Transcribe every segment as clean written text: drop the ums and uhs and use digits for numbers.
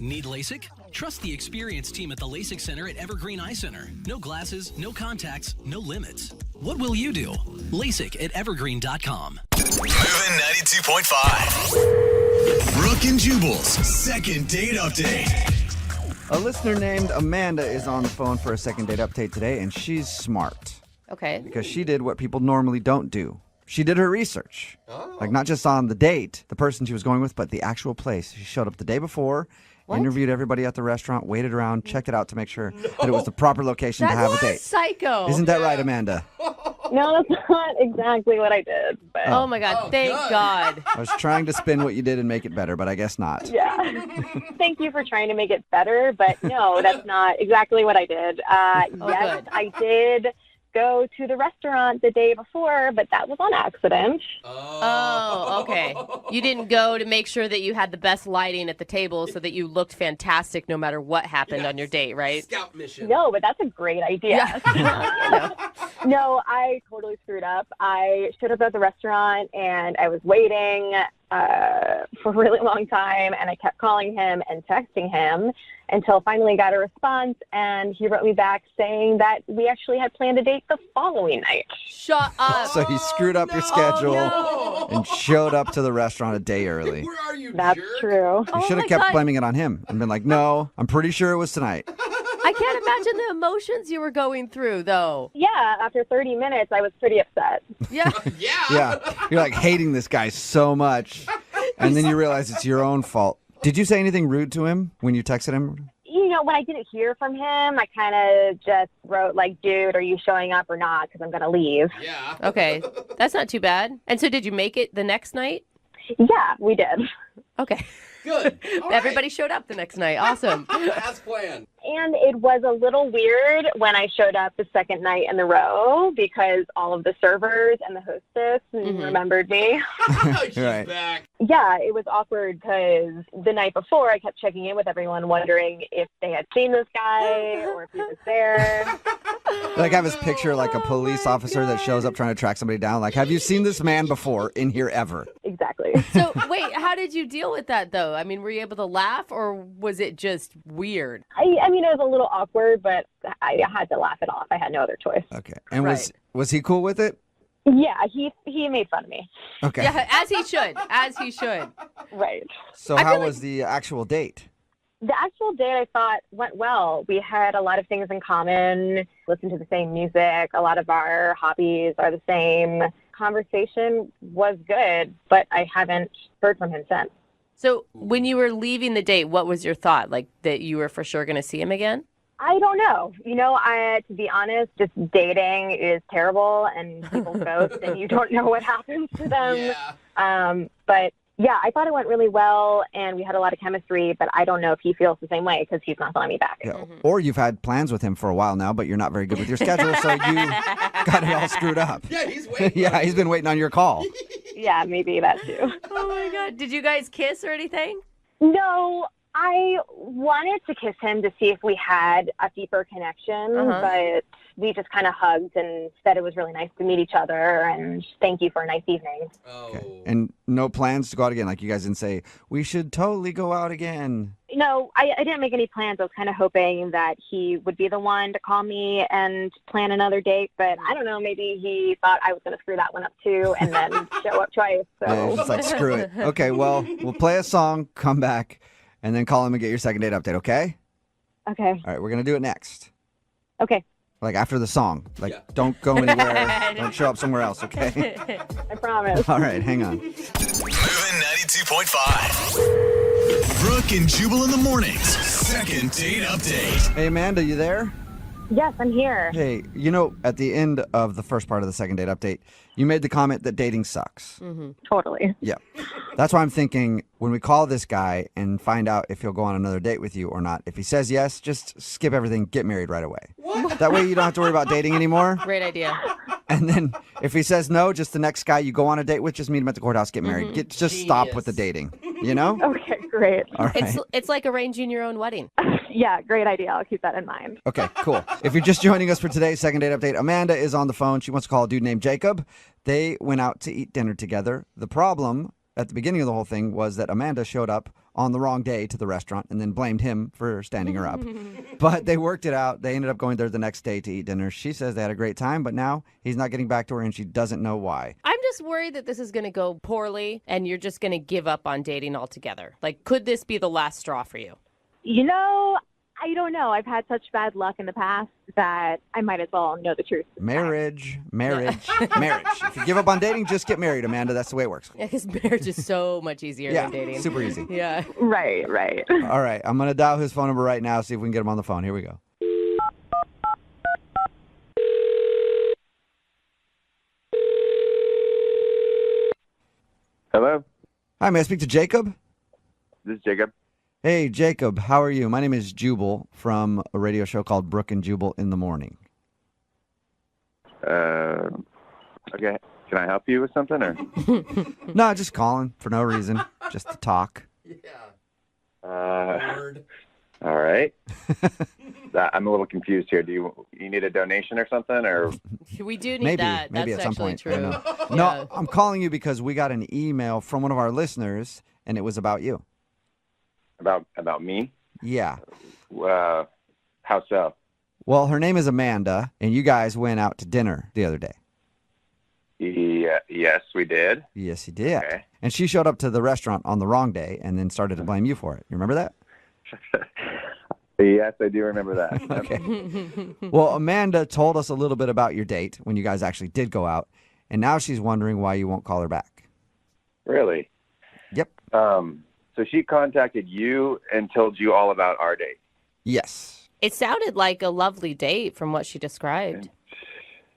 Need LASIK? Trust the experienced team at the LASIK Center at Evergreen Eye Center. No glasses, no contacts, no limits. What will you do? LASIK at evergreen.com. Moving 92.5. Brooke and Jubal's second date update. A listener named Amanda is on the phone for a second date update today, and she's smart. Okay. Because she did what people normally don't do. She did her research. Like, not just on the date, the person she was going with, but the actual place. She showed up the day before, interviewed everybody at the restaurant, waited around, checked it out to make sure that it was the proper location to have a date. Psycho. Isn't that right, Amanda? No, that's not exactly what I did. But Oh my God. Thank God. I was trying to spin what you did and make it better, but I guess not. yeah. Thank you for trying to make it better, but no, that's not exactly what I did. Yes, good. I did go to the restaurant the day before, but that was on accident. Oh, okay. You didn't go to make sure that you had the best lighting at the table so that you looked fantastic no matter what happened on your date, right? Scout mission. No, but that's a great idea. No, I totally screwed up. I showed up at the restaurant and I was waiting for a really long time, and I kept calling him and texting him until finally got a response, and he wrote me back saying that we actually had planned a date the following night. Shut up. So he screwed up your schedule and showed up to the restaurant a day early. Where are you, That's jerk? true. You Oh should my have kept God. blaming it on him and been like, no, I'm pretty sure it was tonight. I can't imagine the emotions you were going through, though. Yeah, after 30 minutes, I was pretty upset. Yeah. Yeah. You're like hating this guy so much. And then you realize it's your own fault. Did you say anything rude to him when you texted him? You know, when I didn't hear from him, I kind of just wrote, like, dude, are you showing up or not? Because I'm going to leave. Yeah. Okay. That's not too bad. And so did you make it the next night? Yeah, we did. Okay. Good. All right. Everybody showed up the next night. Awesome. As planned. And it was a little weird when I showed up the second night in the row because all of the servers and the hostess remembered me. She's Right. back. Yeah, it was awkward because the night before I kept checking in with everyone wondering if they had seen this guy or if he was there. Like, I have his picture like a police officer that shows up trying to track somebody down. Like, have you seen this man before in here ever? Exactly. So, wait, how did you deal with that, though? I mean, were you able to laugh, or was it just weird? I mean, it was a little awkward, but I had to laugh it off. I had no other choice. Okay. And Right. was he cool with it? Yeah, he made fun of me. Okay. Yeah, as he should. As he should. Right. So how was the actual date? The actual date, I thought, went well. We had a lot of things in common, listened to the same music. A lot of our hobbies are the same. Conversation was good, but I haven't heard from him since. So, when you were leaving the date, what was your thought? Like, that you were for sure going to see him again? I don't know. You know, to be honest, just dating is terrible, and people ghost, and you don't know what happens to them. Yeah. But yeah, I thought it went really well, and we had a lot of chemistry, but I don't know if he feels the same way because he's not calling me back. Yeah. Or you've had plans with him for a while now, but you're not very good with your schedule, so you got it all screwed up. Yeah, he's waiting. Yeah, he's been waiting on your call. Yeah, maybe that too. Oh, my God. Did you guys kiss or anything? No, I wanted to kiss him to see if we had a deeper connection, but we just kind of hugged and said it was really nice to meet each other and thank you for a nice evening. Oh. Okay. And no plans to go out again? Like, you guys didn't say, we should totally go out again? No, I didn't make any plans. I was kind of hoping that he would be the one to call me and plan another date, but I don't know, maybe he thought I was going to screw that one up too and then show up twice. Yeah, So it's just like, screw it. Okay, well, we'll play a song, come back, and then call him and get your second date update, okay? Okay. All right, we're going to do it next. Okay. Like, after the song. Like, Yeah. don't go anywhere. Don't show up somewhere else, okay? I promise. All right, hang on. Moving 92.5. Brooke and Jubal in the mornings. Second date update. Hey, Amanda, you there? Yes, I'm here. Hey, you know, at the end of the first part of the second date update, you made the comment that dating sucks. Totally. Yeah. That's why I'm thinking when we call this guy and find out if he'll go on another date with you or not, if he says yes, just skip everything, get married right away. What? That way you don't have to worry about dating anymore. Great idea. And then if he says no, just the next guy you go on a date with, just meet him at the courthouse, get married. Just stop with the dating, you know? Okay, great. All right. It's like arranging your own wedding. Yeah, great idea. I'll keep that in mind. Okay, cool. If you're just joining us for today's second date update, Amanda is on the phone. She wants to call a dude named Jacob. They went out to eat dinner together. The problem at the beginning of the whole thing was that Amanda showed up on the wrong day to the restaurant and then blamed him for standing her up. But they worked it out. They ended up going there the next day to eat dinner. She says they had a great time, but now he's not getting back to her and she doesn't know why. I'm just worried that this is going to go poorly and you're just going to give up on dating altogether. Like, could this be the last straw for you? You know, I don't know. I've had such bad luck in the past that I might as well know the truth. Marriage. If you give up on dating, just get married, Amanda. That's the way it works. Yeah, because marriage is so much easier than dating. Super easy. Yeah. Right. All right, I'm going to dial his phone number right now, see if we can get him on the phone. Here we go. Hello, Hi, may I speak to Jacob? this is Jacob. Hey, Jacob, how are you? My name is Jubal from a radio show called Brooke and Jubal in the Morning. Okay, can I help you with something? Or No, just calling for no reason, just to talk. Word. all right. I'm a little confused here. Do you need a donation or something? Or We do need Maybe that. at That's some actually point. true. I don't know. Yeah. No, I'm calling you because we got an email from one of our listeners, and it was about you. about me? Yeah. How so? Well, her name is Amanda, and you guys went out to dinner the other day. Yes, we did. Yes, you did. Okay. And she showed up to the restaurant on the wrong day and then started to blame you for it. You remember that? Yes, I do remember that. Okay. Well, Amanda told us a little bit about your date when you guys actually did go out, and now she's wondering why you won't call her back. Really? Yep. So she contacted you and told you all about our date. Yes. It sounded like a lovely date from what she described.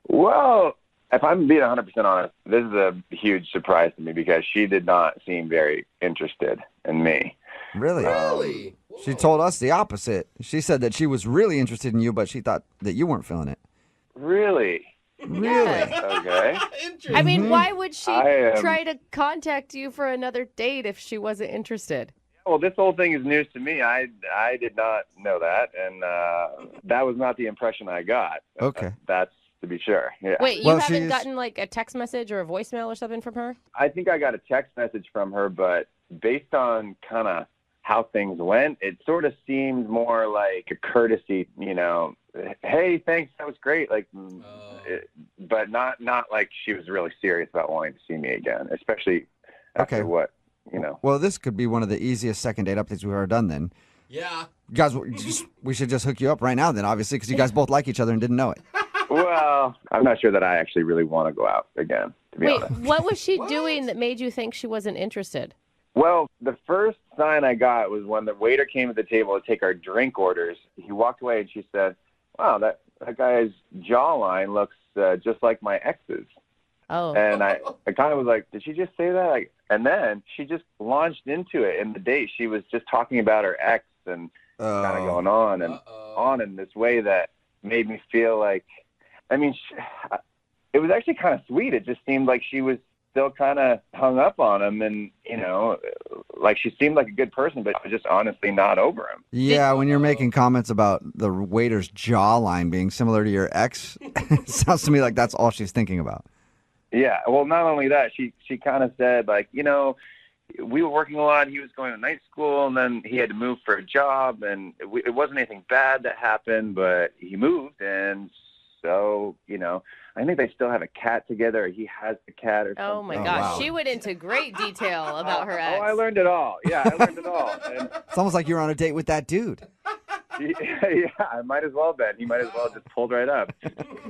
Well, if I'm being 100% honest, this is a huge surprise to me because she did not seem very interested in me. Really? Really? She told us the opposite. She said that she was really interested in you, but she thought that you weren't feeling it. Really? Really? Okay. Interesting. I mean, why would she I, try to contact you for another date if she wasn't interested? Well, this whole thing is news to me. I did not know that, and that was not the impression I got. Okay. That's to be sure. Yeah. Wait, you Well, haven't she's- gotten like a text message or a voicemail or something from her? I think I got a text message from her, but based on kind of how things went, it sort of seemed more like a courtesy, hey, thanks, that was great, but not like she was really serious about wanting to see me again, especially after Okay. what, Well, this could be one of the easiest second date updates we've ever done then. Yeah. You guys, we should just hook you up right now then, obviously, because you guys both like each other and didn't know it. Well, I'm not sure that I actually really want to go out again, to be Wait, honest. what was she doing that made you think she wasn't interested? Well, the first sign I got was when the waiter came to the table to take our drink orders. He walked away and she said, wow, that guy's jawline looks just like my ex's. Oh. And I kind of was like, did she just say that? And then she just launched into it. In the date, she was just talking about her ex and kind of going on and on in this way that made me feel like, it was actually kind of sweet. It just seemed like she was still kind of hung up on him and, like she seemed like a good person, but was just honestly not over him. Yeah, when you're making comments about the waiter's jawline being similar to your ex, it sounds to me like that's all she's thinking about. Yeah. Well, not only that, she kind of said like, we were working a lot. He was going to night school and then he had to move for a job and it wasn't anything bad that happened, but he moved. And so, I think they still have a cat together. Or he has the cat or something. Oh my Oh, gosh, wow. she went into great detail about her ex. Oh, I learned it all. Yeah, I learned it all. And It's almost like you're on a date with that dude. yeah, I might as well been. He might as well just pulled right up.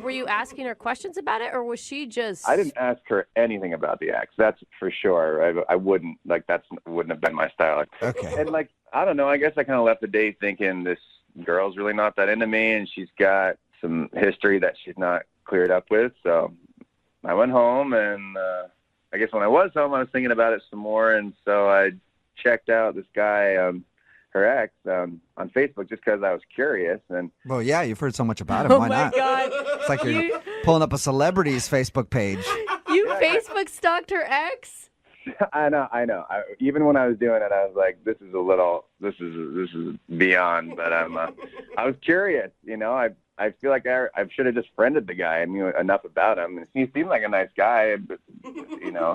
Were you asking her questions about it, or was she just? I didn't ask her anything about the ex. That's for sure. I wouldn't wouldn't have been my style. Okay. And I don't know. I guess I kind of left the date thinking this girl's really not that into me, and she's got some history that she's not cleared up with. So I went home, and I guess when I was home, I was thinking about it some more, and so I checked out this guy, her ex, on Facebook just because I was curious. And Well, yeah, you've heard so much about him. Oh Why my not? God! It's like you're You- pulling up a celebrity's Facebook page. You Facebook stalked her ex? I know. Even when I was doing it, I was like, this is beyond. But I was curious. I feel like I should have just friended the guy. I knew enough about him. He seemed like a nice guy, but,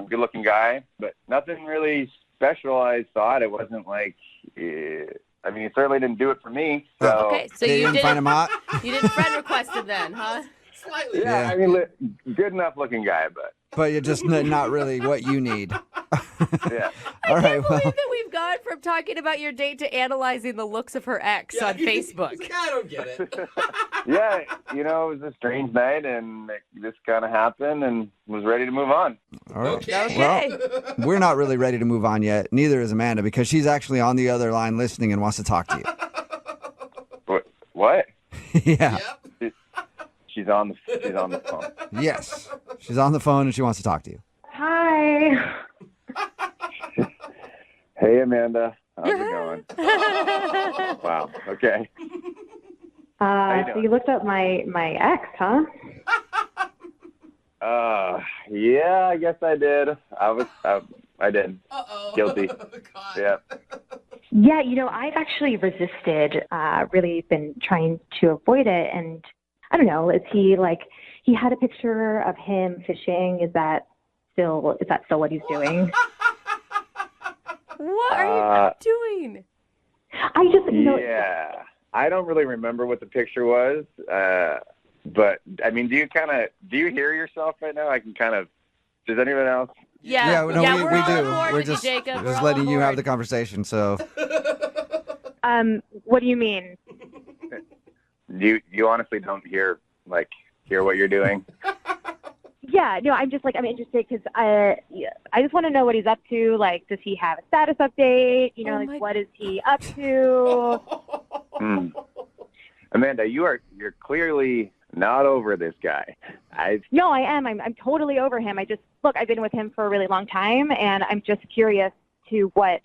good-looking guy. But nothing really special I thought. It wasn't like, I mean, he certainly didn't do it for me. So, Okay, so you didn't find him hot? You didn't friend request him then, huh? Slightly. yeah, I mean, good enough looking guy, but But you're just not really what you need. yeah. All right, I well, believe that we've gone from talking about your date to analyzing the looks of her ex on Facebook. He's like, I don't get it. Yeah, it was a strange night, and it just kind of happened, and was ready to move on. all right. Okay. Well, we're not really ready to move on yet. Neither is Amanda, because she's actually on the other line listening and wants to talk to you. What? Yeah. Yep. She's on the phone. Yes. She's on the phone and she wants to talk to you. Hi. Hey, Amanda. How's it going? Wow. Okay. you So doing? you looked up my ex, huh? Yeah, I guess I did. I did. Uh-oh. Guilty. God. Yeah. Yeah, I've actually resisted, really been trying to avoid it. And I don't know, he had a picture of him fishing. Is that still what he's doing? What are you doing? I just, Yeah. I don't really remember what the picture was. But I mean, do you hear yourself right now? I can does anyone else? Yeah, we we're do. on board We're with you, just, Jacob. We're just all letting on you have board. the conversation. So, what do you mean? You honestly don't hear what you're doing? Yeah, no, I'm interested because I just want to know what he's up to. Like, does he have a status update? What is he up to? Amanda, you're clearly not over this guy. No, I am. I'm totally over him. I've been with him for a really long time, and I'm just curious to what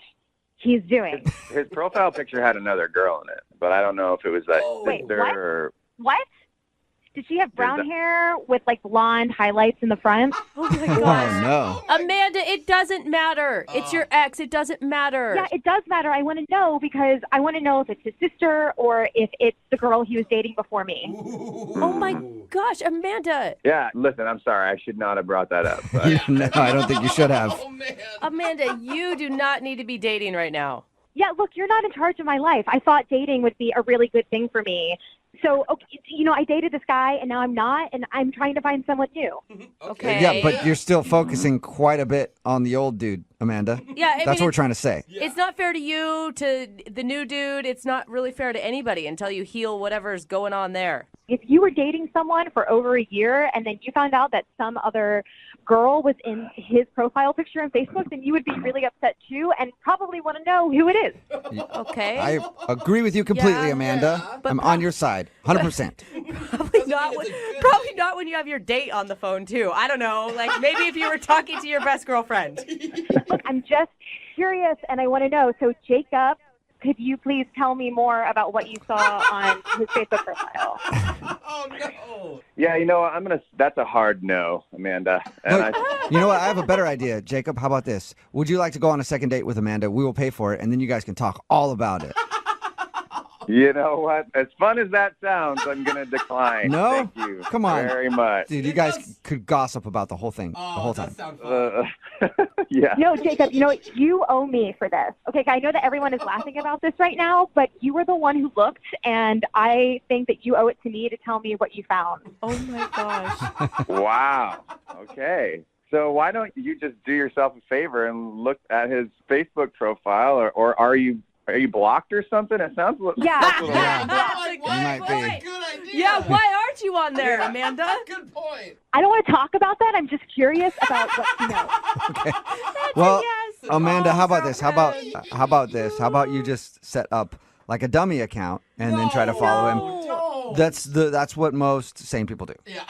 he's doing. His profile picture had another girl in it, but I don't know if it was that Wait, sister what? or. What? Did she have brown hair with blonde highlights in the front? Oh my oh gosh. no. Amanda, it doesn't matter. It's your ex. It doesn't matter. Yeah, it does matter. I want to know because I want to know if it's his sister or if it's the girl he was dating before me. Oh my gosh, Amanda. Yeah, listen, I'm sorry. I should not have brought that up. But No, I don't think you should have. Oh, man. Amanda, you do not need to be dating right now. Yeah, look, you're not in charge of my life. I thought dating would be a really good thing for me. So, okay, I dated this guy, and now I'm not, and I'm trying to find someone new. Okay. Yeah, but you're still focusing quite a bit on the old dude, Amanda. Yeah, That's what we're trying to say. It's not fair to you, to the new dude. It's not really fair to anybody until you heal whatever's going on there. If you were dating someone for over a year and then you found out that some other girl was in his profile picture on Facebook, then you would be really upset too and probably want to know who it is. Okay. I agree with you completely, Yeah, Amanda. but I'm on your side, 100%. Probably not when you have your date on the phone too. I don't know. Maybe if you were talking to your best girlfriend. Look, I'm just curious and I want to know. So, Jacob, could you please tell me more about what you saw on his Facebook profile? Oh, no. yeah, that's a hard no, Amanda. And You know what? I have a better idea, Jacob. How about this? Would you like to go on a second date with Amanda? We will pay for it, and then you guys can talk all about it. you know what? As fun as that sounds, I'm going to decline. No? Thank you Come on. very much. Dude, you guys could gossip about the whole thing the whole time. That sounds fun. Yeah. No, Jacob, you owe me for this. Okay, I know that everyone is laughing about this right now, but you were the one who looked, and I think that you owe it to me to tell me what you found. Oh my gosh. Wow. Okay. So why don't you just do yourself a favor and look at his Facebook profile, or are you blocked or something? It sounds Yeah. that's what Yeah. That's a might good be. point. Good idea. Yeah, why aren't you on there, Amanda? Good point. I don't want to talk about that. I'm just curious about what you know. Well, yes. Amanda, Oh, how about this? How about girlfriend. this? How about you just set up like a dummy account and then try to follow him? No. That's what most sane people do. Yeah.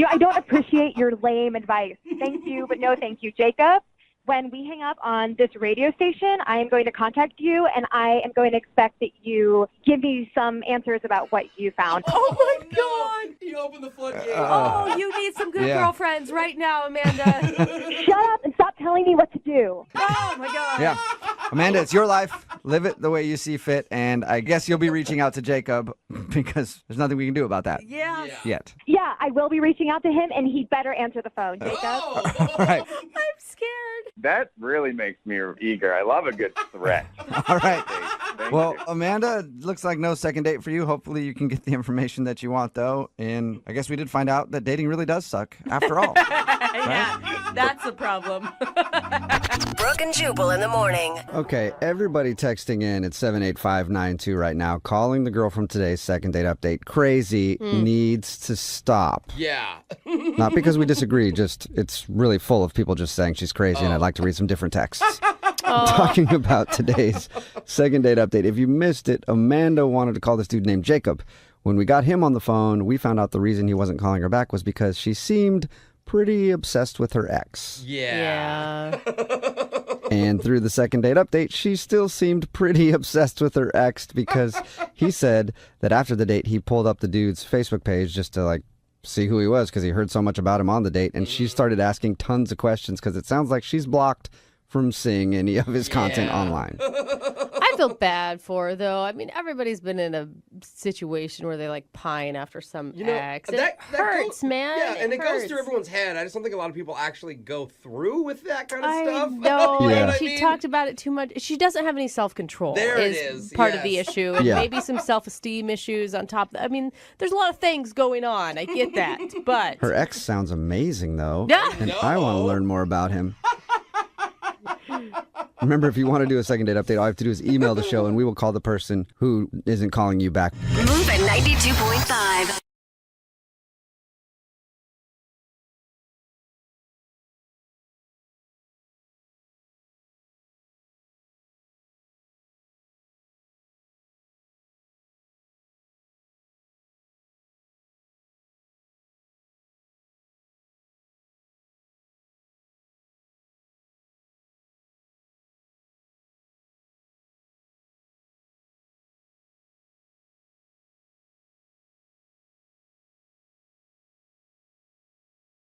I don't appreciate your lame advice. Thank you, but no thank you. Jacob, when we hang up on this radio station, I am going to contact you, and I am going to expect that you give me some answers about what you found. Oh my no. God. He opened the floodgates. Oh, you need some good Yeah. girlfriends right now, Amanda. Shut up and stop telling me what to do. Oh my God. Yeah. Amanda, it's your life. Live it the way you see fit. And I guess you'll be reaching out to Jacob because there's nothing we can do about that Yeah. yet. Yeah, I will be reaching out to him, and he better answer the phone, Jacob. Oh. All right. I'm scared. scared. That really makes me eager. I love a good threat. All right. Thank Well, you. Amanda, looks like no second date for you. Hopefully you can get the information that you want, though. And I guess we did find out that dating really does suck, after all. Yeah, that's the problem. Brooke and Jubal in the morning. Okay, everybody texting in at 78592 right now, calling the girl from today's second date update crazy needs to stop. Yeah. Not because we disagree, just it's really full of people just saying she's crazy, and I'd like to read some different texts. I'm talking about today's second date update. If you missed it, Amanda wanted to call this dude named Jacob. When we got him on the phone, we found out the reason he wasn't calling her back was because she seemed pretty obsessed with her ex. Yeah. And through the second date update, she still seemed pretty obsessed with her ex because he said that after the date, he pulled up the dude's Facebook page just to see who he was because he heard so much about him on the date. And she started asking tons of questions because it sounds like she's blocked from seeing any of his content online. I feel bad for her, though. I mean, everybody's been in a situation where they pine after some ex. It hurts, man. Yeah, and it goes hurts. through everyone's head. I just don't think a lot of people actually go through with that kind of I stuff. know, You know Yeah. what and I she mean? talked about it too much. She doesn't have any self-control. There it is, Part of the yes. issue, and Yeah. maybe some self-esteem issues on top. I mean, there's a lot of things going on. I get that, but Her ex sounds amazing, though. Yeah. And I want to learn more about him. Remember, if you want to do a second date update, all you have to do is email the show, and we will call the person who isn't calling you back. Move at 92.5.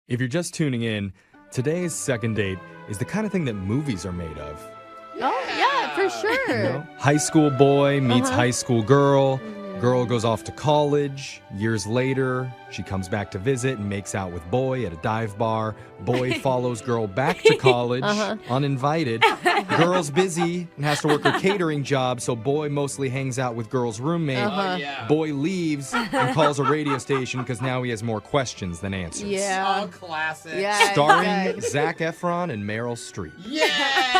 If you're just tuning in, today's second date is the kind of thing that movies are made of. oh yeah, for sure. You know, high school boy meets high school girl. Girl goes off to college. Years later, she comes back to visit and makes out with boy at a dive bar. Boy follows girl back to college, uninvited. Girl's busy and has to work a catering job, so boy mostly hangs out with girl's roommate. Oh, yeah. Boy leaves and calls a radio station because now he has more questions than answers. Yeah. Oh, classic. Yeah. Starring Zac Efron and Meryl Streep. Yeah.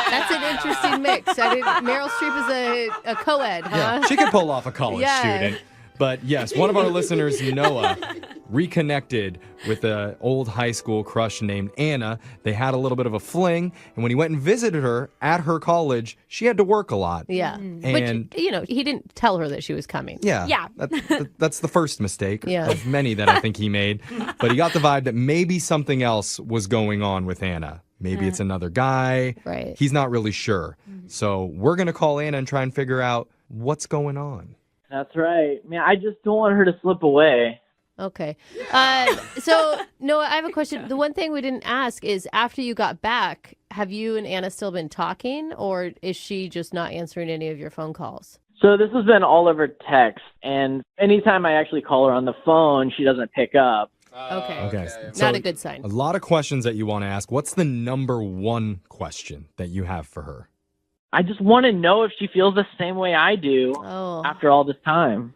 That's an interesting mix. Meryl Streep is a co-ed, huh? Yeah, she could pull off a college Yeah. student. But yes, one of our listeners, Noah, reconnected with an old high school crush named Anna. They had a little bit of a fling, and when he went and visited her at her college, she had to work a lot. Yeah. And Which, he didn't tell her that she was coming. yeah, Yeah. that's the first mistake Yeah. of many that I think he made. But he got the vibe that maybe something else was going on with Anna. Maybe it's another guy. Right. He's not really sure. So we're going to call Anna and try and figure out what's going on. That's right. Man, I just don't want her to slip away. Okay. So, Noah, I have a question. The one thing we didn't ask is after you got back, have you and Anna still been talking, or is she just not answering any of your phone calls? So this has been all over text, and anytime I actually call her on the phone, she doesn't pick up. Okay. So Not a good sign. A lot of questions that you want to ask. What's the number one question that you have for her? I just want to know if she feels the same way I do Oh. after all this time.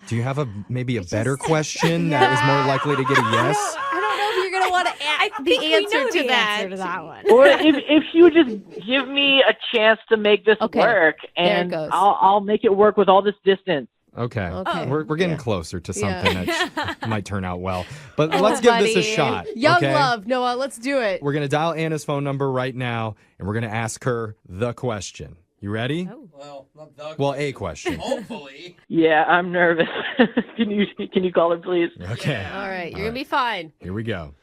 Do you have maybe a better question that is more likely to get a yes? I don't know if you're going to want to the answer to that. one. Or if she would just give me a chance to make this Okay. work, There it and goes. I'll make it work with all this distance. Okay. Okay. We're getting Yeah. closer to Yeah. something that might turn out well. But Oh, let's give this a buddy. shot. Young okay? love, Noah. Let's do it. We're going to dial Anna's phone number right now, and we're going to ask her the question. You ready? Well, not the Well, a question. Hopefully. Yeah, I'm nervous. Can you call her, please? Okay. All right. You're going to be fine. Here we go.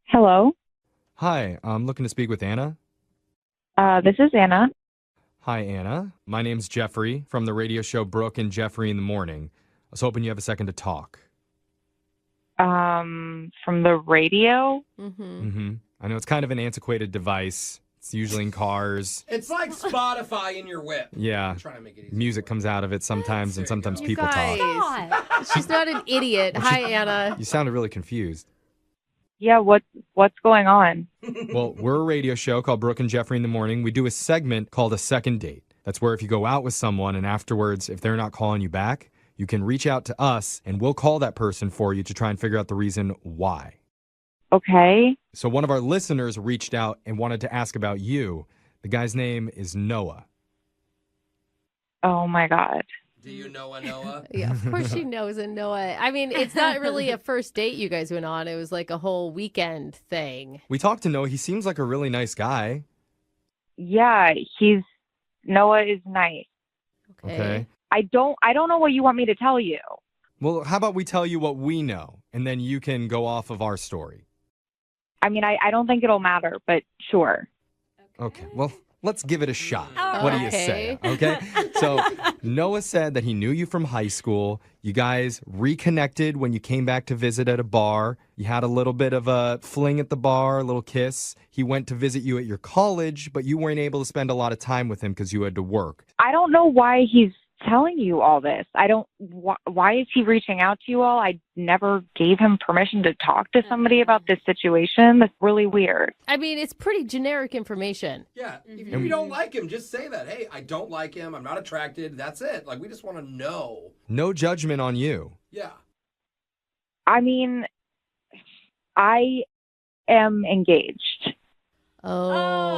Hello. Hi, I'm looking to speak with Anna. This is Anna. Hi, Anna. My name's Jeffrey from the radio show Brooke and Jeffrey in the Morning. I was hoping you have a second to talk. From the radio. Mm-hmm. I know it's kind of an antiquated device. It's usually in cars. It's like Spotify in your whip. Yeah. I'm trying to make it easy. Music comes out of it sometimes, and sometimes people guys. talk. She's not an idiot. Hi, Anna. You sounded really confused. Yeah, what's going on? Well, we're a radio show called Brooke and Jeffrey in the Morning. We do a segment called a second date. That's where if you go out with someone and afterwards, if they're not calling you back, you can reach out to us and we'll call that person for you to try and figure out the reason why. Okay. So one of our listeners reached out and wanted to ask about you. The guy's name is Noah. Oh, my God. Do you know a Noah? Yeah, of course she knows a Noah. I mean, it's not really a first date you guys went on. It was like a whole weekend thing. We talked to Noah. He seems like a really nice guy. Yeah, Noah is nice. Okay. I don't know what you want me to tell you. Well, how about we tell you what we know, and then you can go off of our story. I mean, I don't think it'll matter, but sure. Okay, well, let's give it a shot. What do you say? Okay. Okay. So Noah said that he knew you from high school. You guys reconnected when you came back to visit at a bar. You had a little bit of a fling at the bar, a little kiss. He went to visit you at your college, but you weren't able to spend a lot of time with him because you had to work. I don't know why he's telling you all this. Why is he reaching out to you all? I never gave him permission to talk to somebody about this situation. That's really weird. I mean, it's pretty generic information. Yeah. If you don't like him, just say that. Hey, I don't like him. I'm not attracted. That's it. Like, we just want to know. No judgment on you. Yeah. I mean, I am engaged.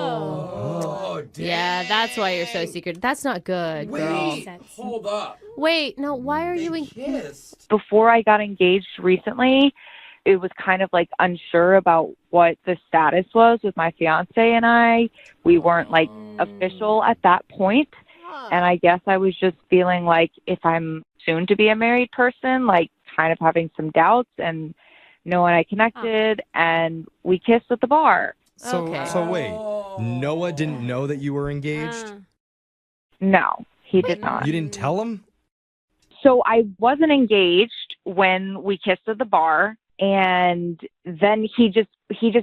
Oh, damn. Yeah, that's why you're so secretive. That's not good, girl. Wait, hold up. Wait, no, why are you kissed? Before I got engaged recently, it was kind of like unsure about what the status was with my fiance and I. We weren't like official at that point. And I guess I was just feeling like if I'm soon to be a married person, like kind of having some doubts, and Noah and I connected and we kissed at the bar. So wait, Noah didn't know that you were engaged? No, he did not. You didn't tell him? So I wasn't engaged when we kissed at the bar, and then he just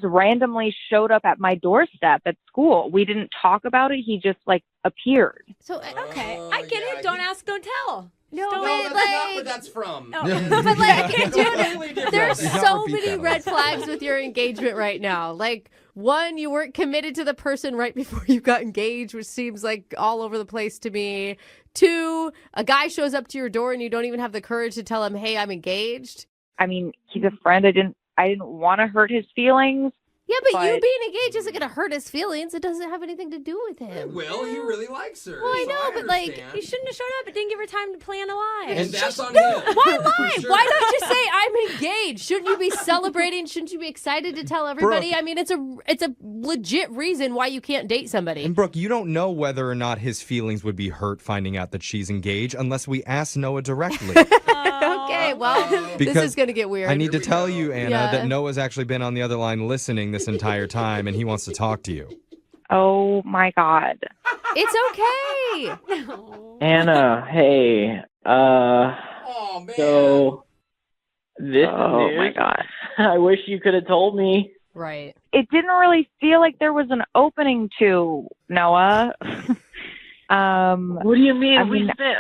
randomly showed up at my doorstep at school. We didn't talk about it. He just like appeared. So okay, I get it. Don't ask, don't tell. No, that's not where that's from. But like, Totally dude, different. there's Do not so repeat many that. red flags with your engagement right now. Like, one, you weren't committed to the person right before you got engaged, which seems like all over the place to me. 2, a guy shows up to your door and you don't even have the courage to tell him, "Hey, I'm engaged." I mean, he's a friend. I didn't want to hurt his feelings. Yeah, but you being engaged isn't going to hurt his feelings. It doesn't have anything to do with him. Will, he really likes her. Well, I so know, but like, understand. He shouldn't have showed up. It didn't give her time to plan a lie. And that's on No, him. why lie? For sure. Why not just say I'm engaged? Shouldn't you be celebrating? Shouldn't you be excited to tell everybody? Brooke. I mean, it's a legit reason why you can't date somebody. And Brooke, you don't know whether or not his feelings would be hurt finding out that she's engaged unless we ask Noah directly. Okay, well, this Because is going to get weird. I need to tell you, Anna, Yeah. that Noah's actually been on the other line listening this entire time, and he wants to talk to you. Oh my God. It's okay. Anna, hey. Oh, man. So this Oh news, my God. I wish you could have told me. Right. It didn't really feel like there was an opening to Noah. What do you mean? I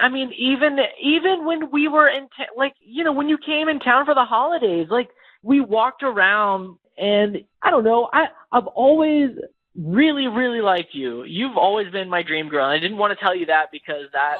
mean- Even when we were in, when you came in town for the holidays, like we walked around, and I don't know. I've always really, really liked you. You've always been my dream girl. And I didn't want to tell you that because that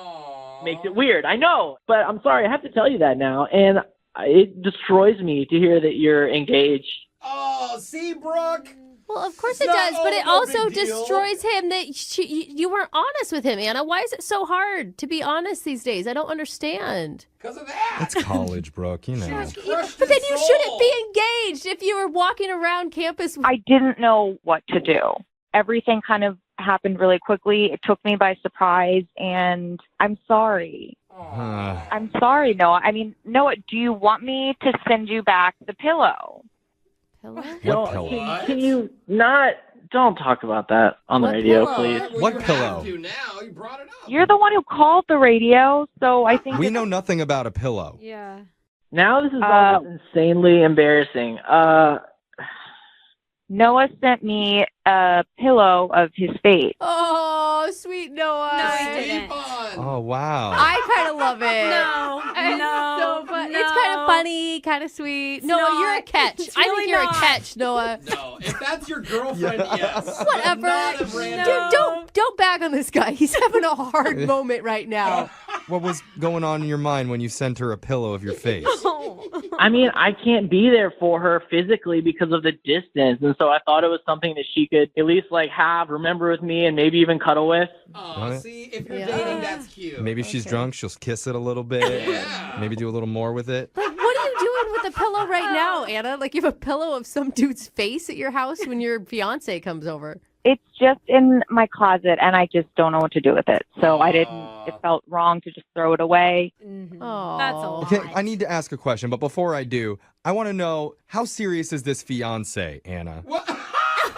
makes it weird. I know, but I'm sorry. I have to tell you that now, and it destroys me to hear that you're engaged. Oh, see, Brooke? Well, of course It's it not does, but all it no also big deal. destroys him that you weren't honest with him, Anna. Why is it so hard to be honest these days? I don't understand. Because of that. It's college, Brooke, you know. But then you shouldn't be engaged if you were walking around campus. I didn't know what to do. Everything kind of happened really quickly. It took me by surprise, and I'm sorry. I'm sorry, Noah. I mean, Noah, do you want me to send you back the pillow? Pillow? What pillow? Can you not? Don't talk about that on the What radio, pillow? please. Well, What you pillow? have to now. You brought it up. You're the one who called the radio, so I think We know nothing about a pillow. Yeah. Now this is all insanely embarrassing. Noah sent me a pillow of his face. Oh, sweet Noah. No, he didn't. Oh, wow. I kind of love it. No, It's no, so fun. no. It's kind of funny, kind of sweet. Noah, not. you're a catch. It's I think really you're not. a catch, Noah. No, if that's your girlfriend, yes. Whatever. Not a random- Dude, don't bag on this guy. He's having a hard moment right now. What was going on in your mind when you sent her a pillow of your face? I mean, I can't be there for her physically because of the distance. And so I thought it was something that she could at least like remember with me and maybe even cuddle with. Oh, see, if you're dating, that's cute. Maybe if she's drunk, she'll kiss it a little bit. Yeah. Maybe do a little more with it. Like, what are you doing with the pillow right now, Anna? Like, you have a pillow of some dude's face at your house when your fiance comes over. It's just in my closet, and I just don't know what to do with it. So I didn't. It felt wrong to just throw it away. Oh, That's a lot. Okay, I need to ask a question, but before I do, I want to know, how serious is this fiance, Anna?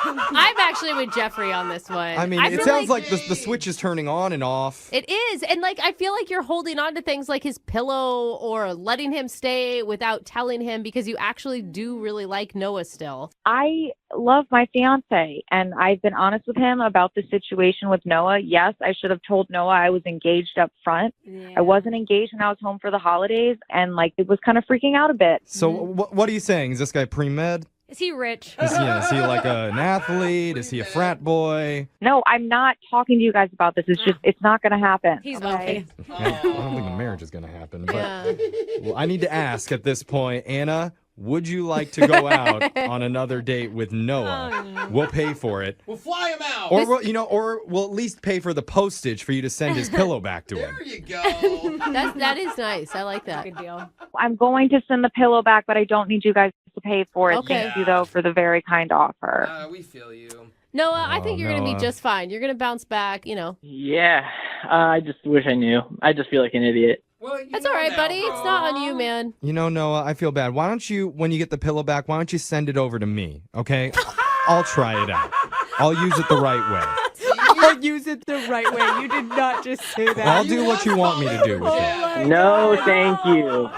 I'm actually with Jeffrey on this one. I mean, it feel sounds like the switch is turning on and off. It is. And like, I feel like you're holding on to things like his pillow or letting him stay without telling him because you actually do really like Noah still. I love my fiance, and I've been honest with him about the situation with Noah. Yes, I should have told Noah I was engaged up front. Yeah. I wasn't engaged when I was home for the holidays, and like it was kind of freaking out a bit. So what are you saying? Is this guy pre-med? Is he rich? Is he like an athlete? Is he a frat boy? No, I'm not talking to you guys about this. It's just, it's not going to happen. He's okay? wealthy. I don't think a marriage is going to happen. But Yeah. well, I need to ask at this point, Anna, would you like to go out on another date with Noah? We'll pay for it. We'll fly him out. Or we'll at least pay for the postage for you to send his pillow back to him. There you go. That is nice. I like that. Good deal. I'm going to send the pillow back, but I don't need you guys to pay for it. Okay. Thank you, though, for the very kind offer. We feel you. Noah, I think you're going to be Noah. just fine. You're going to bounce back, Yeah, I just wish I knew. I just feel like an idiot. Well, That's all right, buddy. It's not on you, man. You know, Noah, I feel bad. Why don't you, when you get the pillow back, why don't you send it over to me, okay? I'll try it out. I'll use it the right way. I'll use it the right way. You did not just say that. I'll do what you want me to do with it. No, thank you.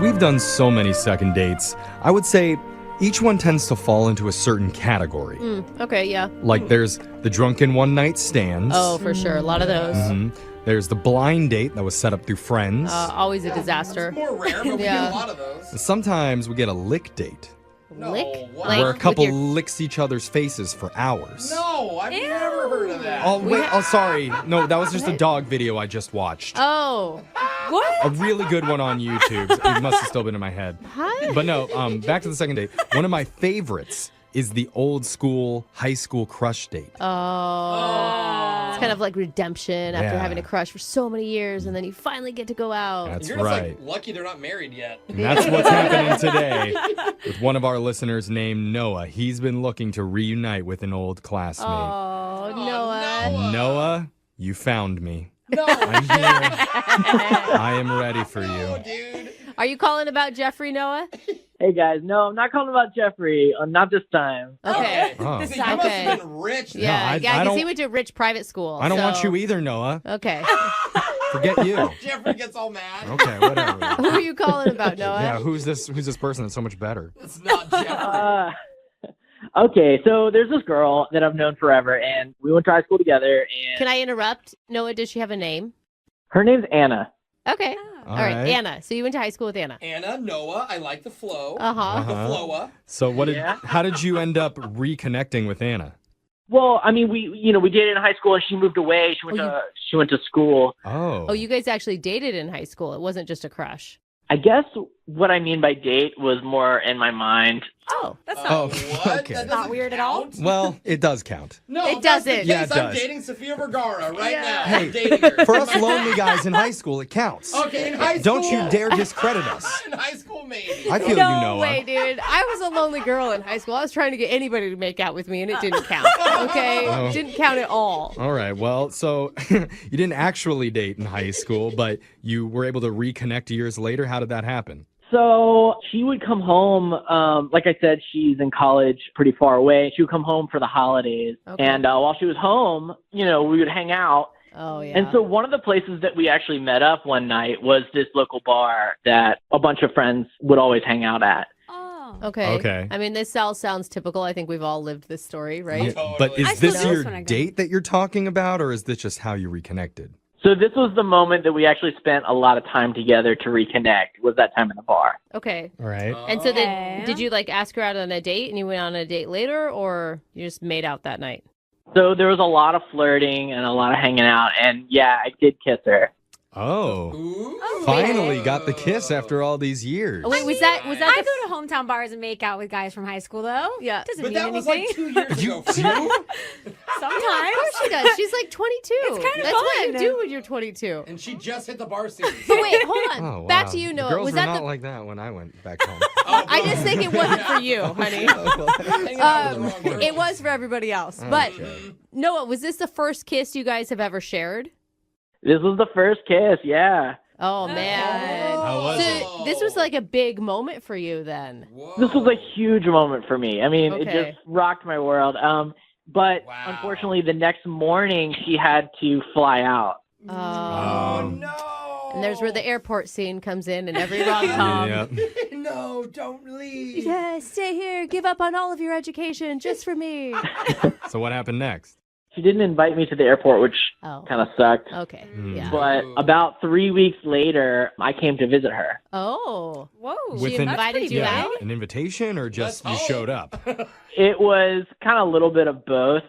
We've done so many second dates. I would say each one tends to fall into a certain category. Okay, yeah. Like there's the drunken one-night stands. Oh, for sure. A lot of those. Mhm. There's the blind date that was set up through friends. Always a disaster. More rare, but we Yeah. get a lot of those. Sometimes we get a lick date, Lick? what? Like where a couple with your- licks each other's faces for hours. No, I've never heard of that. Oh, wait. Oh, sorry. No, that was just a dog video I just watched. Oh. A What? really good one on YouTube. It must have still been in my head. Huh? But no, back to the second date. One of my favorites is the old school high school crush date. Oh. It's kind of like redemption after Yeah. having a crush for so many years, and then you finally get to go out. That's You're just right. like lucky they're not married yet. And that's what's happening today with one of our listeners named Noah. He's been looking to reunite with an old classmate. Oh, Noah. Noah, you found me. No, I'm here. I am ready for you. dude. Are you calling about Jeffrey, Noah? Hey, guys. No, I'm not calling about Jeffrey. Not this time. Okay. Oh. See, you must have been rich. Yeah, I because don't- he went to a rich private school. I don't want so- you either, Noah. Okay. Forget you. Jeffrey gets all mad. Okay, whatever. Who are you calling about, Noah? Yeah, who's this person that's so much better? It's not Jeffrey. Okay, so there's this girl that I've known forever, and we went to high school together, and Can I interrupt? Noah, does she have a name? her name's Anna. Okay. All All right, right. Anna. So you went to high school with Anna. Anna, Noah, I like the flow. Uh-huh. The flowa. So Yeah. how did you end up reconnecting with Anna? Well, I mean, we dated in high school, and she moved away. She went to school. Oh. Oh, you guys actually dated in high school. It wasn't just a crush. I guess what I mean by date was more in my mind. Oh, That's Oh, not What? okay. That not doesn't weird at all. count? Well, it does count. No, It if that's the doesn't. Yeah, it case, I'm does. dating Sofia Vergara right now. Hey, I'm dating her. For us lonely guys in high school, it counts. Okay, in high school. Don't you dare discredit us. In high school, maybe. I feel no you, Noah. way, dude. I was a lonely girl in high school. I was trying to get anybody to make out with me, and it didn't count. Okay? Oh. It didn't count at all. All right. Well, so you didn't actually date in high school, but you were able to reconnect years later. How did that happen? So she would come home. Like I said, she's in college pretty far away. She would come home for the holidays. Okay. And while she was home, we would hang out. Oh, yeah. And so one of the places that we actually met up one night was this local bar that a bunch of friends would always hang out at. Oh. Okay. Okay. I mean, this all sounds typical. I think we've all lived this story, right? Yeah, but I is still this know your this when I go. date that you're talking about, or is this just how you reconnected? So this was the moment that we actually spent a lot of time together to reconnect, was that time in the bar. Okay. All right. And so Okay. did you like ask her out on a date and you went on a date later, or you just made out that night? So there was a lot of flirting and a lot of hanging out, and yeah, I did kiss her. Oh, Ooh. finally got the kiss after all these years. Oh, wait, was that I the go to hometown bars and make out with guys from high school, though. Yeah. Doesn't But mean that was anything. like 2 years ago. For you? Sometimes. Of course she does. She's like 22. It's kinda That's what you fun. do when you're 22. And she just hit the bar series. So wait, hold on. Oh, wow. Back to you, The Noah. girls Was were that not the? like that when I went back home. I just think it wasn't for you, honey. Hanging out with the wrong girl. It was for everybody else. But Okay. Noah, was this the first kiss you guys have ever shared? This was the first kiss, yeah. Oh man. How was So it? this was like a big moment for you then. Whoa. This was a huge moment for me. I mean, it Okay. just rocked my world. But Wow. unfortunately, the next morning she had to fly out. Oh, no. And there's where the airport scene comes in and every rom-com. Yeah. No, don't leave. Yeah, stay here. Give up on all of your education just for me. So what happened next? She didn't invite me to the airport, which Oh. kind of sucked. Okay. Mm. Yeah. But about 3 weeks later, I came to visit her. Oh. Whoa. With She an- invited you Yeah, out? an invitation, or just you Let's- showed up? It was kind of a little bit of both.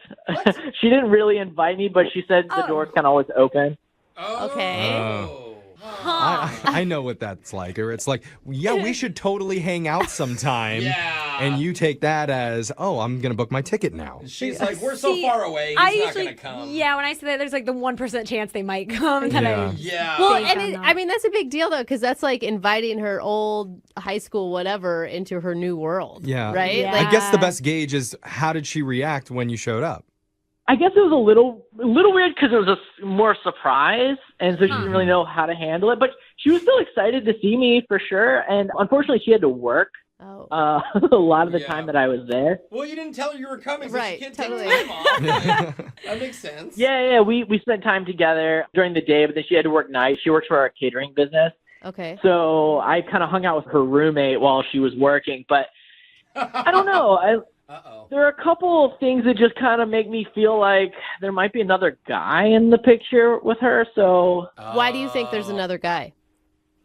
She didn't really invite me, but she said the Oh. door's kind of always open. Oh. Okay. I know what that's like. Or it's like, yeah, we should totally hang out sometime. Yeah. And you take that as, oh, I'm going to book my ticket now. She's like, we're so See, far away. He's I not usually, going to come. yeah, when I say that, there's like the 1% chance they might come. That Yeah. Yeah. Well, Think and I'm it, not. I mean, that's a big deal, though, because that's like inviting her old high school whatever into her new world. Yeah. Right? Yeah. Like, I guess the best gauge is how did she react when you showed up? I guess it was a little weird because it was more surprise, and so she didn't really know how to handle it. But she was still excited to see me for sure, and unfortunately, she had to work oh. a lot of the Yeah. time that I was there. Well, you didn't tell her you were coming, so Right, she can't totally. take time off. That makes sense. Yeah, we spent time together during the day, but then she had to work nights. She works for our catering business, Okay. so I kind of hung out with her roommate while she was working. But I don't know. Uh-oh. There are a couple of things that just kind of make me feel like there might be another guy in the picture with her. So Why do you think there's another guy?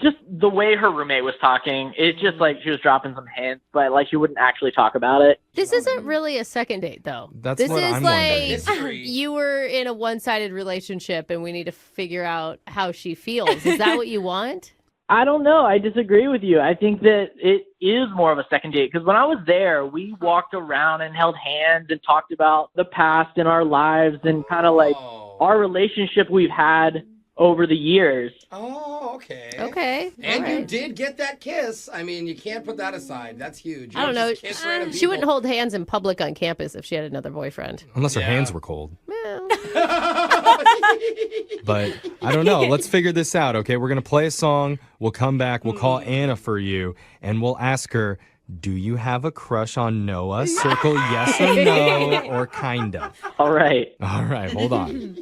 just the way her roommate was talking, it's just like she was dropping some hints, but like she wouldn't actually talk about it. This isn't really a second date, though. That's this what is I'm like wondering. History. you were in a one-sided relationship, and we need to figure out how she feels. Is that what you want? I don't know. I disagree with you. I think that it is more of a second date because when I was there, we walked around and held hands and talked about the past in our lives and kind of like our relationship we've had over the years. Oh, okay. Okay. And all you right. did get that kiss. I mean, you can't put that aside. That's huge. You I don't know. just kiss random She wouldn't people. hold hands in public on campus if she had another boyfriend. Unless her Yeah. hands were cold. Well, But I don't know. Let's figure this out, okay? We're going to play a song. We'll come back. We'll call Anna for you, and we'll ask her, do you have a crush on Noah? Circle yes or no, or kind of. All right. All right, hold on.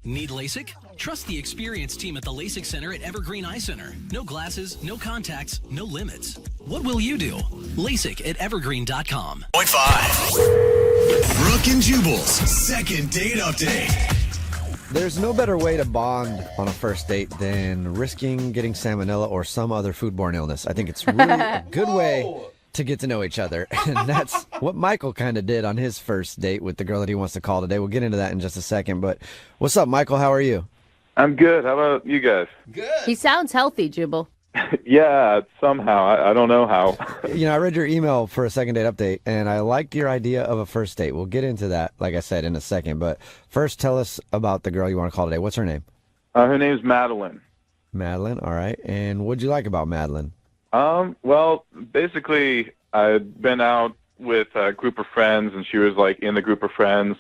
Need LASIK? Trust the experienced team at the LASIK Center at Evergreen Eye Center. No glasses, no contacts, no limits. What will you do? LASIK at evergreen.com. 0.5. Brooke and Jubal's second date update. There's no better way to bond on a first date than risking getting salmonella or some other foodborne illness. I think it's really a good way to get to know each other. And that's what Michael kind of did on his first date with the girl that he wants to call today. We'll get into that in just a second. But what's up, Michael? How are you? I'm good. How about you guys? Good. he sounds healthy, Jubal. Yeah, somehow. I don't know how. You know, I read your email for a second date update, and I like your idea of a first date. We'll get into that, like I said, in a second. But first, tell us about the girl you want to call today. What's her name? Her name's Madeline. Madeline. All right. And what'd you like about Madeline? Well, basically, I'd been out with a group of friends, and she was like in the group of friends.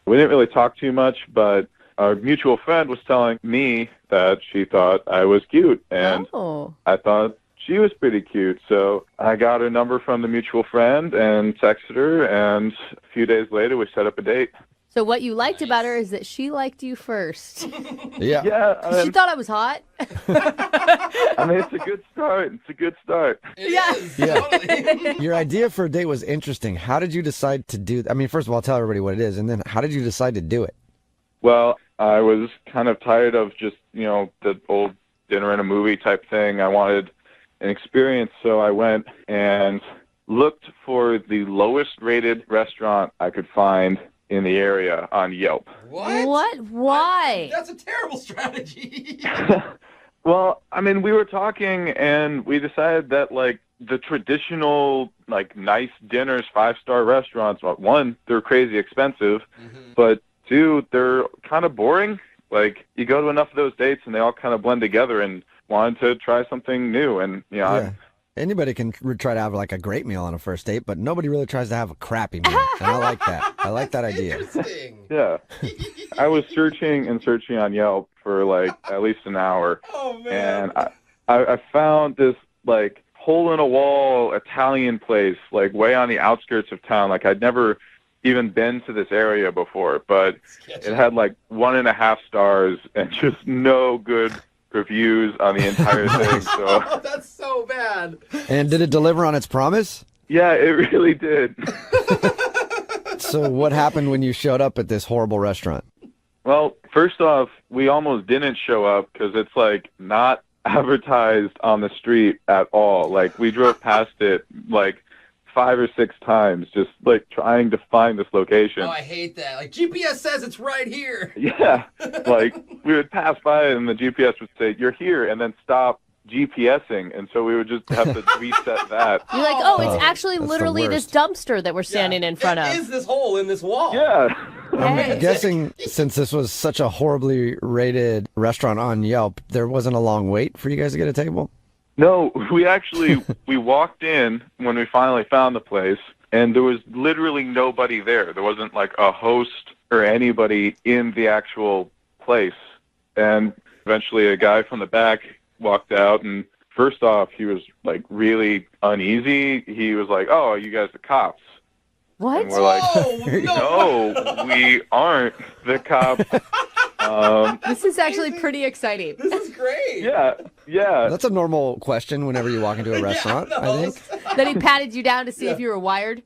We didn't really talk too much, but our mutual friend was telling me that she thought I was cute, and I thought she was pretty cute. So I got her number from the mutual friend and texted her, and a few days later we set up a date. So what you liked about her is that she liked you first. Yeah. Yeah. She thought I was hot. I mean, it's a good start. It's a good start. Yeah. Your idea for a date was interesting. How did you decide to do? I mean, first of all, tell everybody what it is, and then how did you decide to do it? Well, I was kind of tired of just, the old dinner and a movie type thing. I wanted an experience, so I went and looked for the lowest rated restaurant I could find in the area on Yelp. What? Why? That's a terrible strategy. Well, I mean, we were talking and we decided that the traditional nice dinners, 5-star restaurants, well, one, they're crazy expensive, but two, they're kind of boring. You go to enough of those dates and they all kind of blend together, and wanted to try something new. And Anybody can try to have a great meal on a first date, but nobody really tries to have a crappy meal. And I like that. I like that idea. Yeah. I was searching and searching on Yelp for at least an hour. Oh, man. And I found this hole-in-a-wall Italian place way on the outskirts of town. I'd never even been to this area before, but it had 1.5 stars and just no good reviews on the entire thing. So that's so bad. And did it deliver on its promise? Yeah, it really did. So what happened when you showed up at this horrible restaurant? Well, first off, we almost didn't show up because it's not advertised on the street at all. We drove past it 5 or 6 times, just trying to find this location. Oh, I hate that. GPS says it's right here. Yeah. We would pass by it and the GPS would say, "You're here," and then stop GPSing. And so we would just have to reset that. You're like, it's actually literally this dumpster that we're standing in front of. It is this hole in this wall. Yeah. I'm guessing since this was such a horribly rated restaurant on Yelp, there wasn't a long wait for you guys to get a table? No, we walked in when we finally found the place, and there was literally nobody there. There wasn't a host or anybody in the actual place. And eventually a guy from the back walked out, and first off, he was really uneasy. He was like, "Oh, are you guys the cops?" What? And we're like, "No, we aren't the cops." This is actually pretty exciting. This is great. Yeah. That's a normal question whenever you walk into a restaurant, I think. Then he patted you down to see if you were wired.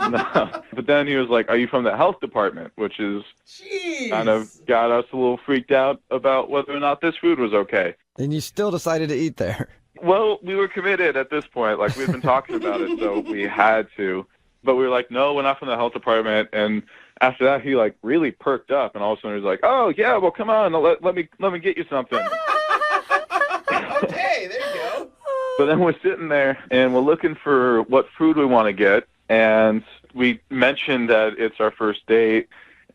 No. But then he was like, "Are you from the health department?" Which is kind of got us a little freaked out about whether or not this food was okay. And you still decided to eat there. Well, we were committed at this point. We've been talking about it, so we had to. But we were like, "No, we're not from the health department." And after that, he really perked up, and all of a sudden he was like, "Oh yeah, well come on, let me get you something." Okay, there you go. But then we're sitting there and we're looking for what food we want to get, and we mentioned that it's our first date,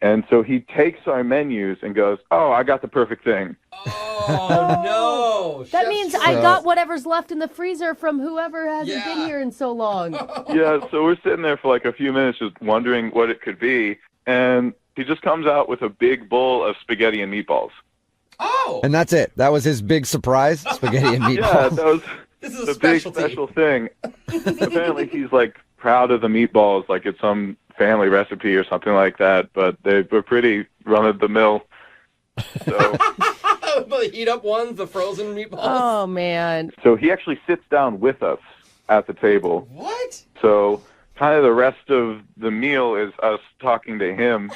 and so he takes our menus and goes, "Oh, I got the perfect thing." Oh no! That means I got whatever's left in the freezer from whoever hasn't been here in so long. Yeah, so we're sitting there for a few minutes just wondering what it could be, and he just comes out with a big bowl of spaghetti and meatballs. Oh! And that's it. That was his big surprise, spaghetti and meatballs. Yeah, this is the big special thing. Apparently he's proud of the meatballs, it's some family recipe or something like that, but they were pretty run-of-the-mill. So the heat up ones, the frozen meatballs. Oh man. So he actually sits down with us at the table. What? So kind of the rest of the meal is us talking to him.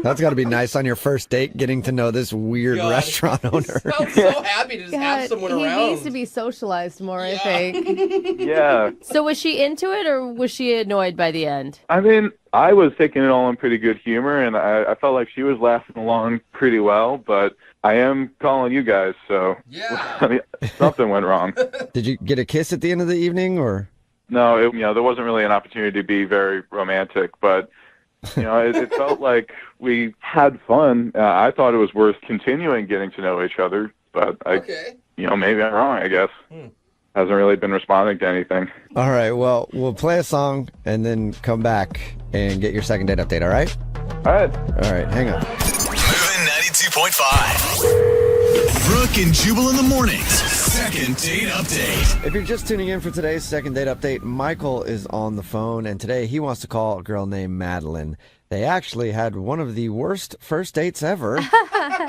That's got to be nice on your first date, getting to know this weird restaurant owner. He sounds so happy to just have someone around. He needs to be socialized more, I think. Yeah. So was she into it, or was she annoyed by the end? I mean, I was taking it all in pretty good humor, and I felt like she was laughing along pretty well, but I am calling you guys, so I mean, something went wrong. Did you get a kiss at the end of the evening, or? No, there wasn't really an opportunity to be very romantic, but it felt like we had fun. I thought it was worth continuing getting to know each other, but maybe I'm wrong, I guess. Hasn't really been responding to anything. All right, well, we'll play a song and then come back and get your second date update, all right? All right. All right, hang on. Moving 92.5. Brooke and Jubal in the mornings. Second date update. If you're just tuning in for today's second date update, Michael is on the phone, and today he wants to call a girl named Madeline. They actually had one of the worst first dates ever,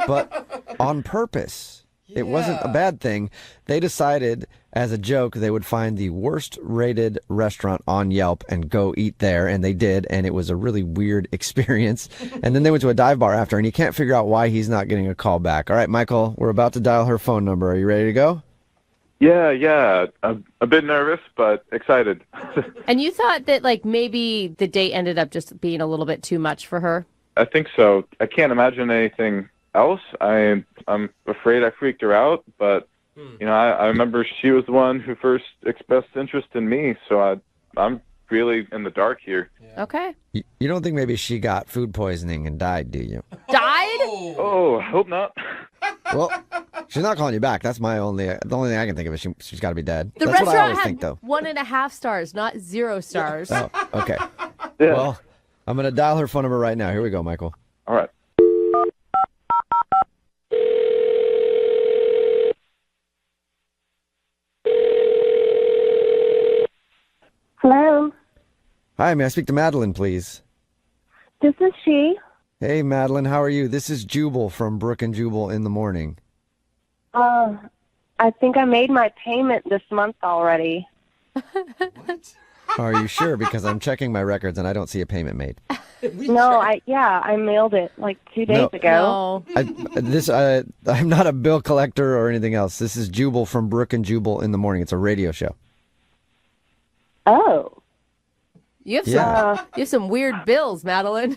but on purpose. It wasn't a bad thing. They decided, as a joke, they would find the worst rated restaurant on Yelp and go eat there, and they did, and it was a really weird experience. And then they went to a dive bar after, and you can't figure out why he's not getting a call back. All right, Michael, we're about to dial her phone number. Are you ready to go? Yeah. I'm a bit nervous, but excited. And you thought that, like, maybe the date ended up just being a little bit too much for her? I think so. I can't imagine anything else. I'm afraid I freaked her out, but I remember she was the one who first expressed interest in me, so I'm really in the dark here. Okay. You don't think maybe she got food poisoning and died, do you? Died? Oh, I hope not. Well, she's not calling you back. That's the only thing I can think of is she's got to be dead. The That's what I restaurant always had think, though. 1.5 stars, not 0 stars. Oh, okay. Yeah. Well, I'm going to dial her phone number right now. Here we go, Michael. All right. Hello, Hi, may I speak to Madeline, please? this is she. Hey, Madeline, how are you? This is Jubal from Brooke and Jubal in the morning. I think I made my payment this month already. Are you sure? Because I'm checking my records and I don't see a payment made. No, I mailed it like 2 days ago. No. I'm not a bill collector or anything else. This is Jubal from Brooke and Jubal in the morning. It's a radio show. Oh. You have some weird bills, Madeline.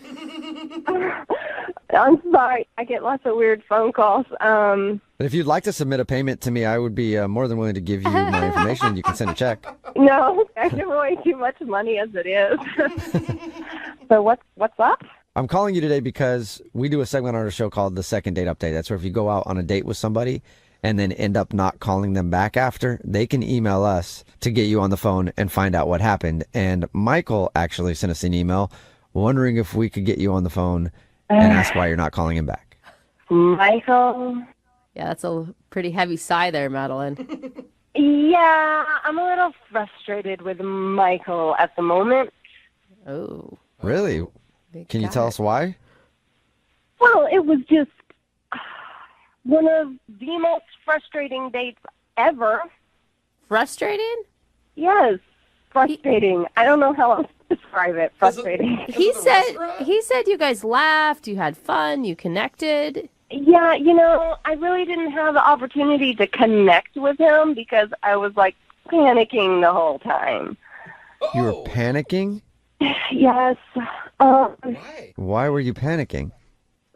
I'm sorry. I get lots of weird phone calls. But if you'd like to submit a payment to me, I would be more than willing to give you my information. You can send a check. No, I give away too much money as it is. So what's up? I'm calling you today because we do a segment on our show called the Second Date Update. That's where if you go out on a date with somebody and then end up not calling them back after, they can email us to get you on the phone and find out what happened. And Michael actually sent us an email wondering if we could get you on the phone and ask why you're not calling him back. Michael? Yeah, that's a pretty heavy sigh there, Madeline. Yeah, I'm a little frustrated with Michael at the moment. Oh. Really? Can you tell us why? Well, it was just one of the most frustrating dates ever. Frustrating? Yes, frustrating. I don't know how else to describe it. Frustrating. He said you guys laughed, you had fun, you connected. Yeah, I really didn't have the opportunity to connect with him because I was like panicking the whole time. You were panicking? Yes. Why were you panicking?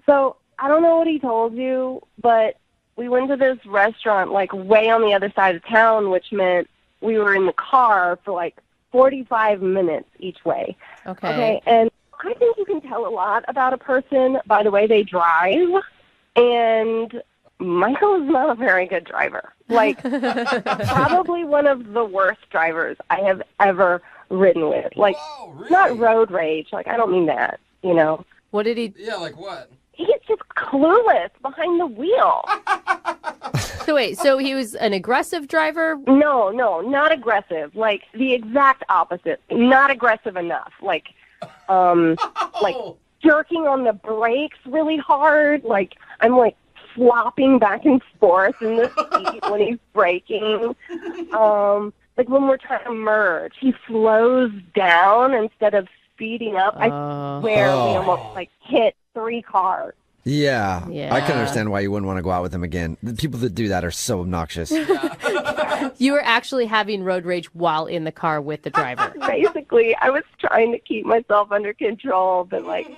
So I don't know what he told you, but we went to this restaurant like way on the other side of town, which meant we were in the car for like 45 minutes each way. Okay. And I think you can tell a lot about a person by the way they drive. And Michael is not a very good driver. Like, probably one of the worst drivers I have ever ridden with. Like, really? Not road rage. Like, I don't mean that, What did he... Yeah, like what? He's just clueless behind the wheel. So wait, so he was an aggressive driver? No, not aggressive. Like, the exact opposite. Not aggressive enough. Like, like jerking on the brakes really hard. Like, I'm like flopping back and forth in the seat when he's braking. Like when we're trying to merge, he slows down instead of speeding up. I swear we almost like hit 3 cars. Yeah, I can understand why you wouldn't want to go out with him again. The people that do that are so obnoxious. You were actually having road rage while in the car with the driver. Basically, I was trying to keep myself under control, but like,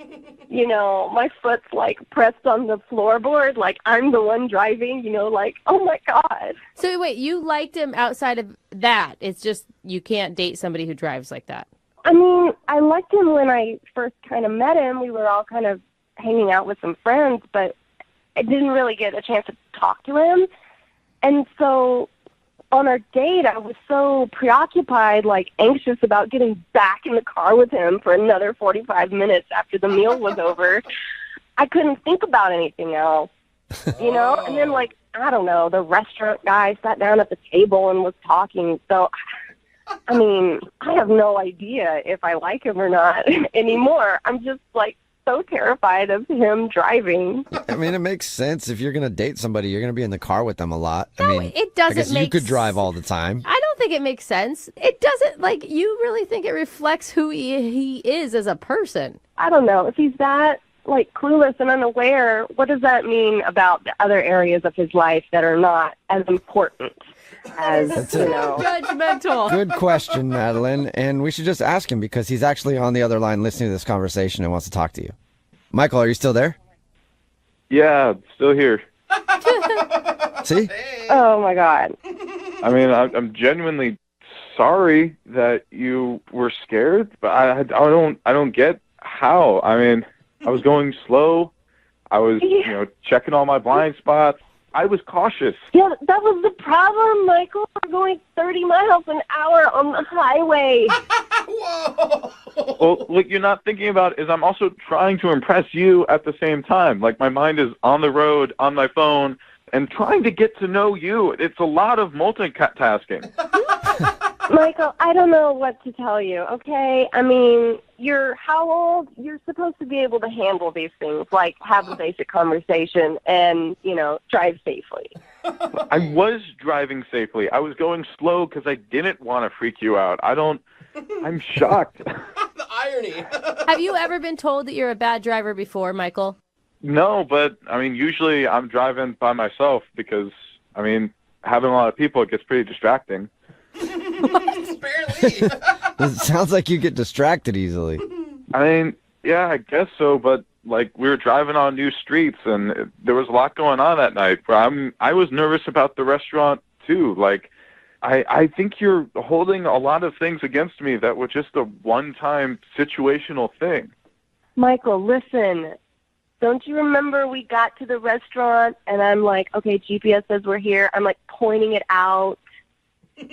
my foot's like pressed on the floorboard, like I'm the one driving, like, oh my God. So wait, you liked him outside of that. It's just you can't date somebody who drives like that. I mean, I liked him when I first kind of met him. We were all kind of hanging out with some friends, but I didn't really get a chance to talk to him. And so on our date, I was so preoccupied, like anxious about getting back in the car with him for another 45 minutes after the meal was over. I couldn't think about anything else, And then like I don't know, the restaurant guy sat down at the table and was talking. So, I mean, I have no idea if I like him or not anymore. I'm just like so terrified of him driving. I mean, it makes sense. If you're going to date somebody, you're going to be in the car with them a lot. No, I mean, it doesn't I guess make you could drive all the time. I don't think it makes sense. It doesn't, like, you really think it reflects who he is as a person. I don't know. If he's that, like, clueless and unaware, what does that mean about the other areas of his life that are not as important as, Judgmental. Good question, Madeline. And we should just ask him because he's actually on the other line listening to this conversation and wants to talk to you. Michael, are you still there? Yeah, still here. See? Oh, my God. I mean, I'm genuinely sorry that you were scared, but I don't get how. I mean, I was going slow. I was, checking all my blind spots. I was cautious. Yeah, that was the problem, Michael. We're going 30 miles an hour on the highway. Whoa! Well, what you're not thinking about is I'm also trying to impress you at the same time. Like, my mind is on the road, on my phone, and trying to get to know you. It's a lot of multitasking. Michael, I don't know what to tell you, okay? I mean, you're how old? You're supposed to be able to handle these things, like have a basic conversation and, drive safely. I was driving safely. I was going slow because I didn't want to freak you out. I'm shocked. The irony. Have you ever been told that you're a bad driver before, Michael? No, but, I mean, usually I'm driving by myself because, I mean, having a lot of people, it gets pretty distracting. Barely. It sounds like you get distracted easily. I mean, yeah, I guess so, but, like, we were driving on new streets, and there was a lot going on that night. I was nervous about the restaurant, too. Like, I think you're holding a lot of things against me that were just a one-time situational thing. Michael, listen. Don't you remember we got to the restaurant, and I'm like, okay, GPS says we're here. I'm, like, pointing it out.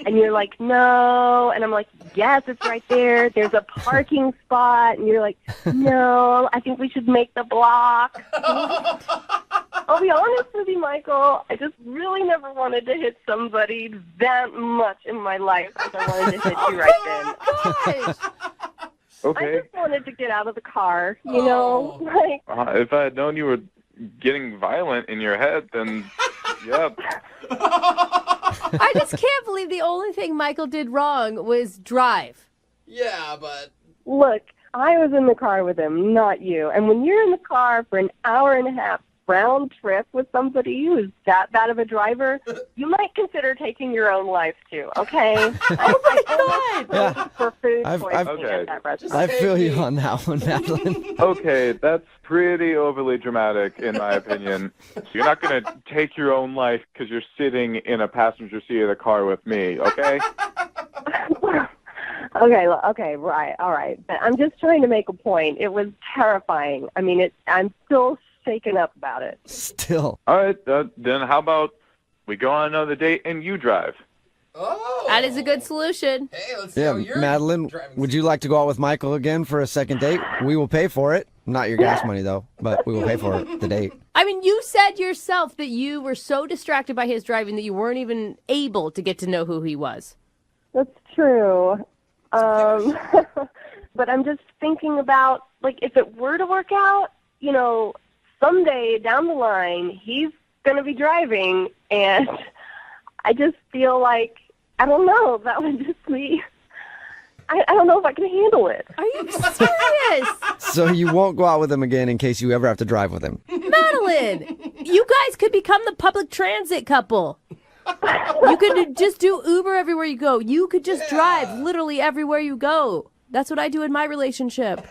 And you're like, no. And I'm like, yes, it's right there. There's a parking spot. And you're like, no, I think we should make the block. I'll be honest with you, Michael. I just really never wanted to hit somebody that much in my life as I wanted to hit you right then. Okay. I just wanted to get out of the car, like. If I had known you were getting violent in your head, then, yeah. I just can't believe the only thing Michael did wrong was drive. Yeah, but... Look, I was in the car with him, not you. And when you're in the car for an hour and a half round trip with somebody who's that bad of a driver, you might consider taking your own life too, okay? Oh, my God! For food I've- poisoning at that restaurant. I feel you on that one, Madeline. Okay, that's pretty overly dramatic, in my opinion. You're not going to take your own life because you're sitting in a passenger seat of the car with me, okay? Okay, right, all right. But I'm just trying to make a point. It was terrifying. I mean, I'm still shaken up about it. Still. All right, then how about we go on another date and you drive? Oh. That is a good solution. Hey, let's see Yeah, how you're Madeline, driving. would you like to go out with Michael again for a second date? We will pay for it. Not your gas money, though, but we will pay for the date. I mean, you said yourself that you were so distracted by his driving that you weren't even able to get to know who he was. That's true. But I'm just thinking about, like, if it were to work out, someday down the line, he's going to be driving, and I just feel like, I don't know, that would just be, I don't know if I can handle it. Are you serious? So you won't go out with him again in case you ever have to drive with him. Madeline, you guys could become the public transit couple. You could just do Uber everywhere you go. You could just drive literally everywhere you go. That's what I do in my relationship.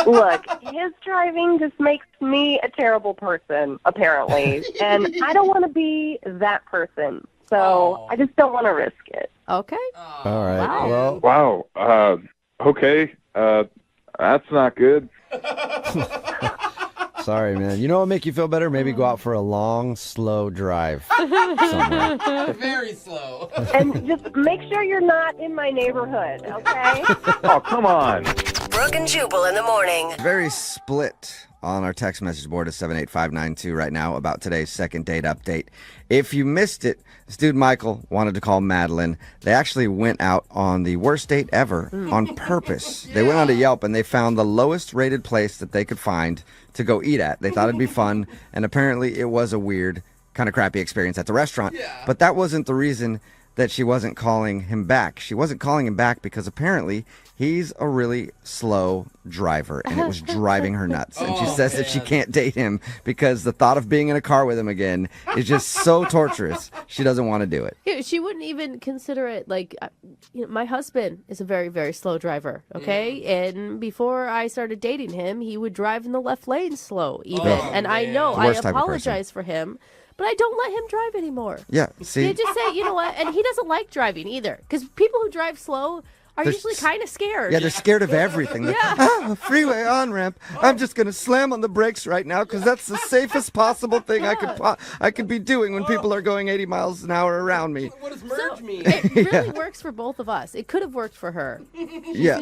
Look, his driving just makes me a terrible person, apparently. And I don't want to be that person. So I just don't want to risk it. Okay. All right. Well, Wow. Okay. That's not good. sorry, man. You know what would make you feel better? Maybe go out for a long, slow drive somewhere. Very slow. And just make sure you're not in my neighborhood, okay? Oh, come on. Brooke and Jubal in the morning. Very split on our text message board is 78592 right now about today's second date update. If you missed it, this dude Michael wanted to call Madeline. They actually went out on the worst date ever on purpose. They went on to Yelp and they found the lowest rated place that they could find to go eat at. They thought it'd be fun, and apparently it was a weird, kind of crappy experience at the restaurant. But that wasn't the reason that she wasn't calling him back. She wasn't calling him back because apparently he's a really slow driver, and it was driving her nuts. And she says that she can't date him because the thought of being in a car with him again is just so torturous. She doesn't want to do it. Yeah, she wouldn't even consider it. Like, my husband is a very, very slow driver, okay? And before I started dating him, he would drive in the left lane slow, even. And I know, I apologize for him. But I don't let him drive anymore. Yeah, see? You just say, you know what? And he doesn't like driving either. Because people who drive slow are usually kind of scared. Yeah, they're scared of everything. A freeway on-ramp. I'm just going to slam on the brakes right now because that's the safest possible thing I could be doing when people are going 80 miles an hour around me. What does merge mean? It really works for both of us. It could have worked for her. She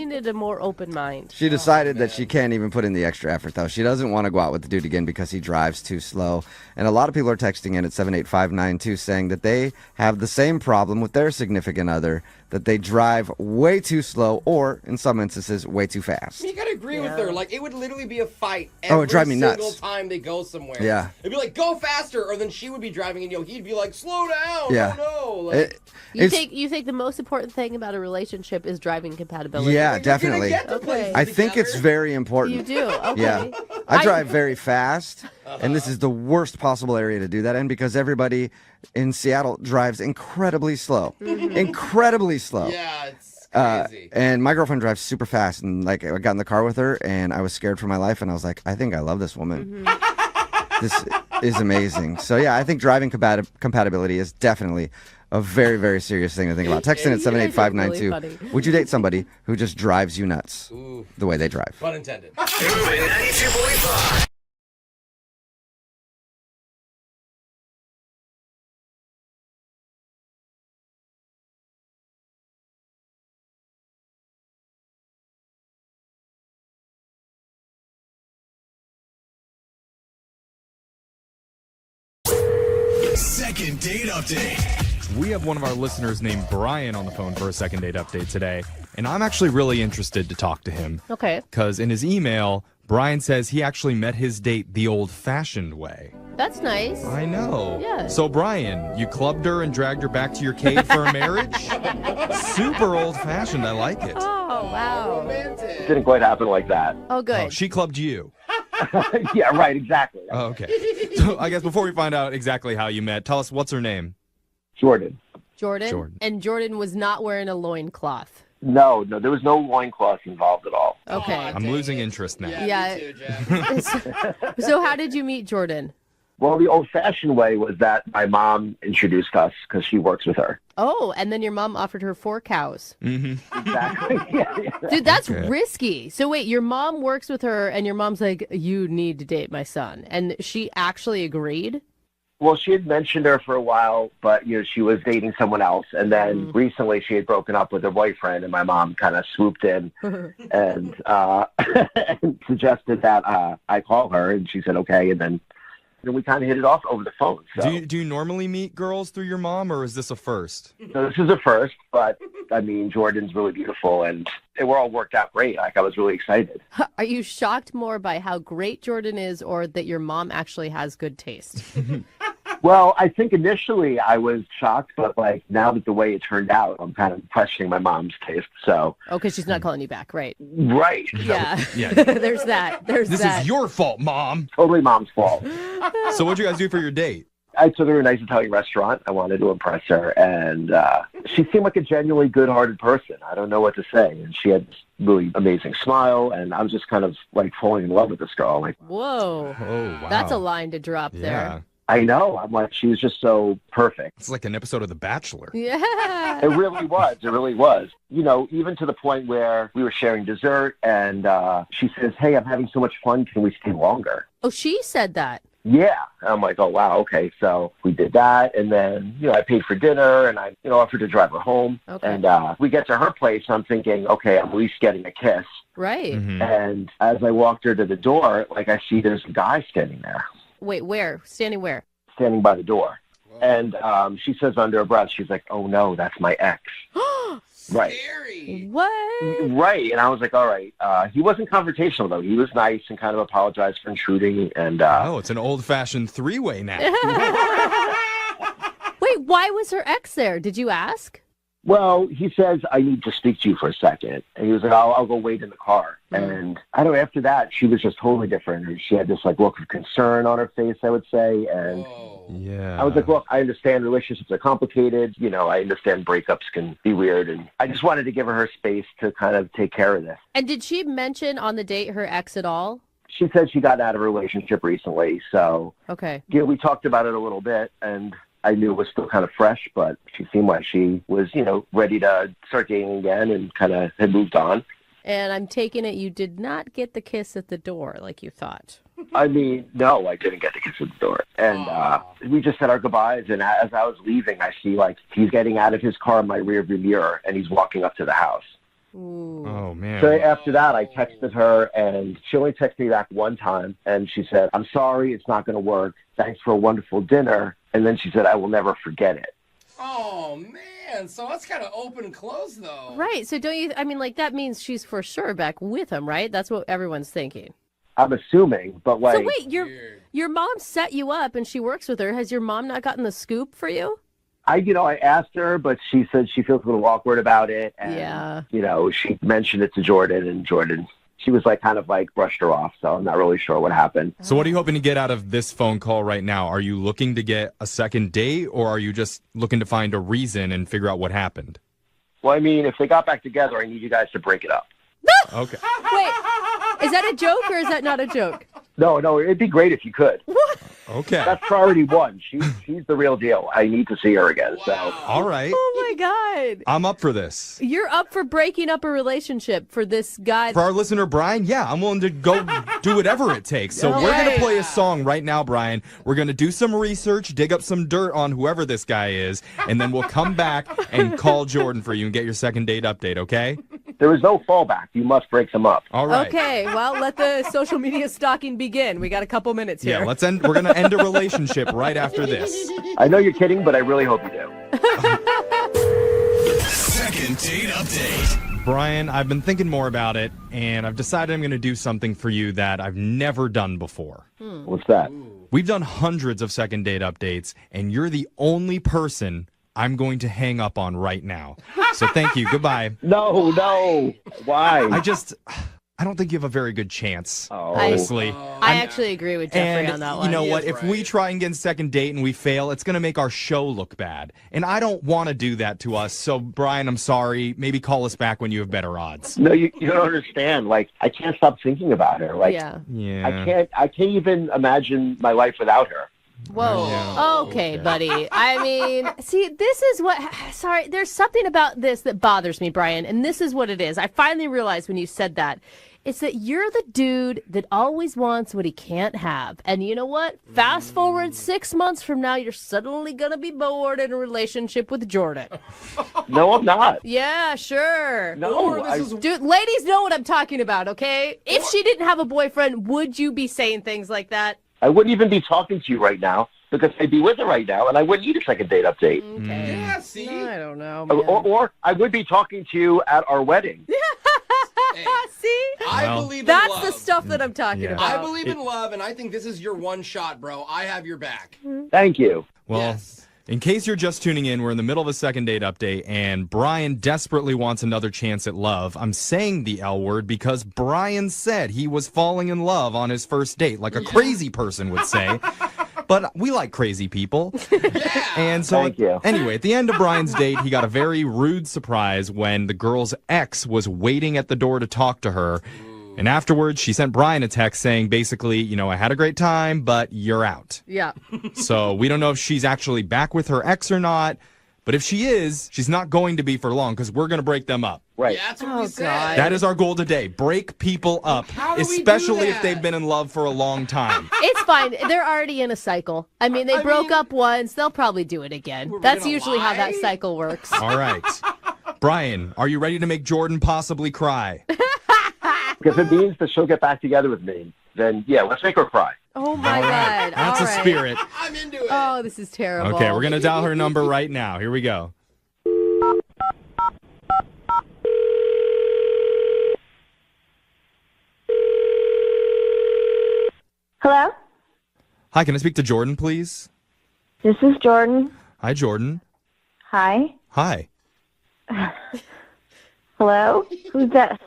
needed a more open mind. She decided that she can't even put in the extra effort, though. She doesn't want to go out with the dude again because he drives too slow. And a lot of people are texting in at 78592 saying that they have the same problem with their significant other, that they drive way too slow or, in some instances, way too fast. You gotta agree with her. Like, it would literally be a fight it'd drive me single nuts. time they go somewhere. Yeah. It'd be like, go faster, or then she would be driving and he'd be like, slow down. Yeah. Oh no. Like, You think the most important thing about a relationship is driving compatibility? Yeah, definitely. Okay. I think it's very important. You do? Okay. Yeah. I drive very fast, and this is the worst possible area to do that in because everybody in Seattle drives incredibly slow. Incredibly slow. Yeah, it's crazy. And my girlfriend drives super fast, and like I got in the car with her, and I was scared for my life, and I was like, I think I love this woman. This is amazing. So yeah, I think driving compatibility is definitely a very, very serious thing to think about. Text in at 78592. Really Would you date somebody who just drives you nuts the way they drive? Pun intended. Moving 92.5. Second date update. We have one of our listeners named Brian on the phone for a second date update today, and I'm actually really interested to talk to him. Okay. Because in his email, Brian says he actually met his date the old-fashioned way. That's nice. I know. Yeah. So, Brian, you clubbed her and dragged her back to your cave for a marriage? Super old-fashioned. I like it. Oh, wow. Romantic. Didn't quite happen like that. Oh, good. Oh, she clubbed you. Yeah, right, exactly. Oh, okay. So, I guess before we find out exactly how you met, tell us what's her name? Jordan. Jordan? And Jordan was not wearing a loincloth. No, there was no loincloth involved at all. Okay. I'm losing interest now. Yeah. Me too, Jeff. So how did you meet Jordan? Well, the old-fashioned way was that my mom introduced us because she works with her. Oh, and then your mom offered her 4 cows. Mm-hmm. Exactly. Yeah. Dude, that's risky. So wait, your mom works with her and your mom's like, you need to date my son. And she actually agreed? Well, she had mentioned her for a while, but she was dating someone else. And then recently she had broken up with her boyfriend, and my mom kind of swooped in and, and suggested that I call her, and she said okay, and then we kind of hit it off over the phone. So. Do you normally meet girls through your mom, or is this a first? So this is a first, but I mean, Jordan's really beautiful, and we're all worked out great. Like, I was really excited. Are you shocked more by how great Jordan is, or that your mom actually has good taste? Well, I think initially I was shocked, but like now that the way it turned out, I'm kind of questioning my mom's taste. So. Oh, because she's not calling you back, right? Right. Yeah. Yeah. There's that. This is your fault, Mom. Totally Mom's fault. So what'd you guys do for your date? I took her to a nice Italian restaurant. I wanted to impress her, and she seemed like a genuinely good-hearted person. I don't know what to say. And she had this really amazing smile, and I was just kind of like falling in love with this girl. Like, whoa. Oh, wow. That's a line to drop Yeah. there. I know. I'm like, she was just so perfect. It's like an episode of The Bachelor. Yeah. It really was. It really was. Even to the point where we were sharing dessert, and she says, hey, I'm having so much fun. Can we stay longer? Oh, she said that. Yeah. I'm like, oh, wow, okay. So we did that. And then, I paid for dinner and I, offered to drive her home. Okay. And we get to her place. I'm thinking, okay, I'm at least getting a kiss. Right. And as I walked her to the door, I see there's a guy standing there. Wait, where? Standing where? Standing by the door. And she says under her breath, she's like, oh, no, that's my ex. Right. What? Right. And I was like, all right. He wasn't confrontational, though. He was nice and kind of apologized for intruding. And oh, it's an old-fashioned three-way now. Wait, why was her ex there? Did you ask? Well, he says, I need to speak to you for a second. And he was like, I'll go wait in the car. And I don't know, after that, she was just totally different. She had this look of concern on her face, I would say. And yeah, I was like, look, I understand relationships are complicated. I understand breakups can be weird. And I just wanted to give her space to kind of take care of this. And did she mention on the date her ex at all? She said she got out of a relationship recently. So okay. We talked about it a little bit. And I knew it was still kind of fresh, but she seemed like she was, ready to start dating again and kind of had moved on. And I'm taking it you did not get the kiss at the door like you thought. I mean, no, I didn't get the kiss at the door. And we just said our goodbyes. And as I was leaving, I see he's getting out of his car in my rearview mirror and he's walking up to the house. Ooh. Oh, man. So after that, I texted her and she only texted me back one time. And she said, I'm sorry, it's not going to work. Thanks for a wonderful dinner. And then she said, I will never forget it. Oh, man. So that's kind of open and closed, though. Right. So don't you, that means she's for sure back with him, right? That's what everyone's thinking. I'm assuming, but So wait, your mom set you up and she works with her. Has your mom not gotten the scoop for you? I asked her, but she said she feels a little awkward about it. And, yeah. She mentioned it to Jordan, and Jordan, she was brushed her off. So I'm not really sure what happened. So what are you hoping to get out of this phone call right now? Are you looking to get a second date, or are you just looking to find a reason and figure out what happened? Well, I mean, if they got back together, I need you guys to break it up. Okay. Wait, is that a joke or is that not a joke? No, it'd be great if you could. What? Okay. That's priority one. She's the real deal. I need to see her again. So. All right. Oh, my God. I'm up for this. You're up for breaking up a relationship for this guy. For our listener, Brian, yeah, I'm willing to go do whatever it takes. So we're going to play a song right now, Brian. We're going to do some research, dig up some dirt on whoever this guy is, and then we'll come back and call Jordan for you and get your second date update, okay? There is no fallback. You must break them up. All right. Okay, well, let the social media stalking begin. We got a couple minutes here. Yeah, we're going to end a relationship right after this. I know you're kidding, but I really hope you do. Second date update. Brian, I've been thinking more about it, and I've decided I'm going to do something for you that I've never done before. What's that? We've done hundreds of second date updates, and you're the only person I'm going to hang up on right now. So thank you. Goodbye. No. Why? I don't think you have a very good chance, Oh. honestly. I actually agree with Jeffrey And on that one. you know what? is If we try and get a second date and we fail, it's going to make our show look bad. And I don't want to do that to us. So, Brian, I'm sorry. Maybe call us back when you have better odds. No, you don't understand. I can't stop thinking about her. Yeah. I can't even imagine my life without her. Whoa. Yeah. Okay, buddy. I mean, see, this is sorry, there's something about this that bothers me, Brian, and this is what it is. I finally realized when you said that. It's that you're the dude that always wants what he can't have. And you know what? Fast forward 6 months from now, you're suddenly going to be bored in a relationship with Jordan. No, I'm not. Yeah, sure. No, Dude, ladies know what I'm talking about, okay? If she didn't have a boyfriend, would you be saying things like that? I wouldn't even be talking to you right now because I'd be with her right now, and I wouldn't need a second date update. Okay. Yeah, see? I don't know, man. Or I would be talking to you at our wedding. Hey, See? I Well, believe in That's love. the stuff that I'm talking Yeah. about. I believe in love, and I think this is your one shot, bro. I have your back. Thank you. Well, Yes. in case you're just tuning in, we're in the middle of a second date update, and Brian desperately wants another chance at love. I'm saying the L word because Brian said he was falling in love on his first date, like a crazy person would say. But we like crazy people. Yeah. And so, Thank you. anyway, at the end of Brian's date, he got a very rude surprise when the girl's ex was waiting at the door to talk to her. And afterwards, she sent Brian a text saying, basically, you know, I had a great time, but you're out. Yeah. So we don't know if she's actually back with her ex or not. But if she is, she's not going to be for long because we're going to break them up. Right. Yeah, that's what we said. That is our goal today. Break people up, How do we do especially if that? they've been in love for a long time. It's fine. They're already in a cycle. I mean, they broke up once. They'll probably do it again. That's gonna usually how that lie? cycle works. All right. Brian, are you ready to make Jordan possibly cry? If it means that she'll get back together with me, then yeah, let's make her cry. Oh, my All right. God. That's All a right. spirit. I'm into it. Oh, this is terrible. Okay, we're going to dial her number right now. Here we go. Hello? Hi, can I speak to Jordan, please? This is Jordan. Hi, Jordan. Hi. Hi. Hello? Who's this?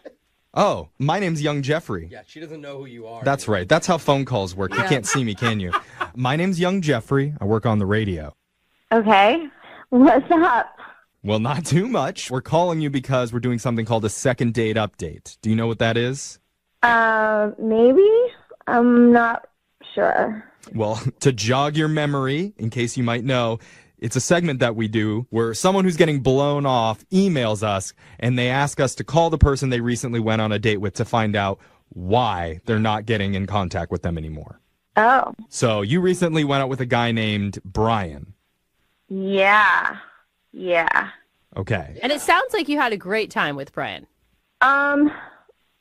Oh, my name's Young Jeffrey. Yeah, she doesn't know who you are. That's right. That's how phone calls work. You can't see me, can you? My name's Young Jeffrey. I work on the radio. Okay. What's up? Well, not too much. We're calling you because we're doing something called a second date update. Do you know what that is? Maybe? I'm not sure. Well, to jog your memory, in case you might know, it's a segment that we do where someone who's getting blown off emails us and they ask us to call the person they recently went on a date with to find out why they're not getting in contact with them anymore. Oh. So you recently went out with a guy named Brian. Yeah. Yeah. Okay. And it sounds like you had a great time with Brian. Yeah,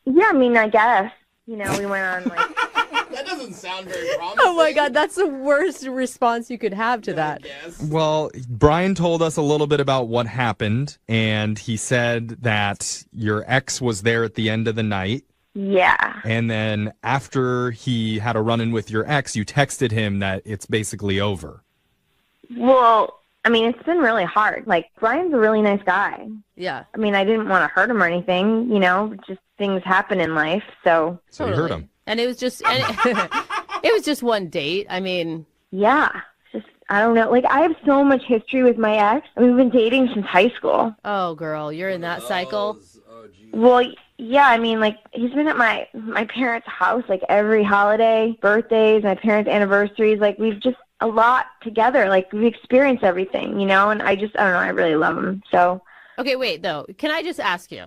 I mean, I guess. You know, we went on, like... That doesn't sound very promising. Oh, my God. That's the worst response you could have to that. Well, Brian told us a little bit about what happened, and he said that your ex was there at the end of the night. Yeah. And then after he had a run-in with your ex, you texted him that it's basically over. Well, I mean, it's been really hard. Like, Brian's a really nice guy. Yeah. I mean, I didn't want to hurt him or anything, you know, just things happen in life, so... So you hurt him. And it was just... it was just one date. I mean... Yeah. Just, I don't know. Like, I have so much history with my ex. I mean, we've been dating since high school. Oh, girl, you're in that cycle? Well, yeah, I mean, like, he's been at my parents' house, like, every holiday, birthdays, my parents' anniversaries. Like, we've just a lot together. Like, we've experienced everything, you know? And I don't know, I really love him, so... Okay, wait, though. Can I just ask you?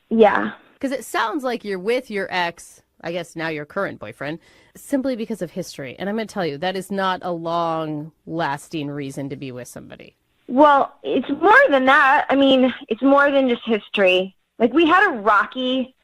Yeah. Because it sounds like you're with your ex, I guess now your current boyfriend, simply because of history. And I'm going to tell you, that is not a long-lasting reason to be with somebody. Well, it's more than that. I mean, it's more than just history. Like, we had a rocky,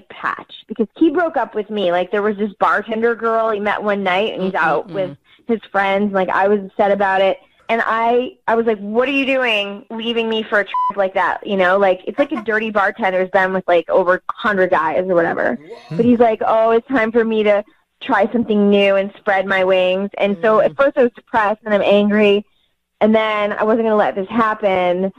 patch because he broke up with me. Like, there was this bartender girl he met one night, and he's out with his friends. Like, I was upset about it. And I was like, what are you doing leaving me for a trip like that? You know, like, it's like a dirty bartender's been with, like, over 100 guys or whatever. But he's like, oh, it's time for me to try something new and spread my wings. And so at first I was depressed and I'm angry. And then I wasn't going to let this happen.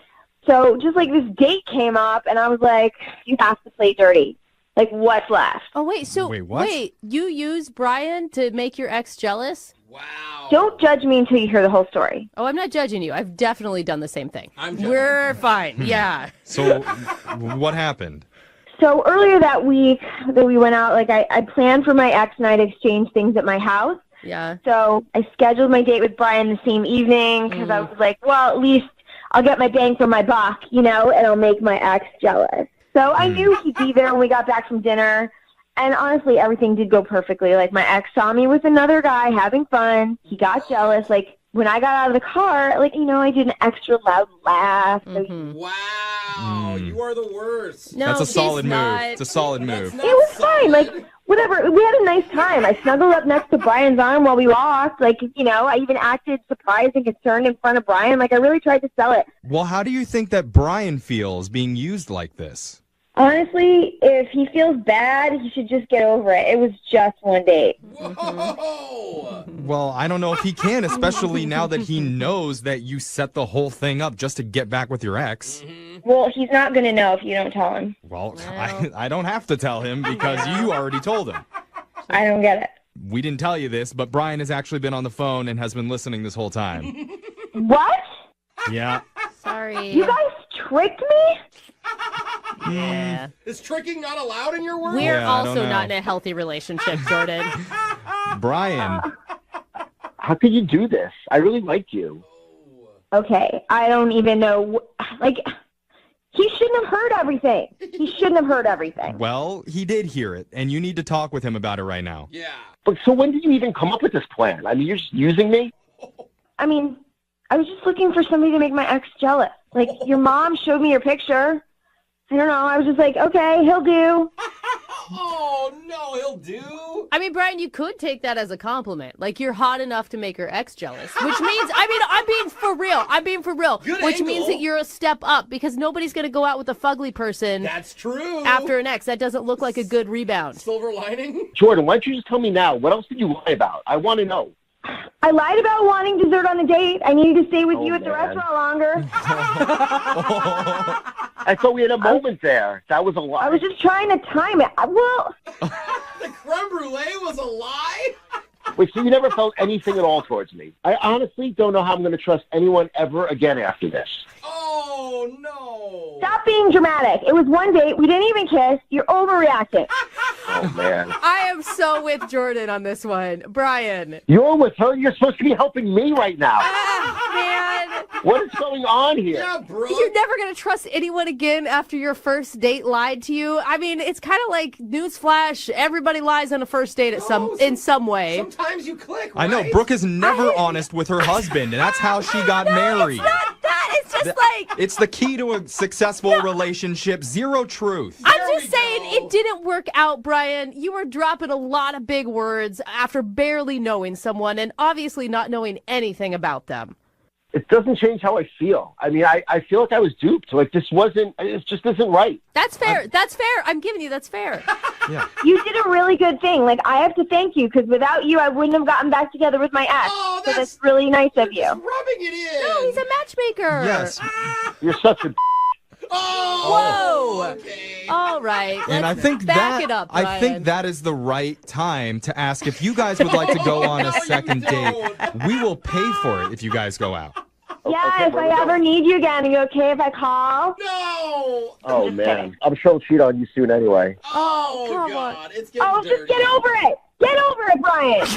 So just, like, this date came up, and I was like, you have to play dirty. Like, what's left? Oh, wait, so, wait, you used Brian to make your ex jealous? Wow. Don't judge me until you hear the whole story. Oh, I'm not judging you. I've definitely done the same thing. We're fine. Yeah. So what happened? So earlier that week that we went out, like, I planned for my ex and I to exchange things at my house. Yeah. So I scheduled my date with Brian the same evening because I was like, well, at least I'll get my bang for my buck, you know, and I'll make my ex jealous. So I knew he'd be there when we got back from dinner. And honestly, everything did go perfectly. Like, my ex saw me with another guy having fun. He got jealous. Like, when I got out of the car, like, you know, I did an extra loud laugh. Wow, you are the worst. No, That's a she's solid not. move. It's a solid move. It was fine. Like, whatever. We had a nice time. I snuggled up next to Brian's arm while we walked. Like, you know, I even acted surprised and concerned in front of Brian. Like, I really tried to sell it. Well, how do you think that Brian feels being used like this? Honestly, if he feels bad, he should just get over it. It was just one date. Whoa! Well, I don't know if he can, especially now that he knows that you set the whole thing up just to get back with your ex. Well, he's not going to know if you don't tell him. Well, I don't have to tell him because you already told him. I don't get it. We didn't tell you this, but Brian has actually been on the phone and has been listening this whole time. What? Yeah. Sorry. You guys tricked me? Yeah. Is tricking not allowed in your world? We're Yeah, I don't also know. not in a healthy relationship, Jordan. Brian. How could you do this? I really like you. Okay, I don't even know. Like, he shouldn't have heard everything. He shouldn't have heard everything. Well, he did hear it, and you need to talk with him about it right now. Yeah. But so when did you even come up with this plan? I mean, you're just using me? I mean, I was just looking for somebody to make my ex jealous. Like, your mom showed me your picture. I don't know. I was just like, okay, he'll do. Oh, no, he'll do. I mean, Brian, you could take that as a compliment. Like, you're hot enough to make her ex jealous, which means, I mean, I'm being for real. Good which angle. means that you're a step up because nobody's going to go out with a fugly person. That's true. After an ex. That doesn't look like a good rebound. Silver lining? Jordan, why don't you just tell me now? What else did you lie about? I want to know. I lied about wanting dessert on the date. I needed to stay with you at the man. restaurant longer. I thought we had a moment there. That was a lie. I was just trying to time it. Well, The creme brulee was a lie? Wait, so you never felt anything at all towards me? I honestly don't know how I'm going to trust anyone ever again after this. Oh, no. stop being dramatic. It was one date. We didn't even kiss. You're overreacting. Oh, man. I am so with Jordan on this one. Brian. You're with her? You're supposed to be helping me right now. Man. What is going on here? Yeah, bro. You're never going to trust anyone again after your first date lied to you. I mean, it's kind of like newsflash. Everybody lies on a first date at in some way. Sometimes you click, right? I know. Brooke is never honest with her husband, and that's how she got married. It's not that. It's just like... It's the key to a successful relationship. Zero truth. I'm just saying it didn't work out, Brian. You were dropping a lot of big words after barely knowing someone and obviously not knowing anything about them. It doesn't change how I feel. I mean, I feel like I was duped. Like, it just isn't right. That's fair. That's fair. I'm giving you that's fair. Yeah. You did a really good thing. Like, I have to thank you because without you, I wouldn't have gotten back together with my ex. Oh, so that's really nice of you. Rubbing it in. No, he's a matchmaker. Yes. You're such a... Whoa. Okay. All right. And I think back it up, Brian. I think that is the right time to ask if you guys would like to go on a second date. We will pay for it if you guys go out. Yeah, Okay, if I ever need you again, are you okay if I call? No. Oh, man. I'm sure he'll cheat on you soon anyway. Oh, come God. It's getting Oh, dirty. just get over it. Get over it, Brian.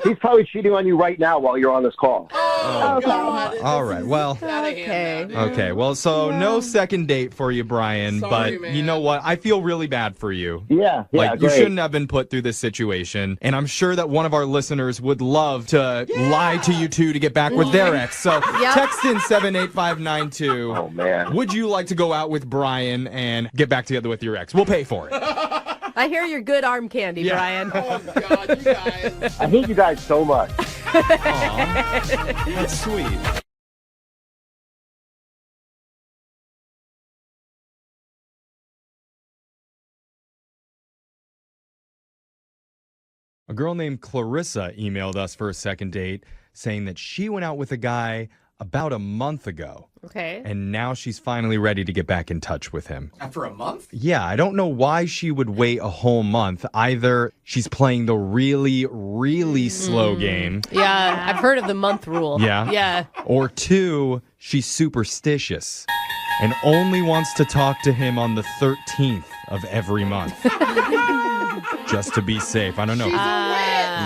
He's probably cheating on you right now while you're on this call. Oh, God. All right. Well, Okay. okay. Well, so no second date for you, Brian. Sorry, but you man. know what? I feel really bad for you. Yeah, Like, you great. shouldn't have been put through this situation. And I'm sure that one of our listeners would love to lie to you two to get back with their ex. So text in 78592. Oh, man. Would you like to go out with Brian and get back together with your ex? We'll pay for it. I hear you're good arm candy, Yeah. Brian. Oh, God, you guys. I hate you guys so much. Aw, that's sweet. A girl named Clarissa emailed us for a second date saying that she went out with a guy about a month ago. Okay. And now she's finally ready to get back in touch with him. After a month? Yeah, I don't know why she would wait a whole month. Either she's playing the really, really slow game. Yeah, I've heard of the month rule. Yeah. Yeah. Or two, she's superstitious and only wants to talk to him on the 13th of every month. Just to be safe. I don't know.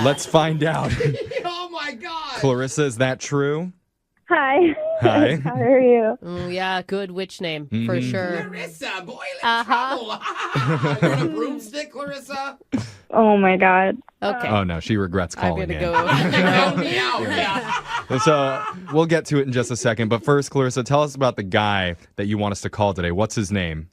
Let's find out. Oh, my God. Clarissa, is that true? Hi. Hi. How are you? Yeah, good witch name for sure. Clarissa, boy, let's trouble. You're on a broomstick, Clarissa? Oh, my God. Okay. Oh, no, she regrets I'm calling gonna in. go. Help me out. Yeah. So we'll get to it in just a second. But first, Clarissa, tell us about the guy that you want us to call today. What's his name?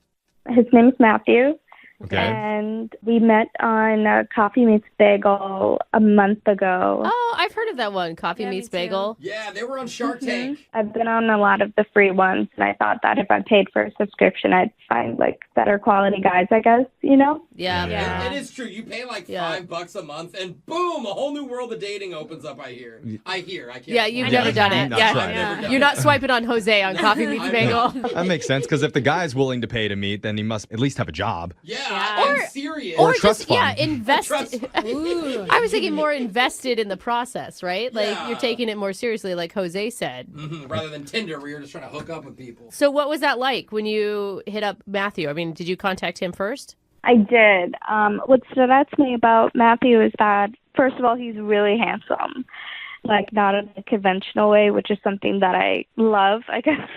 His name's Matthew. Okay. And we met on Coffee Meets Bagel a month ago. Oh, I've heard of that one. Coffee Yeah, Meets me too. Bagel. Yeah, they were on Shark Tank. I've been on a lot of the free ones, and I thought that if I paid for a subscription, I'd find, like, better quality guys, I guess, you know? Yeah. It is true. You pay like Yeah. $5 a month, and boom, a whole new world of dating opens up. I hear. I can't. Yeah, you've afford never it. done it. Not Yeah. tried. Never done You're it. not swiping on Jose on Coffee Meets I Bagel. That makes sense, because if the guy's willing to pay to meet, then he must at least have a job. Yeah, Or- I'm serious. Or Or a trust just, yeah, fund. invest. Trust fund. I was thinking more invested in the process, right? Like Yeah. you're taking it more seriously, like Jose said. Rather than Tinder, where you're just trying to hook up with people. So what was that like when you hit up Matthew? I mean, did you contact him first? I did. What stood out to me about Matthew is that, first of all, he's really handsome. like not in a conventional way, which is something that I love, I guess.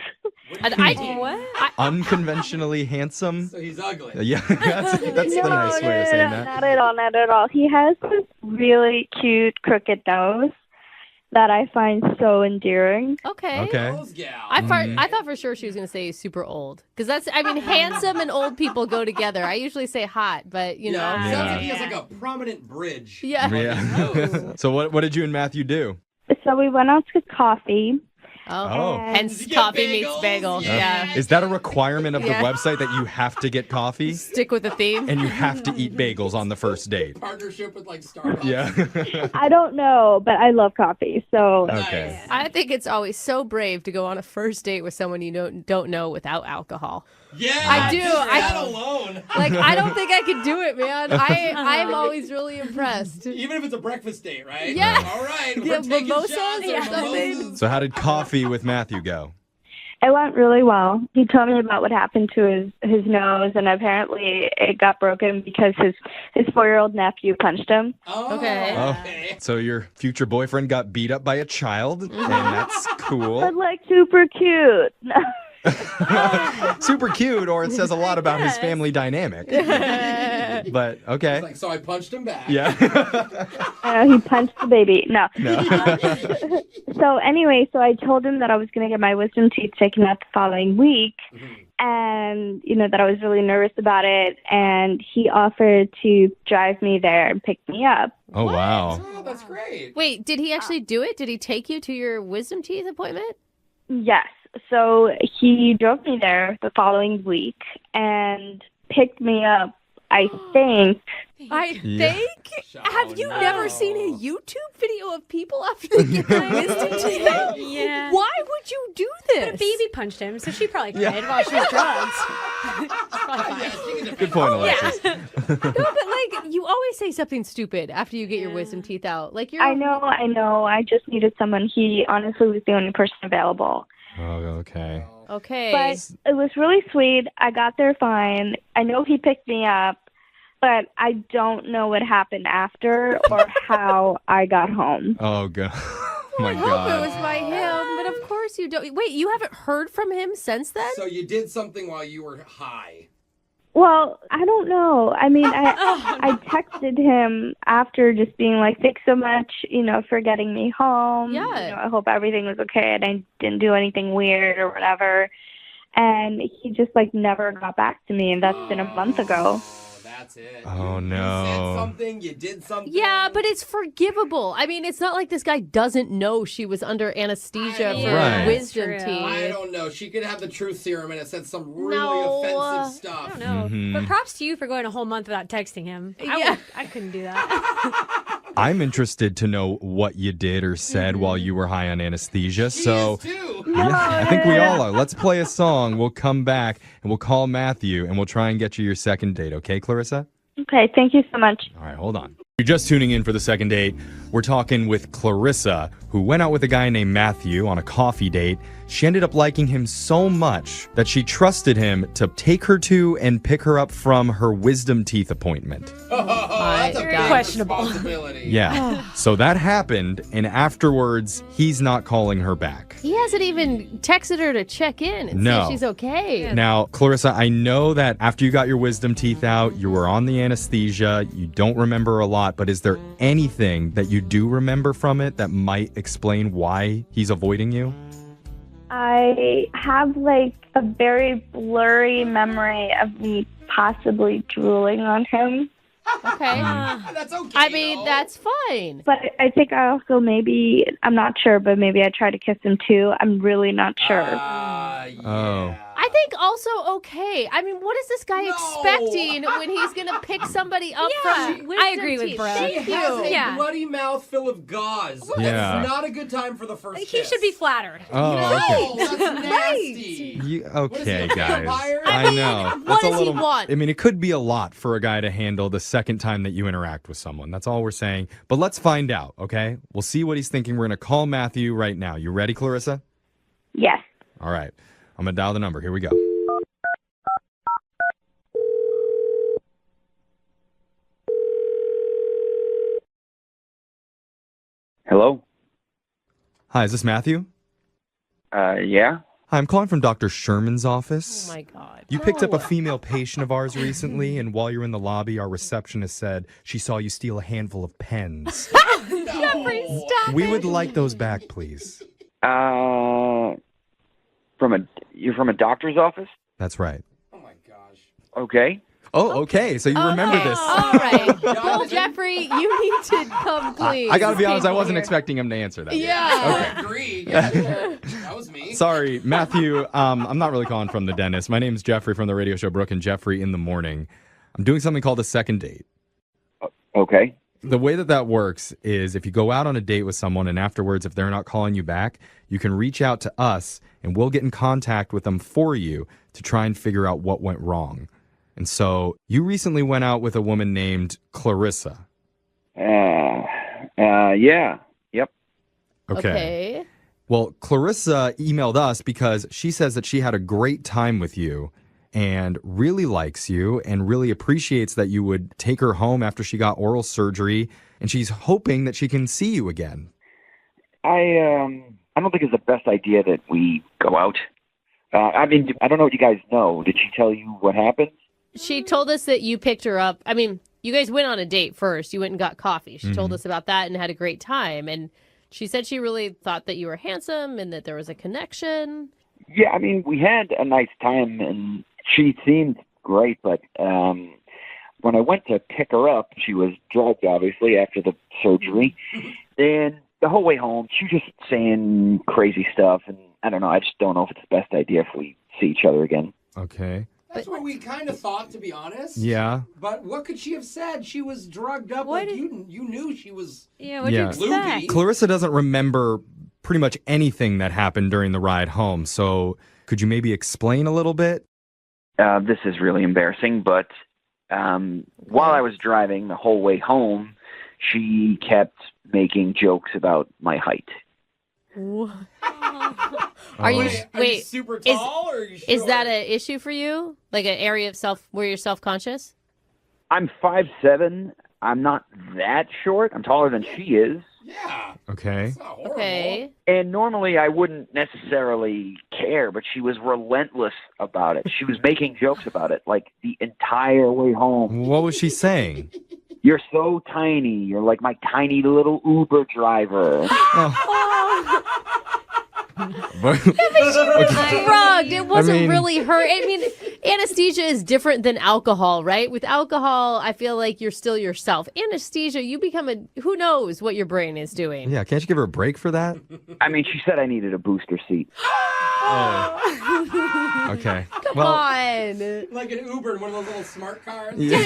Unconventionally handsome? So he's ugly. Yeah, that's the nice way of saying that. Not at all, not at all. He has this really cute crooked nose that I find so endearing. Okay. Mm-hmm. I thought for sure she was going to say super old. Because handsome and old people go together. I usually say hot, but, you know. Sounds like he has like a prominent bridge. Yeah. So what did you and Matthew do? So we went out to coffee. Oh. Hence coffee meets bagel. Yeah. Is that a requirement of the website that you have to get coffee? Stick with the theme. And you have to eat bagels on the first date? Partnership with like Starbucks. Yeah. I don't know, but I love coffee, so. Okay. I think it's always so brave to go on a first date with someone you don't know without alcohol. Yeah, I do. That alone. Like, I don't think I could do it, man. I'm always really impressed. Even if it's a breakfast date, right? Yeah. Like, all right. We're taking mimosas shots or or something. So how did coffee with Matthew go? It went really well. He told me about what happened to his nose, and apparently it got broken because his 4-year-old nephew punched him. Okay. Oh, so your future boyfriend got beat up by a child, and that's cool. But like super cute. Super cute, or it says a lot about his family dynamic. But okay. It's like, so I punched him back. Yeah. He punched the baby. No. No. So anyway, so I told him that I was going to get my wisdom teeth taken out the following week. And, that I was really nervous about it. And he offered to drive me there and pick me up. Oh, wow. Oh, that's great. Wait, did he actually do it? Did he take you to your wisdom teeth appointment? Yes. So he drove me there the following week and picked me up, I think. Yeah. Have you never seen a YouTube video of people after they get their wisdom teeth out? Yeah. Why would you do this? But a baby punched him, so she probably cried while she was drugs. Good point, Oh, Alexis. No, but you always say something stupid after you get your wisdom teeth out. Like you're. I know. I just needed someone. He honestly was the only person available. Oh, okay. Okay. But it was really sweet. I got there fine. I know he picked me up, but I don't know what happened after or how I got home. Oh, God. Oh, my I hope God. it was by him, but of course you don't. Wait, you haven't heard from him since then? So you did something while you were high. Well, I don't know. I mean, I texted him after just being like, thanks so much, for getting me home. Yeah. I hope everything was okay and I didn't do anything weird or whatever. And he just never got back to me. And that's been a month ago. That's it. Oh, You no. said something, you did something. Yeah, but it's forgivable. I mean, it's not like this guy doesn't know she was under anesthesia for Right. wisdom True. teeth. I don't know. She could have the truth serum and it said some really No. offensive stuff. I don't know. Mhm. But props to you for going a whole month without texting him. Yeah. I couldn't do that. I'm interested to know what you did or said while you were high on anesthesia. So, yeah, I think we all are. Let's play a song. We'll come back and we'll call Matthew and we'll try and get you your second date. Okay, Clarissa? Okay, thank you so much. All right, hold on. You're just tuning in for the second date. We're talking with Clarissa, who went out with a guy named Matthew on a coffee date. She ended up liking him so much that she trusted him to take her to and pick her up from her wisdom teeth appointment. That's a big Questionable. responsibility. Yeah. So that happened, and afterwards, he's not calling her back. He hasn't even texted her to check in and No. see if she's okay. Now, Clarissa, I know that after you got your wisdom teeth out, you were on the anesthesia, you don't remember a lot, but is there anything that you do remember from it that might explain why he's avoiding you? I have a very blurry memory of me possibly drooling on him. Okay. That's okay. I mean, that's fine. But I think I also I'm not sure, but maybe I tried to kiss him too. I'm really not sure. Oh. I think also okay. I mean, what is this guy expecting when he's going to pick somebody up from wisdom I agree with teeth? Brooke. Thank He has a you. bloody mouth full of gauze. Yeah. That's not a good time for the first He kiss. should be flattered. Oh, No, okay. that's nasty. Okay, What is he, a guys. vampire? I know. what That's a does he little, want? I mean, it could be a lot for a guy to handle the second time that you interact with someone. That's all we're saying. But let's find out, okay? We'll see what he's thinking. We're going to call Matthew right now. You ready, Clarissa? Yes. All right. I'm going to dial the number. Here we go. Hello? Hi, is this Matthew? Yeah. Hi, I'm calling from Dr. Sherman's office. Oh, my God. You picked up a female patient of ours recently, and while you were in the lobby, our receptionist said she saw you steal a handful of pens. Jeffrey, stop We it. would like those back, please. You're from a doctor's office? That's right. Okay. Oh, okay. So you remember this. All right. Well, Jeffrey, you need to come, please. I got to be honest, I People wasn't here. expecting him to answer that. Yeah. I agree. Yeah, sure. That was me. Sorry, Matthew. I'm not really calling from the dentist. My name's Jeffrey from the radio show Brooke and Jeffrey in the Morning. I'm doing something called a second date. Okay. The way that works is if you go out on a date with someone and afterwards, if they're not calling you back, you can reach out to us and we'll get in contact with them for you to try and figure out what went wrong. And so you recently went out with a woman named Clarissa. Yeah. Yep. Okay. Well, Clarissa emailed us because she says that she had a great time with you and really likes you and really appreciates that you would take her home after she got oral surgery, and she's hoping that she can see you again. I don't think it's the best idea that we go out. I don't know what you guys know. Did she tell you what happened? She told us that you picked her up. I mean, you guys went on a date first. You went and got coffee. She told us about that and had a great time. And she said she really thought that you were handsome and that there was a connection. Yeah, we had a nice time, and she seemed great, but when I went to pick her up, she was drugged, obviously, after the surgery. And the whole way home, she was just saying crazy stuff, and I don't know. I just don't know if it's the best idea if we see each other again. Okay. That's what we kind of thought, to be honest. Yeah. But what could she have said? She was drugged up. You knew she was. Yeah, what'd you expect? loopy. Clarissa doesn't remember pretty much anything that happened during the ride home. So could you maybe explain a little bit? This is really embarrassing, but while I was driving the whole way home, she kept making jokes about my height. Are you Are you super tall, or are you Is short? that an issue for you? Like an area of where you're self-conscious? I'm 5'7". I'm not that short. I'm taller than she is. Yeah. Okay. Okay. And normally I wouldn't necessarily care, but she was relentless about it. She was making jokes about it, like the entire way home. What was she saying? You're so tiny. You're like my tiny little Uber driver. Drugged. It wasn't mean- really her. I mean, anesthesia is different than alcohol, right? With alcohol, I feel like you're still yourself. Anesthesia, you become who knows what your brain is doing. Yeah, can't you give her a break for that? She said I needed a booster seat. Okay. Come on. Like an Uber in one of those little smart cars. Yeah.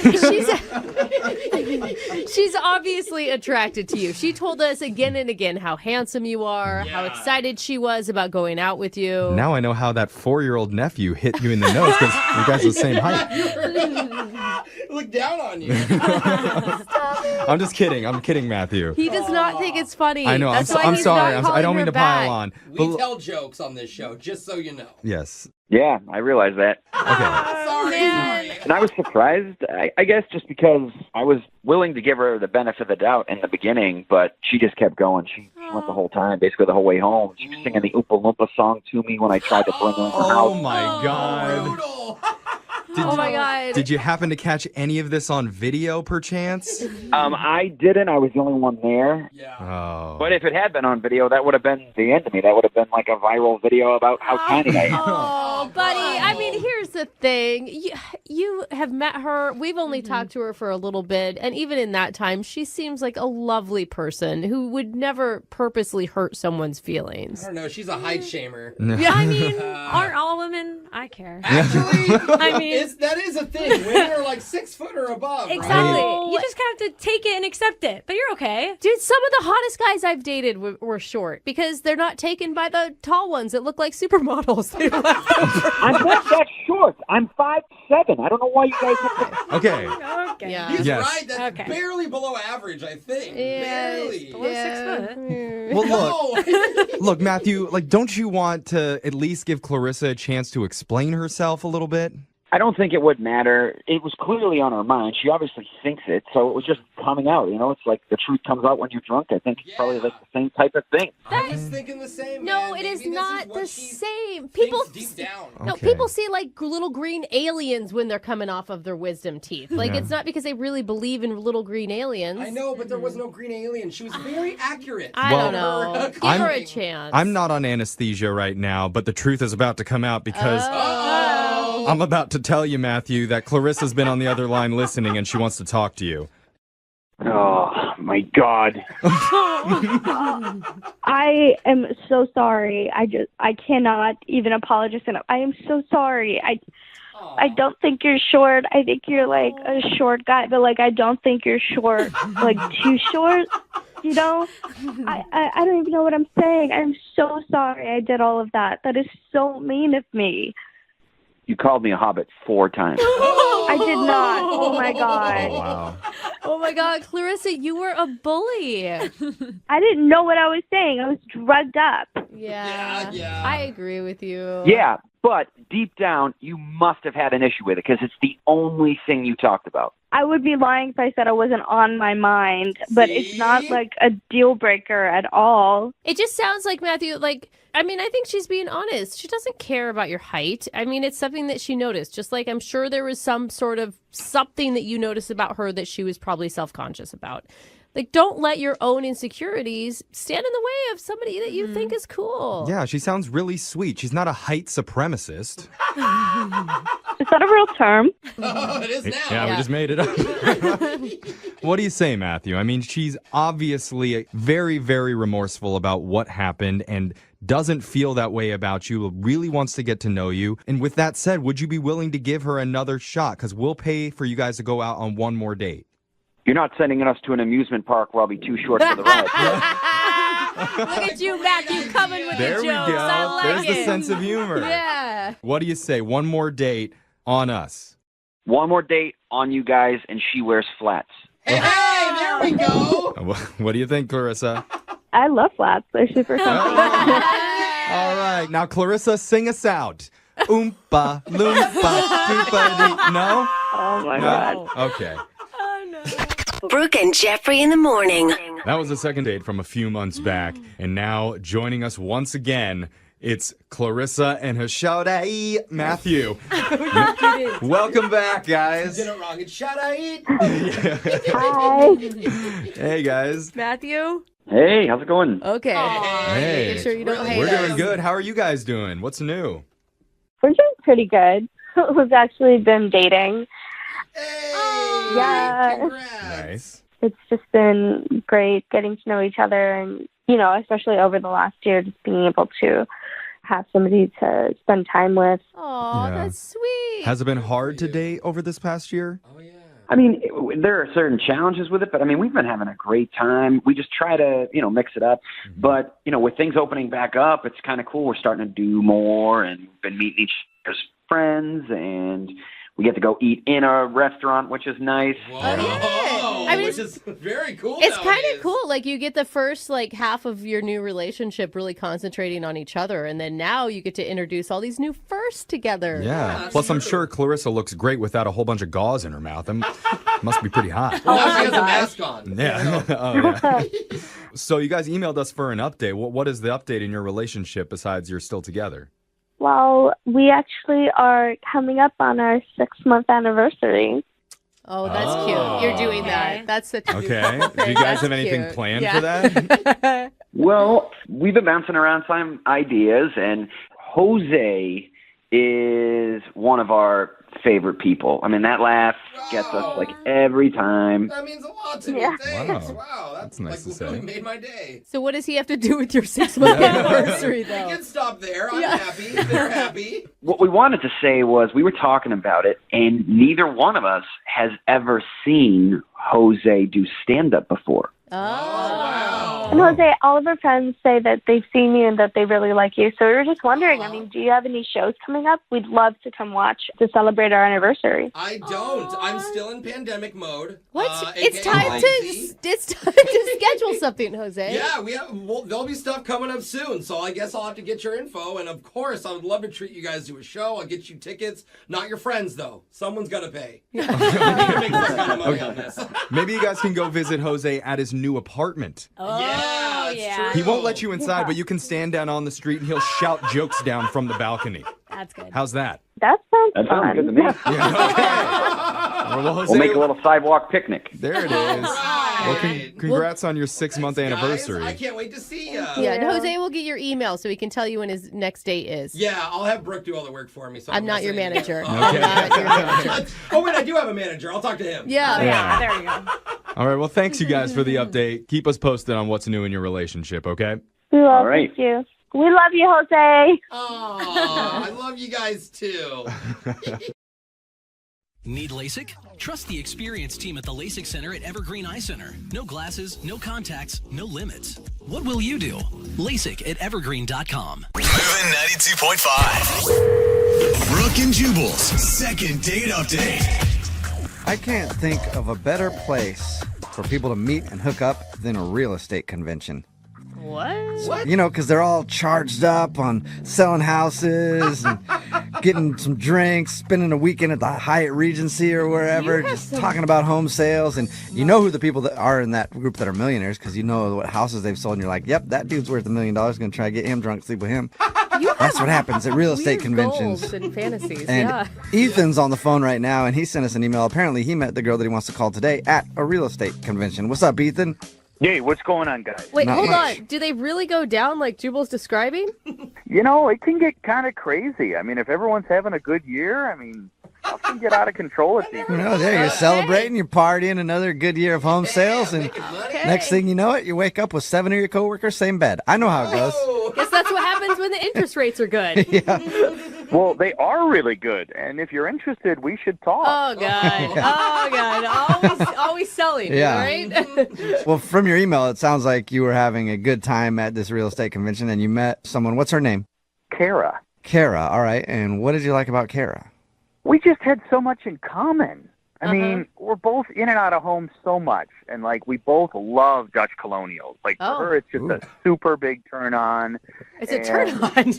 She's obviously attracted to you. She told us again and again how handsome you are, how excited she was about going out with you. Now I know how that 4-year-old nephew hit you in the nose because you guys are the same height. Look down on you. I'm just kidding. I'm kidding, Matthew. He does not think it's funny. I know. That's why I'm he's sorry. not I don't calling mean her to pile back. on. We tell jokes on this show, just so you know. Yes. Yeah, I realize that. Sorry. And I was surprised, I guess, just because I was willing to give her the benefit of the doubt in the beginning, but she just kept going. She went the whole time, basically the whole way home. She was singing the Oompa Loompa song to me when I tried to bring her in the house. Oh my God. Oh my God. Did you happen to catch any of this on video, perchance? I didn't. I was the only one there. Oh. But if it had been on video, that would have been the end of me. That would have been like a viral video about how tiny I am. Oh, buddy. I mean, here's the thing. You have met her. We've only talked to her for a little bit. And even in that time, she seems like a lovely person who would never purposely hurt someone's feelings. I don't know. She's a height shamer. Yeah, I mean, aren't all women? I care. Actually, I mean, that is a thing. Women are like 6 foot or above. exactly. Right? You just have to take it and accept it. But you're okay. Dude, some of the hottest guys I've dated were short because they're not taken by the tall ones that look like supermodels. They left over. I'm not that short. I'm 5'7". I don't know why you guys have to... Okay. Okay. Yeah. He's Yes. right. That's barely below average, I think. Barely. Below 6 foot. Well, look, Matthew, don't you want to at least give Clarissa a chance to explain herself a little bit? I don't think it would matter. It was clearly on her mind. She obviously thinks it, so it was just coming out. It's like the truth comes out when you're drunk. I think it's probably like the same type of thing. I was thinking the same. No, man. it is Maybe this not what the she same. People thinks deep down. No, Okay. people see like little green aliens when they're coming off of their wisdom teeth. Like Yeah. it's not because they really believe in little green aliens. I know, but there was no green alien. She was very accurate. I don't know. Give her a chance. I'm not on anesthesia right now, but the truth is about to come out because I'm about to tell you, Matthew, that Clarissa's been on the other line listening and she wants to talk to you. Oh, my God. I am so sorry. I cannot even apologize enough. I am so sorry. I don't think you're short. I think you're like a short guy, but like I don't think you're short, like too short. I don't even know what I'm saying. I'm so sorry I did all of that. That is so mean of me. You called me a hobbit 4 times. I did not. Oh my God. Wow. Oh my God, Clarissa, you were a bully. I didn't know what I was saying. I was drugged up. Yeah. I agree with you. Yeah, but deep down, you must have had an issue with it because it's the only thing you talked about. I would be lying if I said I wasn't on my mind, but it's not like a deal breaker at all. It just sounds like, Matthew, I think she's being honest. She doesn't care about your height. I mean, it's something that she noticed. Just like I'm sure there was some sort of something that you noticed about her that she was probably self-conscious about. Like, don't let your own insecurities stand in the way of somebody that you think is cool. Yeah, she sounds really sweet. She's not a height supremacist. Is that a real term? It is now. Yeah, we just made it up. What do you say, Matthew? I mean, she's obviously very, very remorseful about what happened and doesn't feel that way about you, really wants to get to know you. And with that said, would you be willing to give her another shot? Because we'll pay for you guys to go out on one more date. You're not sending us to an amusement park where I'll be too short for the ride. Look at you, Matthew, coming with There the we jokes. go. I like There's it. the sense of humor. Yeah. What do you say? One more date on us. One more date on you guys, and she wears flats. Hey, there we go. What do you think, Clarissa? I love flats. They're super comfy. All right. Now, Clarissa, sing us out. Oompa, loompa, doompa-dee. No? Oh, my God. Okay. Brooke and Jeffrey in the morning. That was the second date from a few months back. And now joining us once again, it's Clarissa and her shouty, Matthew. Welcome back, guys. You did it wrong. It's shut eat. Hi. Hey, guys. Matthew? Hey, how's it going? Okay. Hey. Make sure you don't hate We're us. doing good. How are you guys doing? What's new? We're doing pretty good. We've actually been dating. Hey, Yeah. congrats. Nice. It's just been great getting to know each other and, especially over the last year, just being able to have somebody to spend time with. Aw, Yeah. that's sweet. Has it been hard to date over this past year? Oh, yeah. I mean, there are certain challenges with it, but I mean, we've been having a great time. We just try to, mix it up. But, with things opening back up, it's kind of cool. We're starting to do more and we've been meeting each other's friends and we get to go eat in a restaurant, which is nice. Whoa. I mean, Which is very cool. It's kind nowadays. of cool. Like, you get the first, half of your new relationship really concentrating on each other. And then now you get to introduce all these new firsts together. Yeah. Plus, I'm sure Clarissa looks great without a whole bunch of gauze in her mouth. That must be pretty hot. Now she has a mask on. Yeah. Oh, yeah. So you guys emailed us for an update. What is the update in your relationship besides you're still together? Well, we actually are coming up on our 6-month anniversary. Oh, that's cute. You're doing that. That's such a Okay. Do you guys have anything planned for that? Well, we've been bouncing around some ideas, and Jose is one of our favorite people. I mean, that laugh gets us every time. That means a lot to me. Yeah. Thanks. Wow. Wow. That's nice to really say. made my day. So what does he have to do with your 6-month anniversary, We though? can stop there. I'm happy. They're happy. What we wanted to say was we were talking about it, and neither one of us has ever seen Jose do stand-up before. Oh, wow. And Jose, all of our friends say that they've seen you and that they really like you. So we were just wondering, I mean, do you have any shows coming up? We'd love to come watch to celebrate our anniversary. I don't. I'm still in pandemic mode. What? It's time to schedule something, Jose. Yeah, there'll be stuff coming up soon, so I guess I'll have to get your info. And of course, I would love to treat you guys to a show. I'll get you tickets. Not your friends, though. Someone's got to pay. I need to make some kind of money on this. Maybe you guys can go visit Jose at his new apartment. Oh, yeah. He won't let you inside, but you can stand down on the street and he'll shout jokes down from the balcony. That's good. How's that? That sounds That fun. sounds good to me. Well, Jose, We'll make a little sidewalk picnic. there it is. Well, congrats on your 6-month anniversary. I can't wait to see you. Yeah, and Jose will get your email so he can tell you when his next date is. Yeah, I'll have Brooke do all the work for me. So I'm not your manager. Oh. I'm not your manager. Oh, wait, I do have a manager. I'll talk to him. Yeah. There you go. All right, well, thanks you guys for the update. Keep us posted on what's new in your relationship, okay? We love All right. you. We love you, Jose. Oh, I love you guys too. Need LASIK? Trust the experienced team at the LASIK Center at Evergreen Eye Center. No glasses, no contacts, no limits. What will you do? LASIK at evergreen.com. Moving 92.5. Brooke and Jubal's second date update. I can't think of a better place for people to meet and hook up than a real estate convention. What? You know, because they're all charged up on selling houses and getting some drinks, spending a weekend at the Hyatt Regency or wherever, just talking about home sales. And you know who the people that are in that group that are millionaires because you know what houses they've sold. And you're like, yep, that dude's worth $1 million. Going to try to get him drunk, sleep with him. That's what happens at real estate conventions. Goals and fantasies, And yeah. Ethan's on the phone right now, and he sent us an email. Apparently, he met the girl that he wants to call today at a real estate convention. What's up, Ethan? Hey, what's going on, guys? Wait, Not hold much. on. Do they really go down like Jubal's describing? You know, it can get kind of crazy. I mean, if everyone's having a good year, I mean, stuff can get out of control at these. You know, there you're celebrating, you're partying, another good year of home sales, and next thing you know it, you wake up with 7 of your coworkers, same bed. I know how it goes. Guess that's what happens when the interest rates are good. Well, they are really good, and if you're interested, we should talk. Oh, God. Oh, God. Always selling, Yeah. right? Well, from your email, it sounds like you were having a good time at this real estate convention, and you met someone. What's her name? Kara. Kara, all right. And what did you like about Kara? We just had so much in common. I mean, we're both in and out of home so much, and like we both love Dutch colonials. Like for her, it's just a super big turn on. It's a turn on.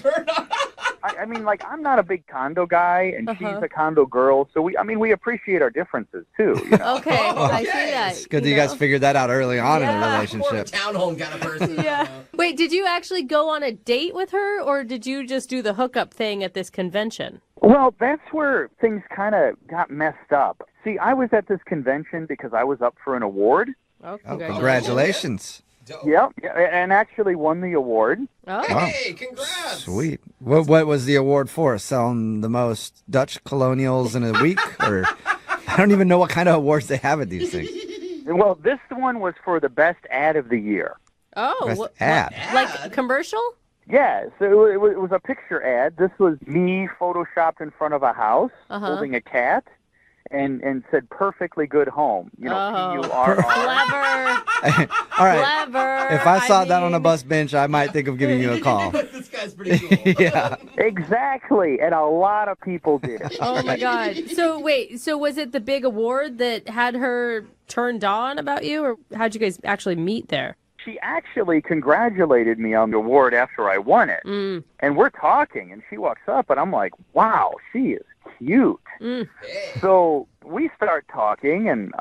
I mean, like I'm not a big condo guy, and she's a condo girl, so we appreciate our differences too. You know? Okay, I see that. It's good that you guys figured that out early on in the relationship. Townhome kind of person. Yeah. Wait, did you actually go on a date with her, or did you just do the hookup thing at this convention? Well, that's where things kind of got messed up. See, I was at this convention because I was up for an award. Oh, Congratulations. Yep, and actually won the award. Oh. Hey, congrats. Sweet. What was the award for? Selling the most Dutch colonials in a week? Or I don't even know what kind of awards they have at these things. Well, this one was for the best ad of the year. Oh, Best ad. like commercial? Yeah, so it was a picture ad. This was me photoshopped in front of a house holding a cat and said perfectly good home. You know, P-U-R-R. Clever. All right. Clever. If I saw that on a bus bench, I might think of giving you a call. This guy's pretty cool. Yeah. Exactly, and a lot of people did. Oh, my God. So, wait, so was it the big award that had her turned on about you, or how'd you guys actually meet there? She actually congratulated me on the award after I won it. And we're talking, and she walks up, and I'm like, wow, she is cute. So we start talking, and,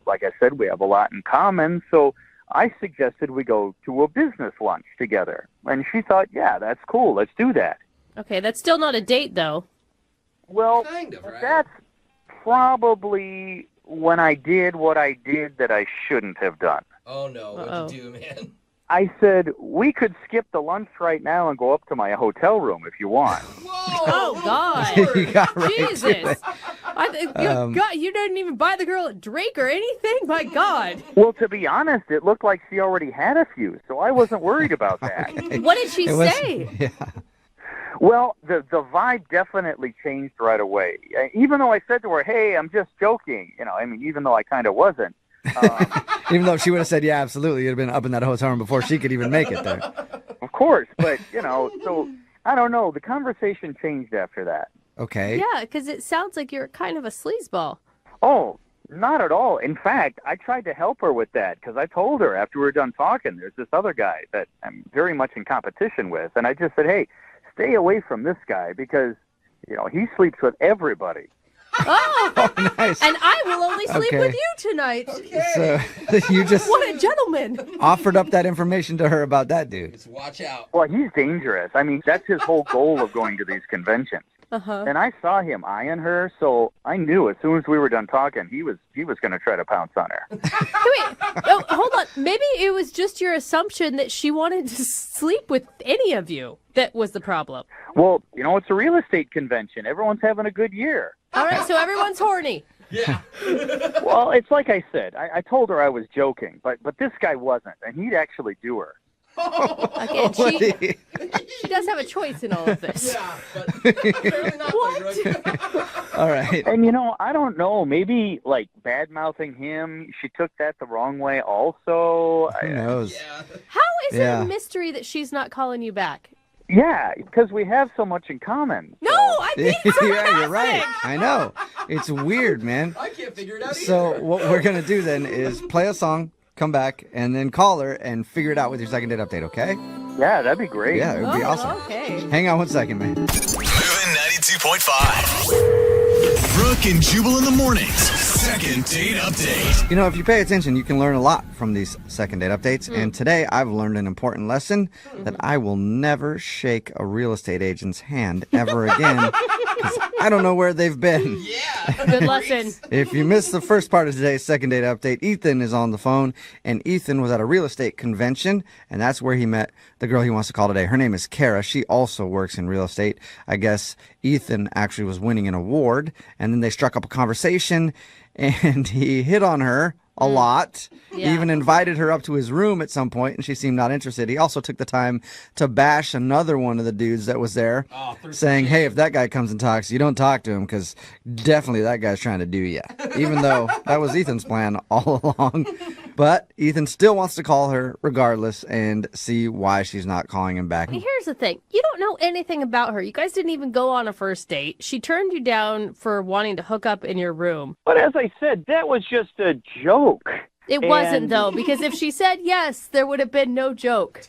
like I said, we have a lot in common. So I suggested we go to a business lunch together. And she thought, yeah, that's cool. Let's do that. Okay, that's still not a date, though. Well, that's probably when I did what I did that I shouldn't have done. Oh, no. What'd you do, man? I said, we could skip the lunch right now and go up to my hotel room if you want. Oh, God. You got right to Jesus. it. God, you didn't even buy the girl a drink or anything? My God. Well, to be honest, it looked like she already had a few, so I wasn't worried about that. What did she say? Yeah. Well, the vibe definitely changed right away. Even though I said to her, hey, I'm just joking, even though I kind of wasn't. Even though if she would have said, yeah, absolutely, you'd have been up in that hotel room before she could even make it there. Of course, but, so I don't know. The conversation changed after that. Okay. Yeah, because it sounds like you're kind of a sleazeball. Oh, not at all. In fact, I tried to help her with that because I told her after we were done talking, there's this other guy that I'm very much in competition with. And I just said, hey, stay away from this guy because, he sleeps with everybody. Oh, nice. And I will only sleep Okay. with you tonight. So you just What a gentleman. offered up that information to her about that dude. Just watch out. Well, he's dangerous. I mean, that's his whole goal of going to these conventions. Uh-huh. And I saw him eyeing her, so I knew as soon as we were done talking, he was going to try to pounce on her. Wait, hold on. Maybe it was just your assumption that she wanted to sleep with any of you that was the problem. Well, it's a real estate convention. Everyone's having a good year. All right, so everyone's horny. Yeah. Well, it's like I said. I told her I was joking, but this guy wasn't, and he'd actually do her. Again, she does have a choice in all of this. Yeah, but apparently not. What? All right. And, I don't know. Maybe, bad-mouthing him, she took that the wrong way also. Who knows? How is it a mystery that she's not calling you back? Yeah, because we have so much in common. No, I mean You're right. I know. It's weird, man. I can't figure it out either. So what we're going to do then is play a song, come back, and then call her and figure it out with your second date update, okay? Yeah, that'd be great. Yeah, it would be awesome. Okay. Hang on one second, man. Moving 92.5. Brooke and Jubal in the mornings. Second date update. If you pay attention, you can learn a lot from these second date updates. And today I've learned an important lesson that I will never shake a real estate agent's hand ever again because I don't know where they've been. Yeah. Good lesson. If you missed the first part of today's second date update, Ethan is on the phone, and Ethan was at a real estate convention, and that's where he met the girl he wants to call today. Her name is Kara. She also works in real estate. I guess Ethan actually was winning an award, and then they struck up a conversation, and he hit on her a lot. Yeah. Even invited her up to his room at some point, and she seemed not interested. He also took the time to bash another one of the dudes that was there, saying, hey, if that guy comes and talks, you don't talk to him because definitely that guy's trying to do you. Even though that was Ethan's plan all along. But Ethan still wants to call her regardless and see why she's not calling him back. Here's the thing. You don't know anything about her. You guys didn't even go on a first date. She turned you down for wanting to hook up in your room. But as I said, that was just a joke. It wasn't, though, because if she said yes, there would have been no joke.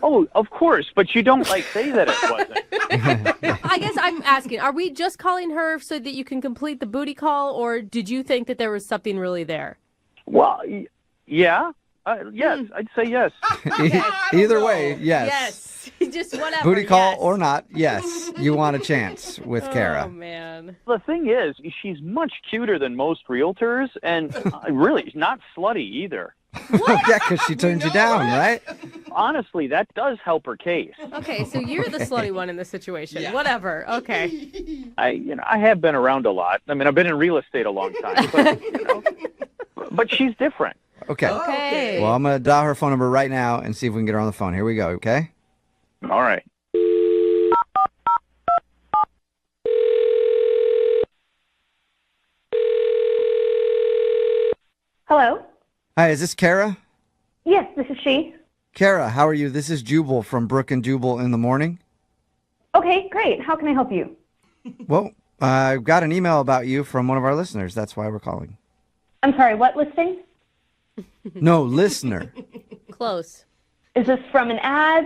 Oh, of course, but you don't say that it wasn't. I guess I'm asking, are we just calling her so that you can complete the booty call, or did you think that there was something really there? Well, yeah. Yes, I'd say yes. Either way, yes. Yes. Just whatever. Booty call yes. or not, yes, you want a chance with Kara. Oh, man. The thing is, she's much cuter than most realtors, and really not slutty either. Yeah, because she turned you down, right? Honestly, that does help her case. Okay, so you're the slutty one in this situation. Yeah. Whatever. Okay. I have been around a lot. I mean, I've been in real estate a long time, but, but she's different. Okay. Okay. Well, I'm going to dial her phone number right now and see if we can get her on the phone. Here we go, okay? All right. Hello? Hi, is this Kara? Yes, this is she. Kara, how are you? This is Jubal from Brooke and Jubal in the morning. Okay, great. How can I help you? Well, I got an email about you from one of our listeners. That's why we're calling. I'm sorry, what listing? No, listener. Close. Is this from an ad?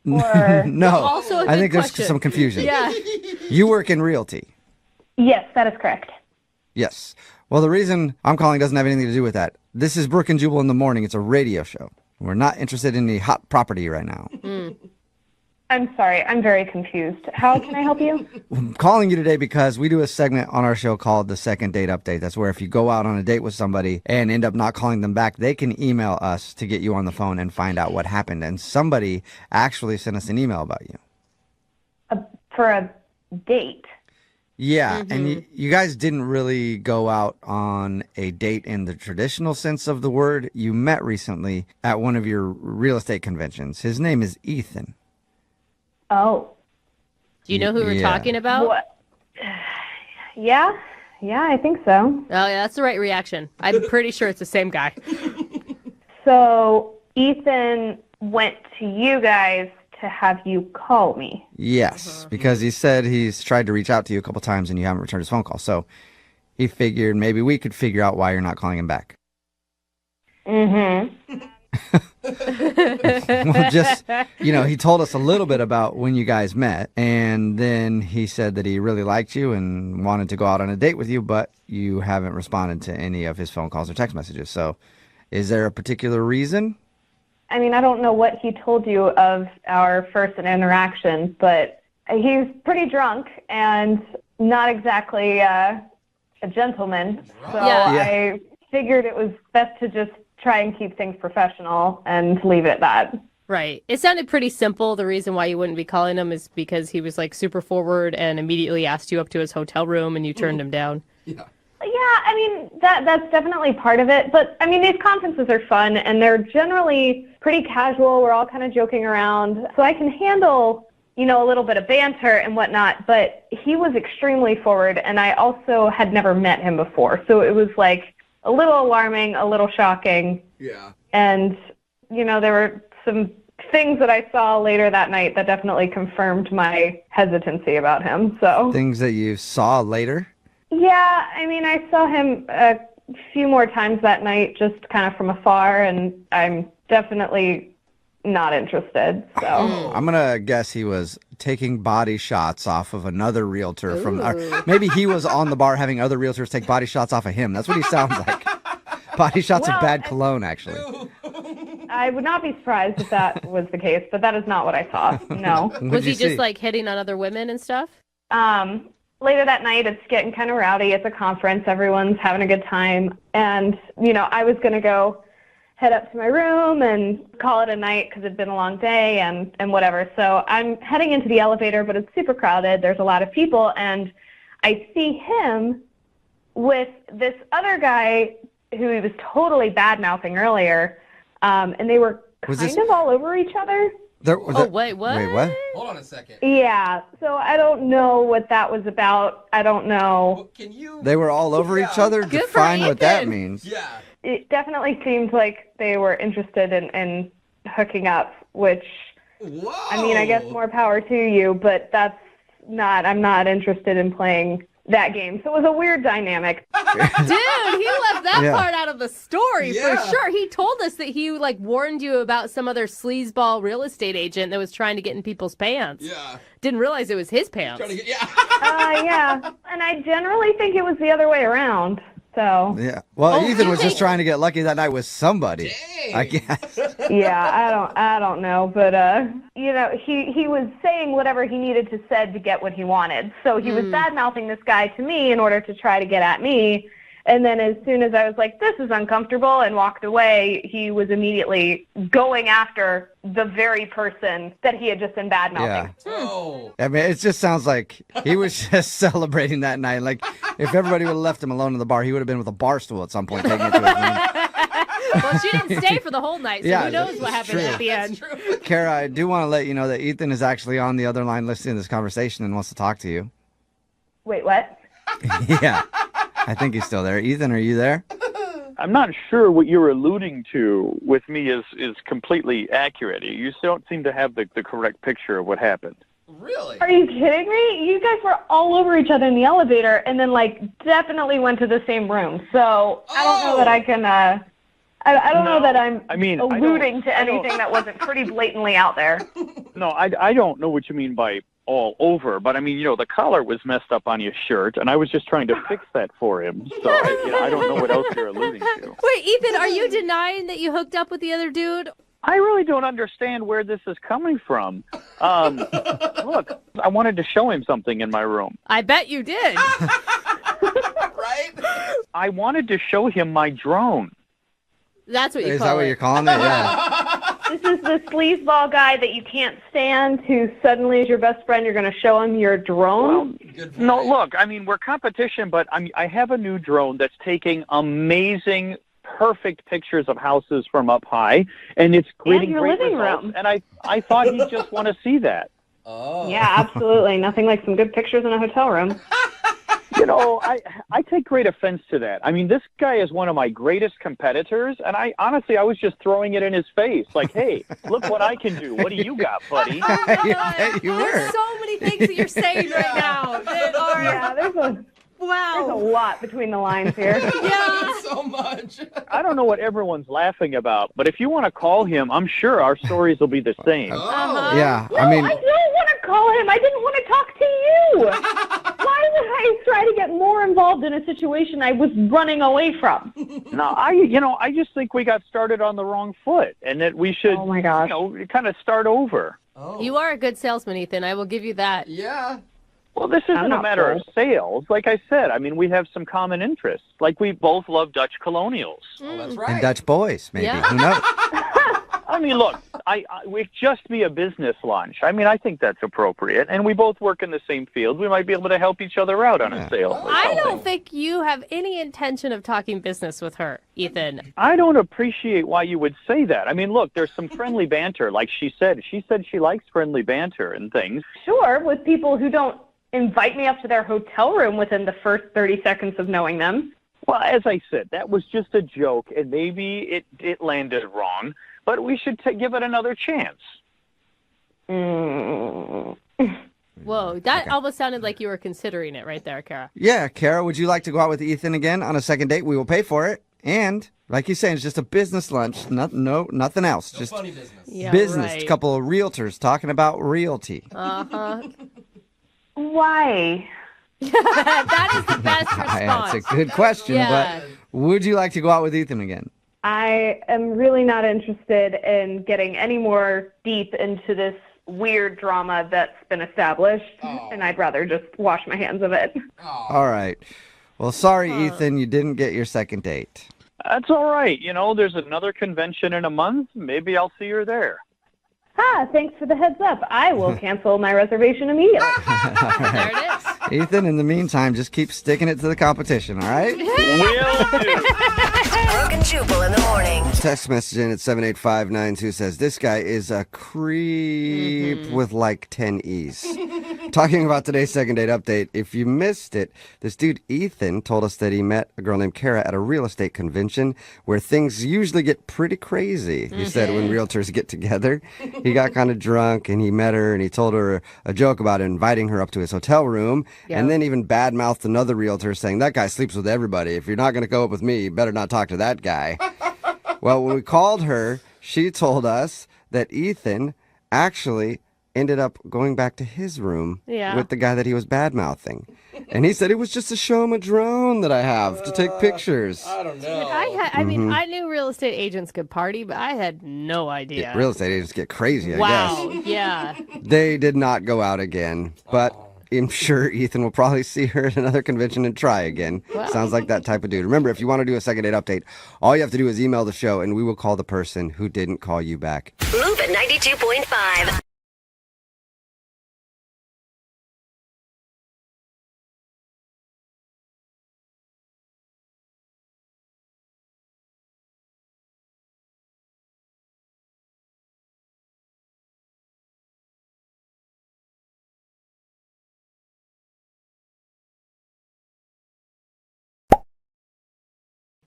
Or... No, Also a I good think there's question. some confusion. Yeah. You work in realty. Yes, that is correct. Yes. Well, the reason I'm calling doesn't have anything to do with that. This is Brooke and Jubal in the morning. It's a radio show. We're not interested in any hot property right now. I'm sorry, I'm very confused. How can I help you? I'm calling you today because we do a segment on our show called the Second Date Update. That's where if you go out on a date with somebody and end up not calling them back, they can email us to get you on the phone and find out what happened. And somebody actually sent us an email about you. For a date? Yeah, and you guys didn't really go out on a date in the traditional sense of the word. You met recently at one of your real estate conventions. His name is Ethan. Oh. Do you know who we're Yeah. talking about? What? Yeah? Yeah, I think so. Oh, yeah, that's the right reaction. I'm pretty sure it's the same guy. So Ethan went to you guys to have you call me. Yes, because he said he's tried to reach out to you a couple times and you haven't returned his phone call. So he figured maybe we could figure out why you're not calling him back. Mm-hmm. Well, just, he told us a little bit about when you guys met, and then he said that he really liked you and wanted to go out on a date with you, but you haven't responded to any of his phone calls or text messages. So is there a particular reason? I mean, I don't know what he told you of our first interaction, but he's pretty drunk and not exactly a gentleman. So I figured it was best to just try and keep things professional and leave it at that. Right. It sounded pretty simple. The reason why you wouldn't be calling him is because he was like super forward and immediately asked you up to his hotel room and you turned him down. Yeah, I mean, that's definitely part of it. But, I mean, these conferences are fun, and they're generally pretty casual. We're all kind of joking around. So I can handle, a little bit of banter and whatnot. But he was extremely forward, and I also had never met him before. So it was, like, a little alarming, a little shocking. Yeah. And, there were some things that I saw later that night that definitely confirmed my hesitancy about him. So Things that you saw later? Yeah, I mean, I saw him a few more times that night, just kind of from afar, and I'm definitely not interested. So I'm going to guess he was taking body shots off of another realtor or maybe he was on the bar having other realtors take body shots off of him. That's what he sounds like. Body shots of bad cologne, actually. I would not be surprised if that was the case, but that is not what I saw. No. Was he just like hitting on other women and stuff? Later that night, it's getting kind of rowdy. It's a conference. Everyone's having a good time. And, I was going to go head up to my room and call it a night because it'd been a long day and whatever. So I'm heading into the elevator, but it's super crowded. There's a lot of people. And I see him with this other guy who he was totally bad-mouthing earlier. And they were kind of all over each other. Wait, what? Wait, what? Hold on a second. Yeah, so I don't know what that was about. I don't know. They were all over each other? Define what that means. Yeah. It definitely seemed like they were interested in hooking up, which, I mean, I guess more power to you, but I'm not interested in playing that game. So it was a weird dynamic. Dude, he left that part out of the story for Yeah. sure. He told us that he warned you about some other sleazeball real estate agent that was trying to get in people's pants. Yeah. Didn't realize it was his pants. Yeah, and I generally think it was the other way around. So Yeah. Well, Ethan was just trying to get lucky that night with somebody, I guess. yeah, I don't know, but he was saying whatever he needed to said to get what he wanted. So he was bad-mouthing this guy to me in order to try to get at me. And then as soon as I was like, this is uncomfortable, and walked away, he was immediately going after the very person that he had just been bad-mouthing. Oh. I mean, it just sounds like he was just celebrating that night. Like, if everybody would have left him alone in the bar, he would have been with a bar stool at some point, taking it to his room. Well, she didn't stay for the whole night, so who knows what happened at the end. Kara, I do want to let you know that Ethan is actually on the other line listening to this conversation and wants to talk to you. Wait, what? Yeah, I think he's still there. Ethan, are you there? I'm not sure what you're alluding to with me is completely accurate. You don't seem to have the correct picture of what happened. Really? Are you kidding me? You guys were all over each other in the elevator and then, definitely went to the same room. So I don't know that I can, I don't know that I'm alluding to anything that wasn't pretty blatantly out there. No, I don't know what you mean by all over, but I mean, the collar was messed up on your shirt, and I was just trying to fix that for him. So I don't know what else you're alluding to. Wait, Ethan, are you denying that you hooked up with the other dude? I really don't understand where this is coming from. Look, I wanted to show him something in my room. I bet you did. Right? I wanted to show him my drone. That's what you Is call it. that what you're calling it? Yeah. This is the sleazeball guy that you can't stand who suddenly is your best friend. You're going to show him your drone? No, look, I mean, we're competition, but I have a new drone that's taking amazing, perfect pictures of houses from up high, and it's creating your great living results, room. and I thought he'd just want to see that. Oh. Yeah, absolutely. Nothing like some good pictures in a hotel room. I take great offense to that. I mean, this guy is one of my greatest competitors, and I was just throwing it in his face. Like, hey, look what I can do. What do you got, buddy? There's so many things that you're saying right now that are... Yeah, there's a lot between the lines here. Yeah. So much. I don't know what everyone's laughing about, but if you want to call him, I'm sure our stories will be the same. Yeah, No, I don't want to call him. I didn't want to talk to you. Why would I try to get more involved in a situation I was running away from? No, I just think we got started on the wrong foot, and that we should, kind of start over. You are a good salesman, Ethan. I will give you that. Yeah. Well, this isn't a matter of sales. Like I said, I mean, we have some common interests. Like we both love Dutch colonials. Oh, that's right. And Dutch boys, maybe. Yeah. Who knows? I mean, look, we'd just be a business lunch. I mean, I think that's appropriate. And we both work in the same field. We might be able to help each other out on a sale. I don't think you have any intention of talking business with her, Ethan. I don't appreciate why you would say that. I mean, look, there's some friendly banter. Like she said she likes friendly banter and things. Sure, with people who don't invite me up to their hotel room within the first 30 seconds of knowing them. Well, as I said, that was just a joke, and maybe it landed wrong, but we should give it another chance. Whoa, that almost sounded like you were considering it right there, Kara. Yeah, Kara, would you like to go out with Ethan again on a second date? We will pay for it. And, like you're saying, it's just a business lunch. Nothing else. No just funny business. Yeah, business. right. A couple of realtors talking about realty. Uh-huh. Why? That is the best response. It's a good question, Yeah. but would you like to go out with Ethan again? I am really not interested in getting any more deep into this weird drama that's been established, and I'd rather just wash my hands of it. All right. Well, sorry, Ethan, you didn't get your second date. That's all right. There's another convention in a month. Maybe I'll see her there. Thanks for the heads up. I will cancel my reservation immediately. There it is. Ethan, in the meantime, just keep sticking it to the competition, all right? Will do. Brooke and Jubal in the morning. Text message in at 78592 says, this guy is a creep with like 10 E's. Talking about today's second date update, if you missed it, this dude Ethan told us that he met a girl named Kara at a real estate convention where things usually get pretty crazy. He said when realtors get together, he got kind of drunk and he met her and he told her a joke about inviting her up to his hotel room and then even badmouthed another realtor saying, that guy sleeps with everybody. If you're not going to go up with me, you better not talk to that guy. Well, when we called her, she told us that Ethan actually ended up going back to his room with the guy that he was bad-mouthing. And he said, it was just a show him a drone that I have to take pictures. I don't know. I mean, I knew real estate agents could party, but I had no idea. Real estate agents get crazy, I Wow, guess. yeah. They did not go out again, but I'm sure Ethan will probably see her at another convention and try again. Wow. Sounds like that type of dude. Remember, if you want to do a second date update, all you have to do is email the show and we will call the person who didn't call you back. Move at 92.5.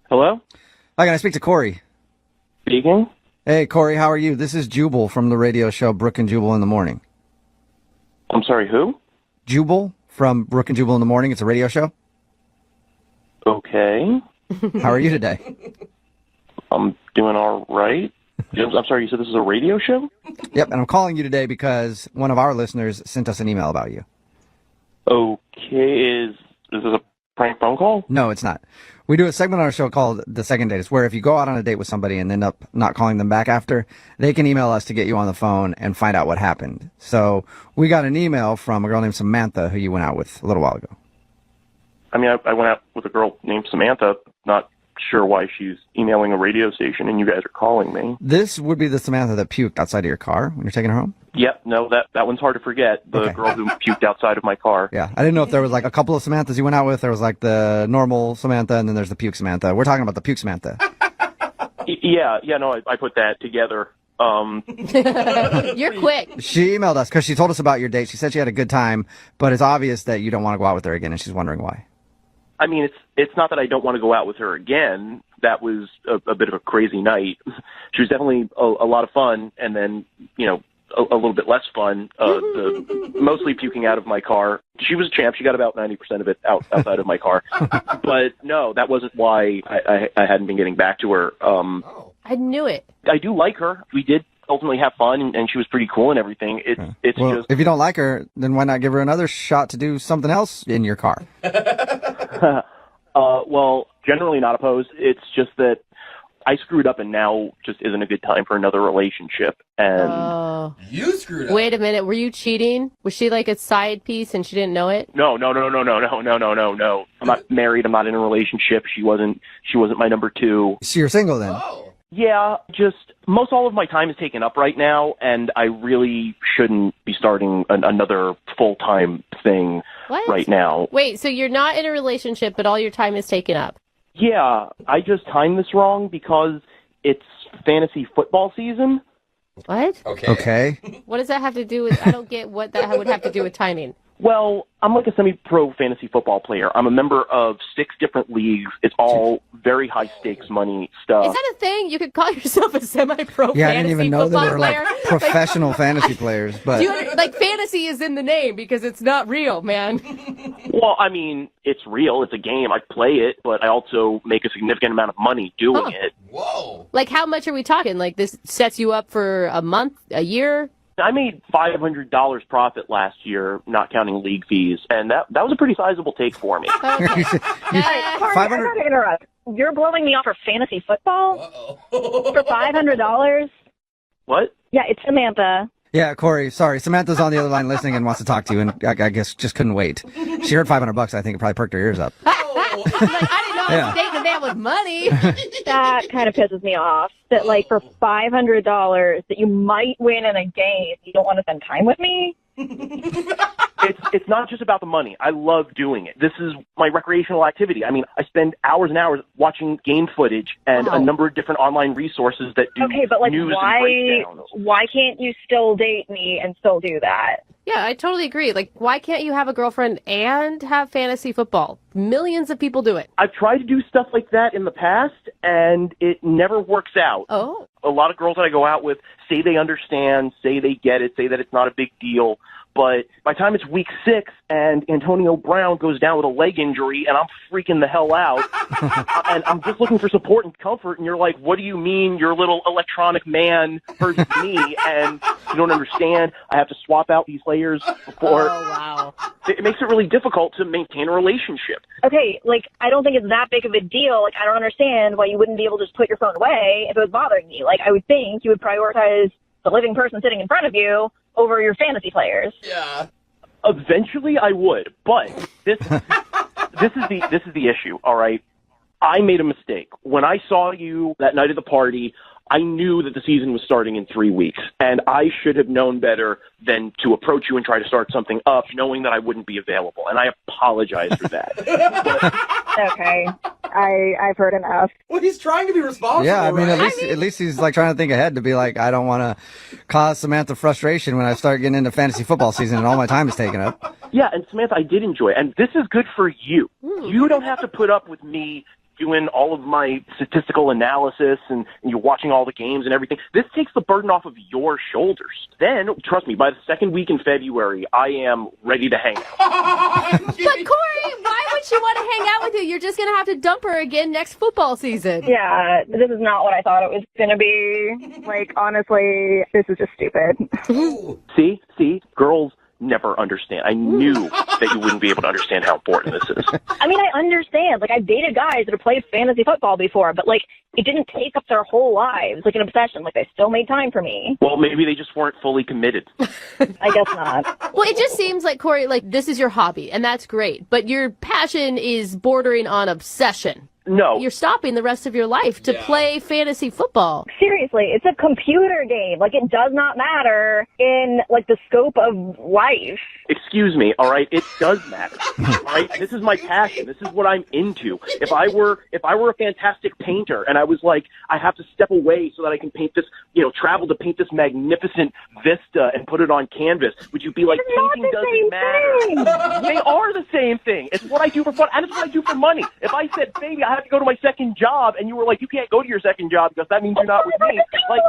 Hello? Hi, can I speak to Corey? Speaking? Hey, Corey, how are you? This is Jubal from the radio show Brooke and Jubal in the Morning. I'm sorry, who? Jubal from Brooke and Jubal in the Morning. It's a radio show. Okay. How are you today? I'm doing all right. I'm sorry, you said this is a radio show? Yep, and I'm calling you today because one of our listeners sent us an email about you. Okay, is this a prank phone call? No, it's not. We do a segment on our show called The Second Date. It's where if you go out on a date with somebody and end up not calling them back after, they can email us to get you on the phone and find out what happened. So we got an email from a girl named Samantha who you went out with a little while ago. I mean, I went out with a girl named Samantha, not sure why she's emailing a radio station and you guys are calling me. This would be the Samantha that puked outside of your car when you're taking her home? Yep, no, that one's hard to forget. The girl who puked outside of my car. Yeah, I didn't know if there was like a couple of Samanthas you went out with. There was like the normal Samantha and then there's the puke Samantha. We're talking about the puke Samantha. Yeah, no, I put that together. You're quick. She emailed us because she told us about your date. She said she had a good time, but it's obvious that you don't want to go out with her again and she's wondering why. I mean, it's not that I don't want to go out with her again. That was a bit of a crazy night. She was definitely a lot of fun, and then, you know, a little bit less fun, mostly puking out of my car. She was a champ. She got about 90% of it outside of my car. But no, that wasn't why I hadn't been getting back to her. I knew it. I do like her. We did ultimately have fun, and she was pretty cool and everything. It's Well, just... if you don't like her, then why not give her another shot to do something else in your car? Well, generally not opposed. It's just that I screwed up, and now just isn't a good time for another relationship. And you screwed up. Wait a minute. Were you cheating? Was she like a side piece and she didn't know it? No. I'm not married. I'm not in a relationship. She wasn't my number two. So you're single then? Yeah, just most all of my time is taken up right now, and I really shouldn't be starting another full-time thing right now. Wait, so you're not in a relationship, but all your time is taken up? Yeah, I just timed this wrong because it's fantasy football season. What? Okay. What does that have to do with, I don't get what that would have to do with timing. Well, I'm like a semi-pro fantasy football player. I'm a member of 6 different leagues. It's all very high-stakes money stuff. Is that a thing? You could call yourself a semi-pro Yeah, I fantasy didn't even know football there were player? like professional fantasy players. But Like fantasy is in the name because it's not real, man. Well, I mean, it's real. It's a game. I play it, but I also make a significant amount of money doing it. Whoa. Like how much are we talking? Like this sets you up for a month, a year? I made $500 profit last year, not counting league fees, and that was a pretty sizable take for me. Corey, I gotta interrupt. You're blowing me off for fantasy football for $500? What? Yeah, it's Samantha. yeah, Corey, sorry. Samantha's on the other line listening and wants to talk to you, and I guess just couldn't wait. She heard $500. I think it probably perked her ears up. I didn't know I was dating a man with money. That kind of pisses me off. That like for $500 that you might win in a game, you don't want to spend time with me? It's not just about the money. I love doing it. This is my recreational activity. I mean, I spend hours and hours watching game footage and a number of different online resources that do Okay, but like news and breakdowns. why can't you still date me and still do that? Yeah, I totally agree. Like, why can't you have a girlfriend and have fantasy football? Millions of people do it. I've tried to do stuff like that in the past, and it never works out. Oh. A lot of girls that I go out with say they understand, say they get it, say that it's not a big deal. But by the time it's week 6 and Antonio Brown goes down with a leg injury and I'm freaking the hell out and I'm just looking for support and comfort, and you're like, what do you mean your little electronic man hurts me and you don't understand? I have to swap out these players before. Oh, wow. It makes it really difficult to maintain a relationship. Okay, like, I don't think it's that big of a deal. Like, I don't understand why you wouldn't be able to just put your phone away if it was bothering you. Like, I would think you would prioritize the living person sitting in front of you over your fantasy players. Yeah. Eventually I would, but this is the issue, all right? I made a mistake. When I saw you that night at the party, I knew that the season was starting in 3 weeks, and I should have known better than to approach you and try to start something up knowing that I wouldn't be available, and I apologize for that. Okay, I've heard enough. Well, he's trying to be responsible. Yeah, I mean, right? at least he's like trying to think ahead to be like, I don't want to cause Samantha frustration when I start getting into fantasy football season and all my time is taken up. Yeah, and Samantha, I did enjoy it, and this is good for you. You don't have to put up with me doing all of my statistical analysis and you're watching all the games and everything. This takes the burden off of your shoulders. Then, trust me, by the second week in February, I am ready to hang out. But Corey, why would she want to hang out with you? You're just going to have to dump her again next football season. Yeah, this is not what I thought it was going to be. Like, honestly, this is just stupid. See, girls never understand. I knew that you wouldn't be able to understand how important this is. I mean, I understand. Like, I've dated guys that have played fantasy football before, but, like, it didn't take up their whole lives, like an obsession. Like, they still made time for me. Well, maybe they just weren't fully committed. I guess not. Well, it just seems like, Corey, like, this is your hobby, and that's great, but your passion is bordering on obsession. No. you're stopping the rest of your life to play fantasy football. Seriously, it's a computer game. Like, it does not matter in, like, the scope of life. Excuse me, all right? It does matter. All right? This is my passion. This is what I'm into. If I were a fantastic painter and I was like, I have to step away so that I can paint this, travel to paint this magnificent vista and put it on canvas, would you be like, painting doesn't matter? They are the same thing. It's what I do for fun, and it's what I do for money. If I said, baby, I have to go to my second job, and you were like, you can't go to your second job because that means you're not with me. Like,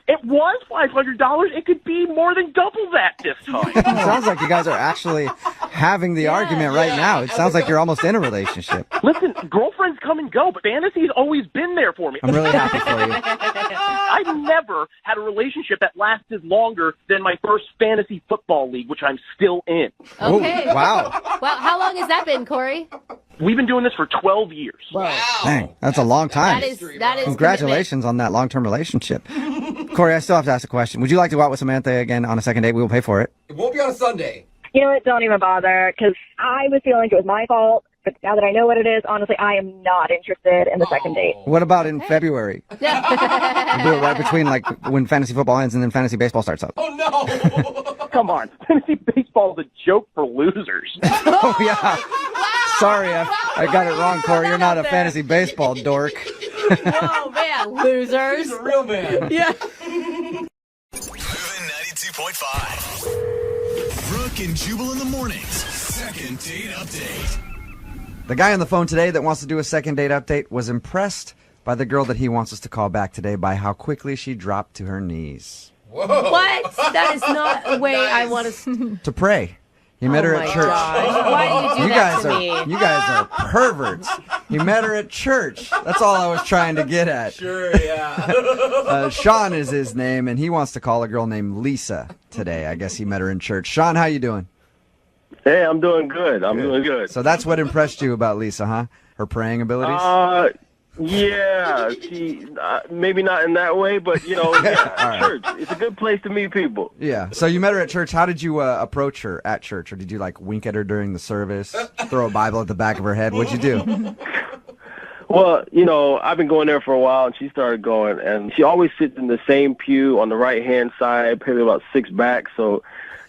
it was $500. It could be more than double that this time. It sounds like you guys are actually having the argument right now. It sounds like you're almost in a relationship. Listen, girlfriends come and go, but fantasy's always been there for me. I'm really happy for you. I've never had a relationship that lasted longer than my first fantasy football league, which I'm still in. Okay. Ooh, wow. Well, how long has that been, Corey? We've been doing this for 12 years. Wow. Dang, that's a long time. That is Congratulations on that long-term relationship. Corey, I still have to ask a question. Would you like to go out with Samantha again on a second date? We will pay for it. It won't be on a Sunday. You know what? Don't even bother, because I was feeling like it was my fault. But now that I know what it is, honestly, I am not interested in the second date. What about in February? We'll do it right between like when fantasy football ends and then fantasy baseball starts up. Oh, no. Come on. Fantasy baseball is a joke for losers. Oh, yeah. Sorry, I got it wrong, Corey. You're not a fantasy baseball dork. Oh, man, losers. He's a real man. Yeah. Moving 92.5. Brooke and Jubal in the mornings. Second date update. The guy on the phone today that wants to do a second date update was impressed by the girl that he wants us to call back today by how quickly she dropped to her knees. Whoa. What? That is not a way I want to... To pray. He met her at church. Gosh. Why do you do that to me? You guys are perverts. He met her at church. That's all I was trying to get at. Sure, yeah. Sean is his name, and he wants to call a girl named Lisa today. I guess he met her in church. Sean, how you doing? Hey, I'm doing good. I'm doing good. So that's what impressed you about Lisa, huh? Her praying abilities? Yeah. She maybe not in that way, but right. Church. It's a good place to meet people. Yeah. So you met her at church. How did you approach her at church? Or did you like wink at her during the service, throw a Bible at the back of her head? What'd you do? Well, I've been going there for a while, and she started going, and she always sits in the same pew on the right-hand side, probably about 6 back, so...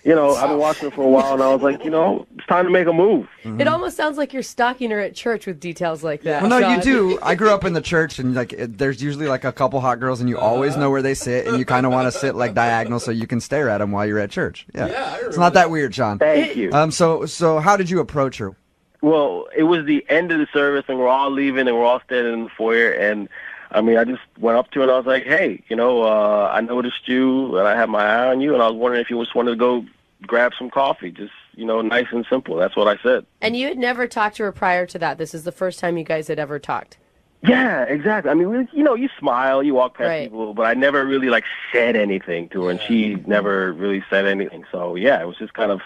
I've been watching her for a while, and I was like, it's time to make a move. Mm-hmm. It almost sounds like you're stalking her at church with details like that. Well, no, Sean. you do. I grew up in the church, and there's usually like a couple hot girls, and you always know where they sit, and you kind of want to sit like diagonal so you can stare at them while you're at church. Yeah, it's not that weird, Sean. Thank you. So how did you approach her? Well, it was the end of the service, and we're all leaving, and we're all standing in the foyer, and I just went up to her, and I was like, hey, I noticed you, and I had my eye on you, and I was wondering if you just wanted to go grab some coffee, just, nice and simple. That's what I said. And you had never talked to her prior to that. This is the first time you guys had ever talked. Yeah, exactly. You smile, you walk past people, but I never really, said anything to her, and she never really said anything. So, yeah, it was just kind of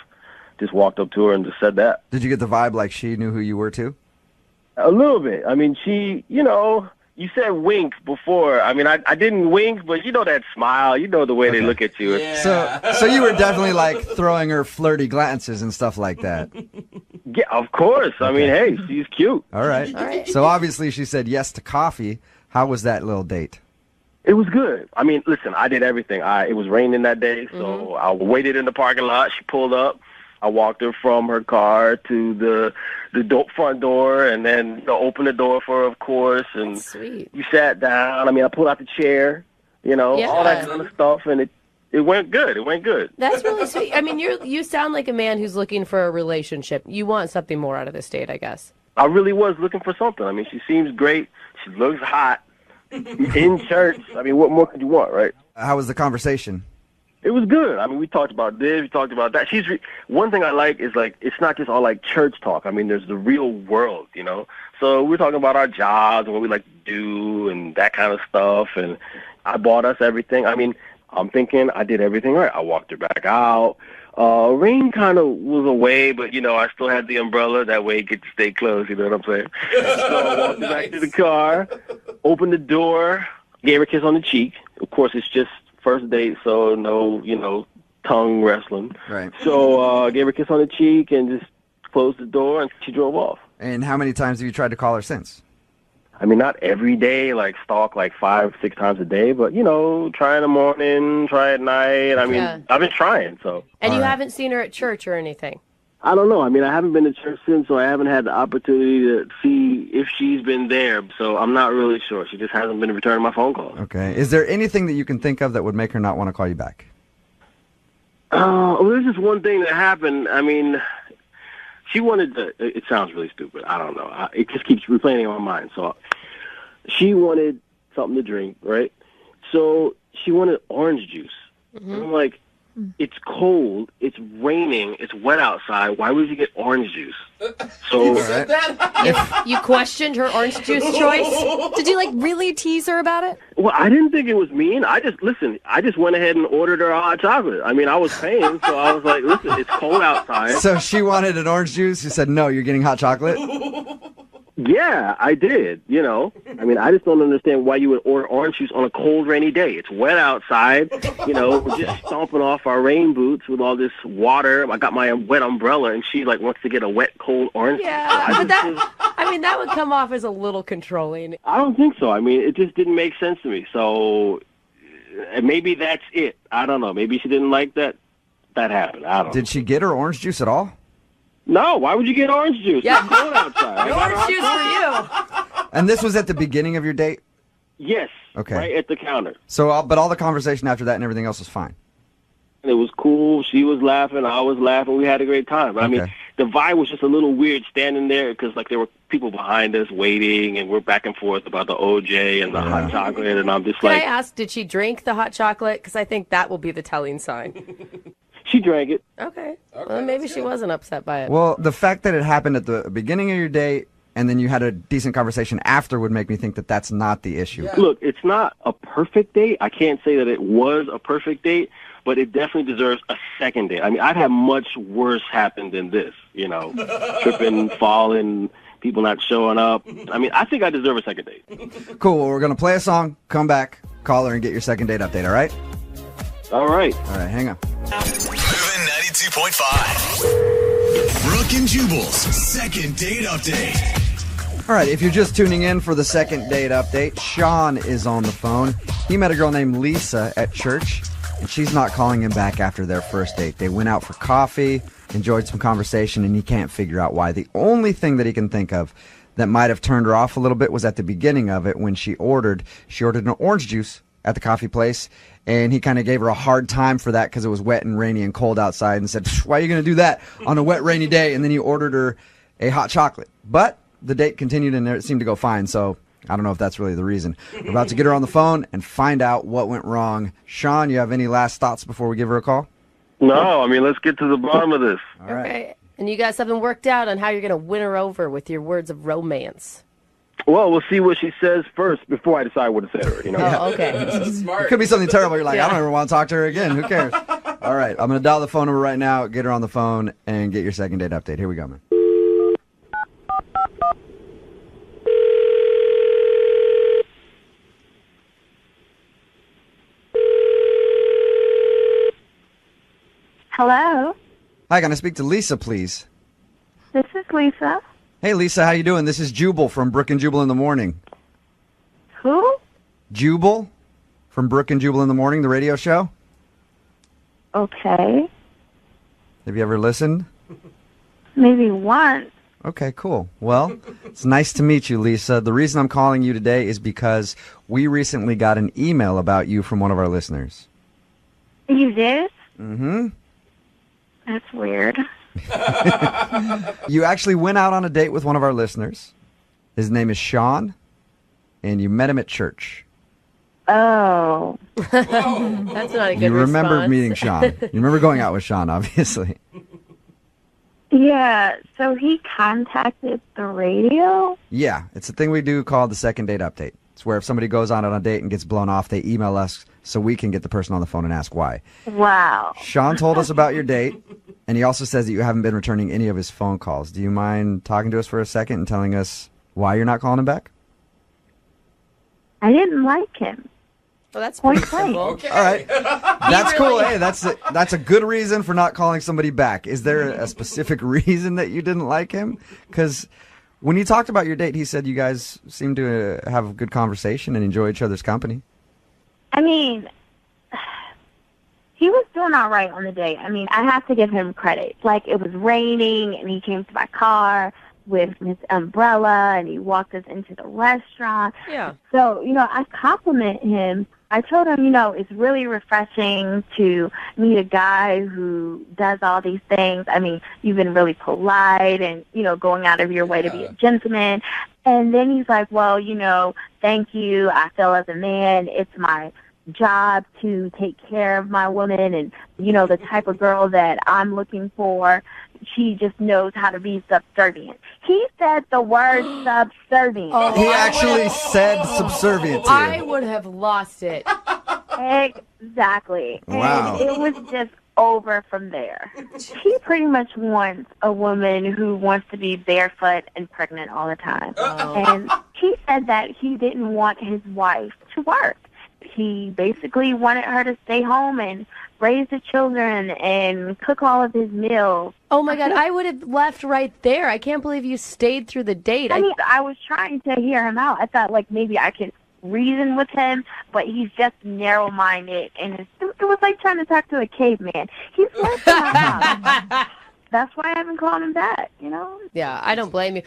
just walked up to her and just said that. Did you get the vibe like she knew who you were, too? A little bit. She, you said wink before. I didn't wink, but that smile. The way they look at you. Yeah. So you were definitely throwing her flirty glances and stuff like that. Yeah, of course. Okay. Hey, she's cute. All right. So obviously she said yes to coffee. How was that little date? It was good. Listen, I did everything. It was raining that day, so I waited in the parking lot. She pulled up. I walked her from her car to the front door, and then opened the door for her, of course. And Sweet. You sat down. I pulled out the chair, all that kind of stuff, and it went good. It went good. That's really sweet. You sound like a man who's looking for a relationship. You want something more out of this date, I guess. I really was looking for something. She seems great. She looks hot. In church. What more could you want, right? How was the conversation? It was good. We talked about this, we talked about that. One thing I like is it's not just all church talk. There's the real world, So we're talking about our jobs and what we like to do and that kind of stuff. And I bought us everything. I'm thinking I did everything right. I walked her back out. Rain kind of was away, but I still had the umbrella. That way it gets to stay closed. You know what I'm saying? So I walked her back to the car, opened the door, gave her a kiss on the cheek. Of course, it's just first date, so no, tongue wrestling. Right. So gave her a kiss on the cheek and just closed the door, and she drove off. And how many times have you tried to call her since? I mean, not every day, like stalk like 5-6 times a day, but try in the morning, try at night. I mean, I've been trying, so. And you haven't seen her at church or anything? I don't know. I mean, I haven't been to church since, so I haven't had the opportunity to see if she's been there. So I'm not really sure. She just hasn't been returning my phone calls. Okay. Is there anything that you can think of that would make her not want to call you back? Well, there's just one thing that happened. I mean, she wanted to, it sounds really stupid. I don't know. It just keeps replaying in my mind. So she wanted something to drink, right? So she wanted orange juice. And I'm like, it's cold, it's raining, it's wet outside. Why would you get orange juice? So You questioned her orange juice choice? Did you really tease her about it? Well, I didn't think it was mean. I just went ahead and ordered her a hot chocolate. I mean, I was paying, so I was like, listen, it's cold outside. So she wanted an orange juice. You said, no, you're getting hot chocolate? Yeah, I did, I mean, I just don't understand why you would order orange juice on a cold, rainy day. It's wet outside, we're just stomping off our rain boots with all this water. I got my wet umbrella, and she, wants to get a wet, cold orange juice. Yeah, but that would come off as a little controlling. I don't think so. I mean, it just didn't make sense to me. So maybe that's it. I don't know. Maybe she didn't like that happened. I don't know. Did she get her orange juice at all? No, why would you get orange juice? Yeah. It's cold outside. Orange juice for you. And this was at the beginning of your date? Yes. Okay. Right at the counter. So, but all the conversation after that and everything else was fine? And it was cool. She was laughing. I was laughing. We had a great time. But, I mean, the vibe was just a little weird standing there because, there were people behind us waiting, and we're back and forth about the OJ and the hot chocolate, and I'm just Can I ask, did she drink the hot chocolate? Because I think that will be the telling sign. She drank it. Okay. Well, maybe she wasn't upset by it. Well, the fact that it happened at the beginning of your date and then you had a decent conversation after would make me think that that's not the issue. Yeah. Look, it's not a perfect date. I can't say that it was a perfect date, but it definitely deserves a second date. I mean, I've had much worse happen than this, tripping, falling, people not showing up. I mean, I think I deserve a second date. Cool. Well, we're going to play a song, come back, call her, and get your second date update, all right? All right. All right, hang on. Moving 92.5. Brooke and Jubal's second date update. All right, if you're just tuning in for the second date update, Sean is on the phone. He met a girl named Lisa at church, and she's not calling him back after their first date. They went out for coffee, enjoyed some conversation, and he can't figure out why. The only thing that he can think of that might have turned her off a little bit was at the beginning of it when she ordered an orange juice at the coffee place, and he kind of gave her a hard time for that because it was wet and rainy and cold outside and said, why are you going to do that on a wet, rainy day? And then he ordered her a hot chocolate. But the date continued and it seemed to go fine, so I don't know if that's really the reason. We're about to get her on the phone and find out what went wrong. Sean, you have any last thoughts before we give her a call? No, I mean, let's get to the bottom of this. All right. Okay. And you guys haven't worked out on how you're going to win her over with your words of romance. Well, we'll see what she says first before I decide what to say to her, Oh, okay. Smart. It could be something terrible. You're like, I don't ever want to talk to her again. Who cares? All right, I'm going to dial the phone number right now, get her on the phone, and get your second date update. Here we go, man. Hello, Hi, can I speak to Lisa, please? this is Lisa. Hey, Lisa, how you doing? This is Jubal from Brooke and Jubal in the Morning. Who? Jubal from Brooke and Jubal in the Morning, the radio show. Okay, Have you ever listened? maybe once. Okay, cool. Well, it's nice to meet you, Lisa. The reason I'm calling you today is because we recently got an email about you from one of our listeners. You did? Mm-hmm. That's weird. You actually went out on a date with one of our listeners. His name is Sean, and you met him at church. Oh. That's not a good You remember response. meeting Sean. You remember going out with Sean, obviously. Yeah, so he contacted the radio? Yeah, it's a thing we do called the second date update. It's where if somebody goes on a date and gets blown off, they email us so we can get the person on the phone and ask why. Wow. Sean told us about your date, and he also says that you haven't been returning any of his phone calls. Do you mind talking to us for a second and telling us why you're not calling him back? I didn't like him. Well, that's Point pretty blank. simple. Okay. All right. That's cool. really- Hey, that's a good reason for not calling somebody back. Is there a specific reason that you didn't like him? Because When you talked about your date, he said you guys seemed to have a good conversation and enjoy each other's company. I mean, he was doing all right on the date. I mean, I have to give him credit. Like, it was raining, and he came to my car with his umbrella, and he walked us into the restaurant. Yeah. So, I compliment him. I told him, it's really refreshing to meet a guy who does all these things. I mean, you've been really polite and, going out of your way to be a gentleman. And then he's like, well, thank you. I feel as a man, it's my job to take care of my woman, and the type of girl that I'm looking for, she just knows how to be subservient. He said the word subservient. He actually said subservient to you. I would have lost it. Exactly. Wow. And it was just over from there. He pretty much wants a woman who wants to be barefoot and pregnant all the time. And he said that he didn't want his wife to work. He basically wanted her to stay home and raise the children and cook all of his meals. Oh, my God. I would have left right there. I can't believe you stayed through the date. I mean, I was trying to hear him out. I thought, maybe I could reason with him, but he's just narrow-minded. And it was like trying to talk to a caveman. He's less than my house. That's why I haven't called him back, Yeah, I don't blame you.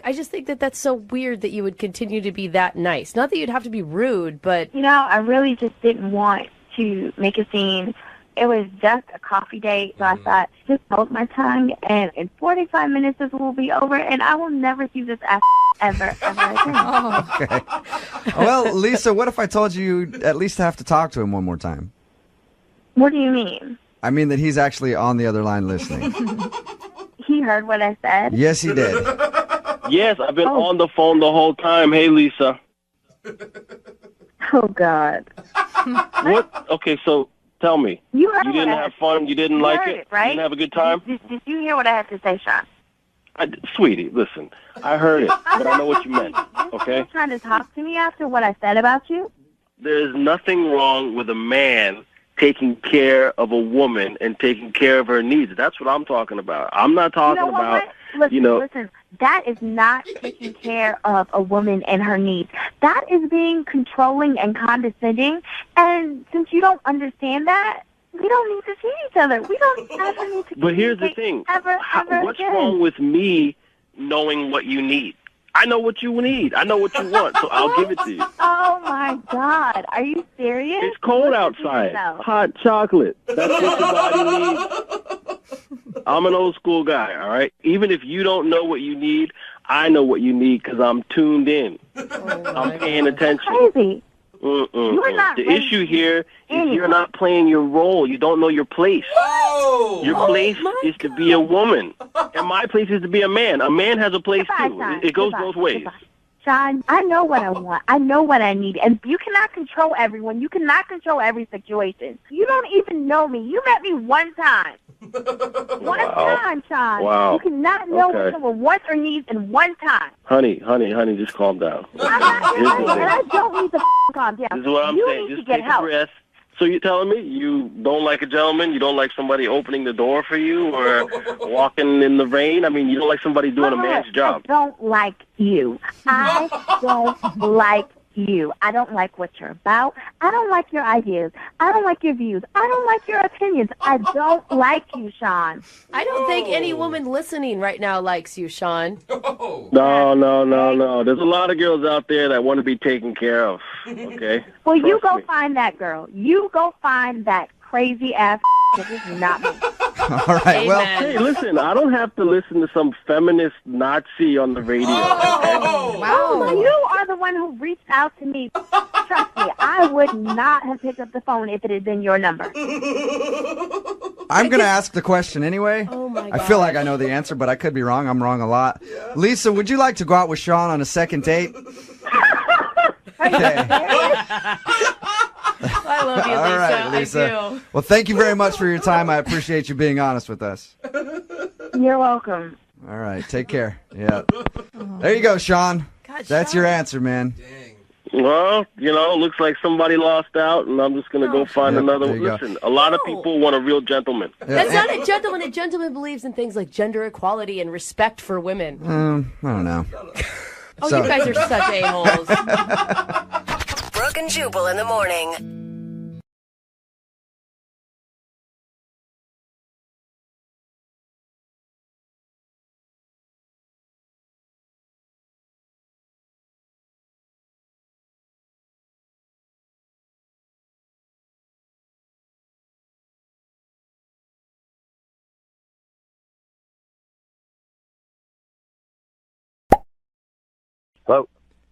I just think that that's so weird that you would continue to be that nice. Not that you'd have to be rude, but... I really just didn't want to make a scene. It was just a coffee date, so I thought, just hold my tongue, and in 45 minutes this will be over, and I will never see this ass ever again. Okay. Well, Lisa, what if I told you at least have to talk to him one more time? What do you mean? I mean that he's actually on the other line listening. He heard what I said? Yes, he did. Yes, I've been on the phone the whole time. Hey, Lisa. Oh, God. What? Okay, so tell me. You heard didn't what I have fun? You didn't You like heard it? it, right? You didn't have a good time? Did you hear what I had to say, Sean? Sweetie, listen. I heard it, but I know what you meant, okay? You're trying to talk to me after what I said about you? There's nothing wrong with a man taking care of a woman and taking care of her needs. That's what I'm talking about. I'm not talking about, Listen, that is not taking care of a woman and her needs. That is being controlling and condescending. And since you don't understand that, we don't need to see each other. We don't ever need to. But here's the thing. Ever What's again. wrong with me knowing what you need? I know what you need. I know what you want, so I'll give it to you. Oh, my God. Are you serious? It's cold outside. Hot chocolate. That's what your body needs. I'm an old school guy, all right? Even if you don't know what you need, I know what you need because I'm tuned in. I'm paying attention. Crazy. You are not The issue here is you're not playing your role. You don't know your place. Your place is to be a woman, and my place is to be a man. A man has a place too. Sean. It goes both ways. Sean, I know what I want. I know what I need. And you cannot control everyone. You cannot control every situation. You don't even know me. You met me one time. One time, Sean. Wow. You cannot know what someone wants or needs in one time. Honey, just calm down. I'm not Here's the and thing. I don't need to calm down. This is what I'm you saying. need Just to get take help. a breath. So you're telling me you don't like a gentleman? You don't like somebody opening the door for you or walking in the rain? I mean, you don't like somebody doing a man's job. I don't like you. I don't like you. I don't like what you're about. I don't like your ideas. I don't like your views. I don't like your opinions. I don't like you, Sean. I don't think any woman listening right now likes you, Sean. No. There's a lot of girls out there that want to be taken care of, okay? Well, you Trust go me. find that girl. You go find that crazy ass. This is not me. All right, well. Hey, listen, I don't have to listen to some feminist Nazi on the radio. Wow. You are the one who reached out to me. Trust me, I would not have picked up the phone if it had been your number. I'm going to ask the question anyway. Oh, my I feel like I know the answer, but I could be wrong. I'm wrong a lot. Lisa, would you like to go out with Sean on a second date? I love you, Lisa. All right, Lisa. I do. Well, thank you very much for your time. I appreciate you being honest with us. You're welcome. All right, take care. Yeah. There you go, Sean. God, That's Sean. your answer, man. Well, looks like somebody lost out, and I'm just going to go find another one. there you Listen, a lot of people want a real gentleman. That's not a gentleman. A gentleman believes in things like gender equality and respect for women. I don't know. Oh, you guys are such a-holes. Brooke and Jubal in the morning. Hello.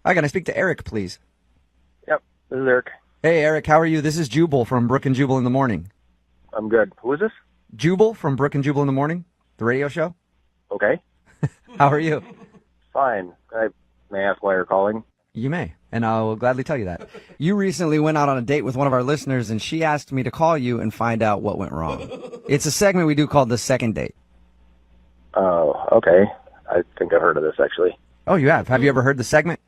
Hi, can I speak to Eric, please? Yep, this is Eric. Hey, Eric, how are you? This is Jubal from Brooke and Jubal in the Morning. I'm good. Who is this? Jubal from Brooke and Jubal in the Morning, the radio show. Okay. How are you? Fine. May I ask why you're calling? You may, and I will gladly tell you that. You recently went out on a date with one of our listeners, and she asked me to call you and find out what went wrong. It's a segment we do called The Second Date. Oh, okay. I think I've heard of this, actually. Oh, you have? Have you ever heard the segment?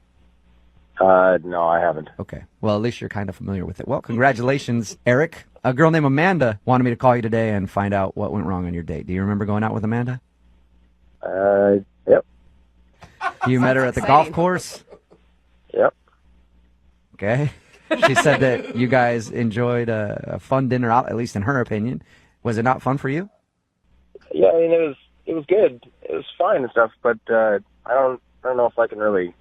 No, I haven't. Okay. Well, at least you're kind of familiar with it. Well, congratulations, Eric. A girl named Amanda wanted me to call you today and find out what went wrong on your date. Do you remember going out with Amanda? Yep. You met her at the golf course? Yep. Okay. She said that you guys enjoyed a fun dinner out, at least in her opinion. Was it not fun for you? Yeah, I mean, it was good. It was fine and stuff, but I don't know if I can really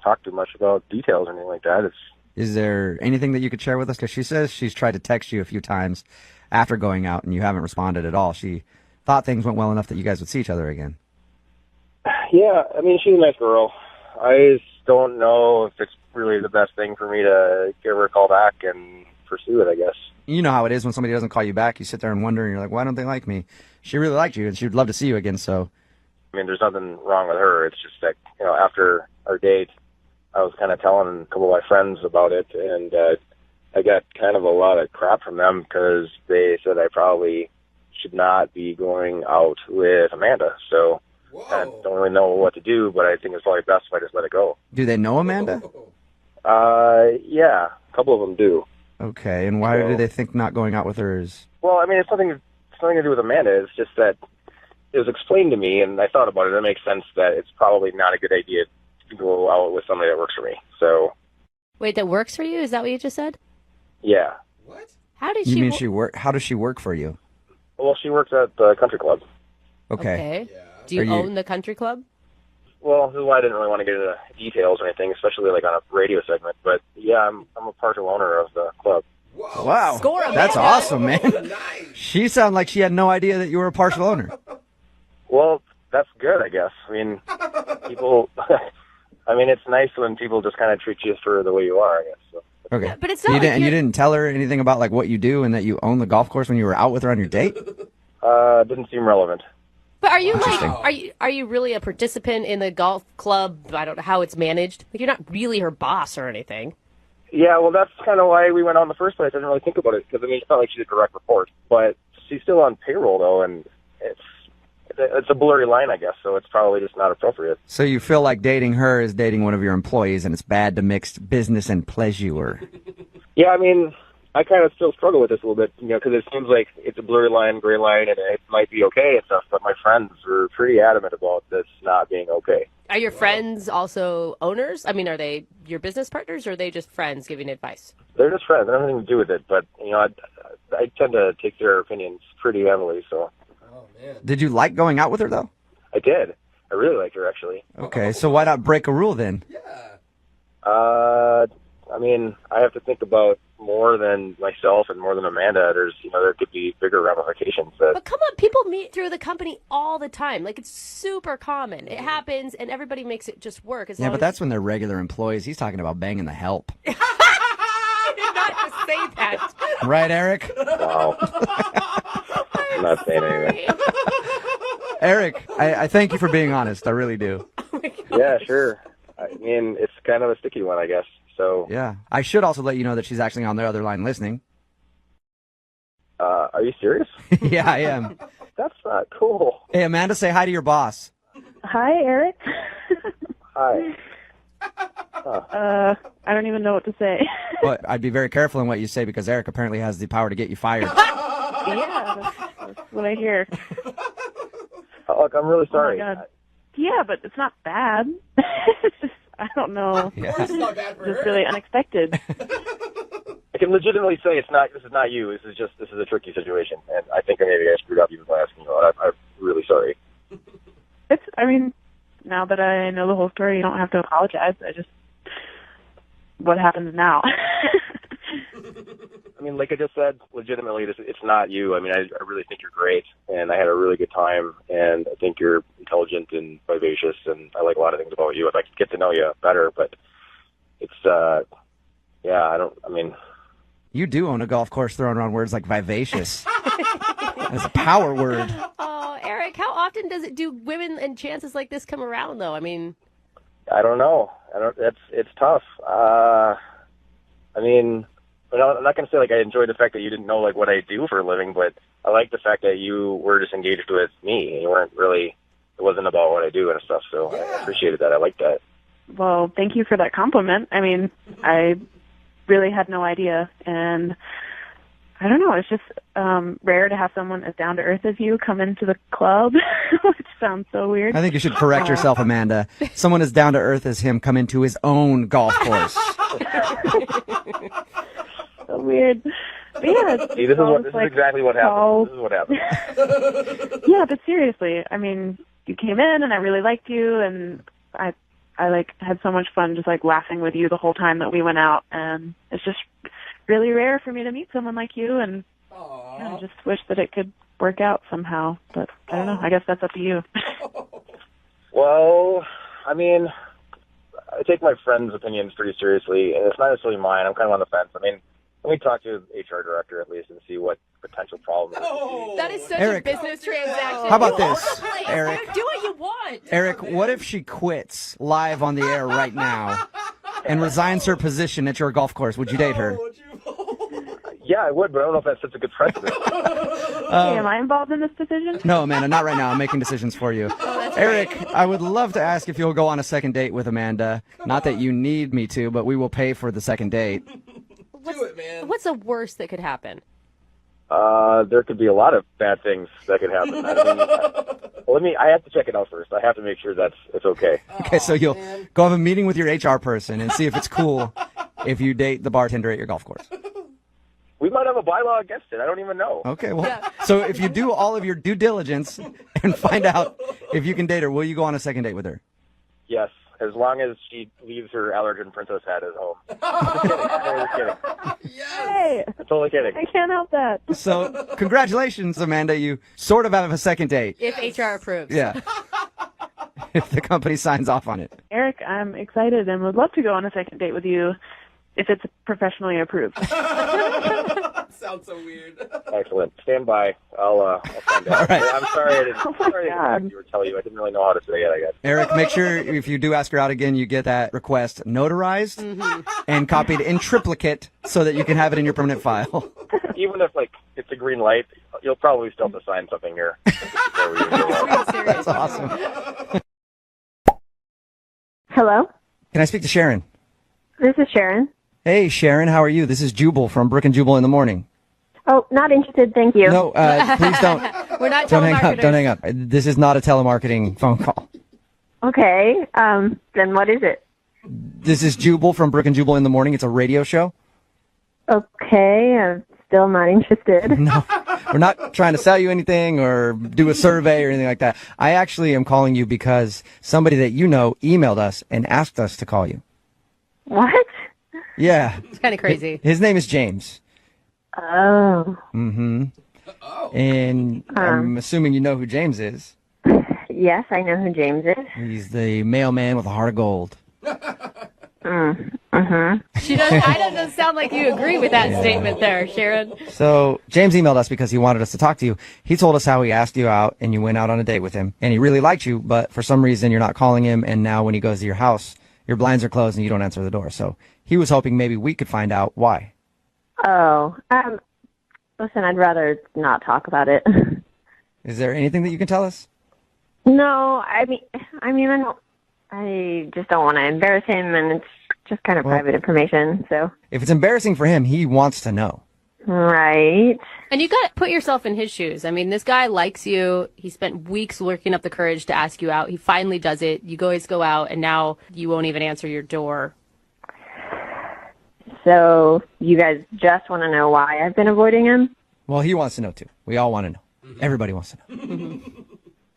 talk too much about details or anything like that. Is there anything that you could share with us? Because she says she's tried to text you a few times after going out and you haven't responded at all. She thought things went well enough that you guys would see each other again. Yeah, I mean, she's a nice girl. I just don't know if it's really the best thing for me to give her a call back and pursue it, I guess. You know how it is when somebody doesn't call you back. You sit there and wonder, and you're like, why don't they like me? She really liked you, and she would love to see you again, so. I mean, there's nothing wrong with her. It's just that, after our date, I was kind of telling a couple of my friends about it, and I got kind of a lot of crap from them because they said I probably should not be going out with Amanda. So I don't really know what to do, but I think it's probably best if I just let it go. Do they know Amanda? Yeah, a couple of them do. Okay, and why do they think not going out with her is? Well, I mean, it's nothing to do with Amanda. It's just that it was explained to me, and I thought about it. It makes sense that it's probably not a good idea to go out with somebody that works for me. So. Wait, that works for you? Is that what you just said? Yeah. How did You she? mean she work? How does she work for you? Well, she works at the country club. Okay. Do you own the country club? Well, this is why I didn't really want to get into details or anything, especially like on a radio segment. But yeah, I'm a partial owner of the club. Wow. Score, That's Amanda. awesome, man. She sounded like she had no idea that you were a partial owner. Well, that's good, I guess. I mean, people. I mean, it's nice when people just kind of treat you for the way you are, I guess. So. Okay. But it's not. You didn't tell her anything about like what you do and that you own the golf course when you were out with her on your date? Didn't seem relevant. But are you are you really a participant in the golf club? I don't know how it's managed. Like, you're not really her boss or anything. Yeah, well, that's kind of why we went out in the first place. I didn't really think about it because I mean, it's not like she's a direct report, but she's still on payroll though, and it's a blurry line, I guess. So it's probably just not appropriate. So you feel like dating her is dating one of your employees, and it's bad to mix business and pleasure. Yeah, I mean, I kind of still struggle with this a little bit, because it seems like it's a blurry line, gray line, and it might be okay and stuff, but my friends were pretty adamant about this not being okay. Are your friends also owners? I mean, are they your business partners, or are they just friends giving advice? They're just friends. They don't have anything to do with it, but, I tend to take their opinions pretty heavily, so. Did you like going out with her, though? I did. I really liked her, actually. Okay, so why not break a rule then? I mean, I have to think about more than myself and more than Amanda. There could be bigger ramifications. But come on, people meet through the company all the time. Like, it's super common. It happens, and everybody makes it just work. Yeah, but that's when they're regular employees. He's talking about banging the help. I did not just say that. Right, Eric? Wow. I'm not saying anything. Eric, I thank you for being honest. I really do. Yeah, sure. I mean, it's kind of a sticky one, I guess. So yeah, I should also let you know that she's actually on the other line listening. Are you serious? Yeah, I am. That's not cool. Hey, Amanda, say hi to your boss. Hi, Eric. Hi. I don't even know what to say. But I'd be very careful in what you say because Eric apparently has the power to get you fired. Yeah, that's what I hear. Look, I'm really sorry. Oh my God. Yeah, but it's not bad. It's just, I don't know. Yeah. It's not bad for It's her. really unexpected. I can legitimately say this is not you. This is a tricky situation, and I think maybe I screwed up even by asking you out. I'm really sorry. I mean, now that I know the whole story, you don't have to apologize. What happens now? I mean, like I just said, legitimately, it's not you. I mean, I really think you're great, and I had a really good time, and I think you're intelligent and vivacious, and I like a lot of things about you. I'd like to get to know you better, but it's, You do own a golf course throwing around words like vivacious. That's a power word. Oh, Eric, how often do women and chances like this come around, though? I mean, I don't know. It's tough. I'm not going to say like I enjoy the fact that you didn't know like what I do for a living, but I like the fact that you were just engaged with me. You weren't really. It wasn't about what I do and stuff. So I appreciated that. I like that. Well, thank you for that compliment. I mean, I really had no idea, and I don't know. It's just rare to have someone as down to earth as you come into the club, which sounds so weird. I think you should correct yourself, Amanda. Someone as down to earth as him come into his own golf course. So weird. But yeah, See, this is exactly what happened. This is what happened. Yeah, but seriously, I mean, you came in and I really liked you, and I like had so much fun just like laughing with you the whole time that we went out, and it's just really rare for me to meet someone like you, and I just wish that it could work out somehow, but I don't know. I guess that's up to you. Well, I mean, I take my friends' opinions pretty seriously, and it's not necessarily mine. I'm kind of on the fence. I mean, let me talk to the HR director at least and see what potential problems. that is such Eric, a business transaction. how about this, Eric? Do what you want. Eric, what if she quits live on the air right now and resigns her position at your golf course? Would you date her? Yeah, I would, but I don't know if that sets a good precedent. Hey, am I involved in this decision? No, Amanda, not right now. I'm making decisions for you. Eric, I would love to ask if you'll go on a second date with Amanda. Not that you need me to, but we will pay for the second date. What's the worst that could happen? There could be a lot of bad things that could happen. I mean, I have to check it out first. I have to make sure it's okay. Okay, so you'll go have a meeting with your HR person and see if it's cool if you date the bartender at your golf course. We might have a bylaw against it. I don't even know. Okay, well, so if you do all of your due diligence and find out if you can date her, will you go on a second date with her? Yes, as long as she leaves her allergen princess hat at home. Just kidding. Hey, I'm totally kidding. I can't help that. So, congratulations, Amanda. You sort of have a second date. If HR approves. Yeah. If the company signs off on it. Eric, I'm excited and would love to go on a second date with you if it's professionally approved. Sounds so weird. Excellent. Stand by. I'll find out. All right. I'm sorry I didn't tell you. I didn't really know how to say it, I guess. Eric, make sure if you do ask her out again, you get that request notarized and copied in triplicate so that you can have it in your permanent file. Even if it's a green light, you'll probably still have to sign something here. That's awesome. Hello? Can I speak to Sharon? This is Sharon. Hey, Sharon, how are you? This is Jubal from Brooke and Jubal in the Morning. Oh, not interested, thank you. No, please don't. We're not Don't hang up. telemarketers. Don't hang up. This is not a telemarketing phone call. Okay, then what is it? This is Jubal from Brooke and Jubal in the Morning. It's a radio show. Okay, I'm still not interested. No, we're not trying to sell you anything or do a survey or anything like that. I actually am calling you because somebody that you know emailed us and asked us to call you. What? Yeah. It's kind of crazy. His name is James. Oh. Mm-hmm. And I'm assuming you know who James is. Yes, I know who James is. He's the mailman with a heart of gold. She doesn't. I doesn't sound like you agree with that statement there, Sharon. So James emailed us because he wanted us to talk to you. He told us how he asked you out and you went out on a date with him and he really liked you, but for some reason you're not calling him, and now when he goes to your house, your blinds are closed and you don't answer the door. So he was hoping maybe we could find out why. Oh, listen, I'd rather not talk about it. Is there anything that you can tell us? No, I just don't want to embarrass him, and just kind of private information. So If it's embarrassing for him, he wants to know. right. And you got to put yourself in his shoes. I mean, this guy likes you. He spent weeks working up the courage to ask you out. He finally does it. You guys go out, and now you won't even answer your door. So you guys just want to know why I've been avoiding him? Well, he wants to know too. We all want to know. Everybody wants to know.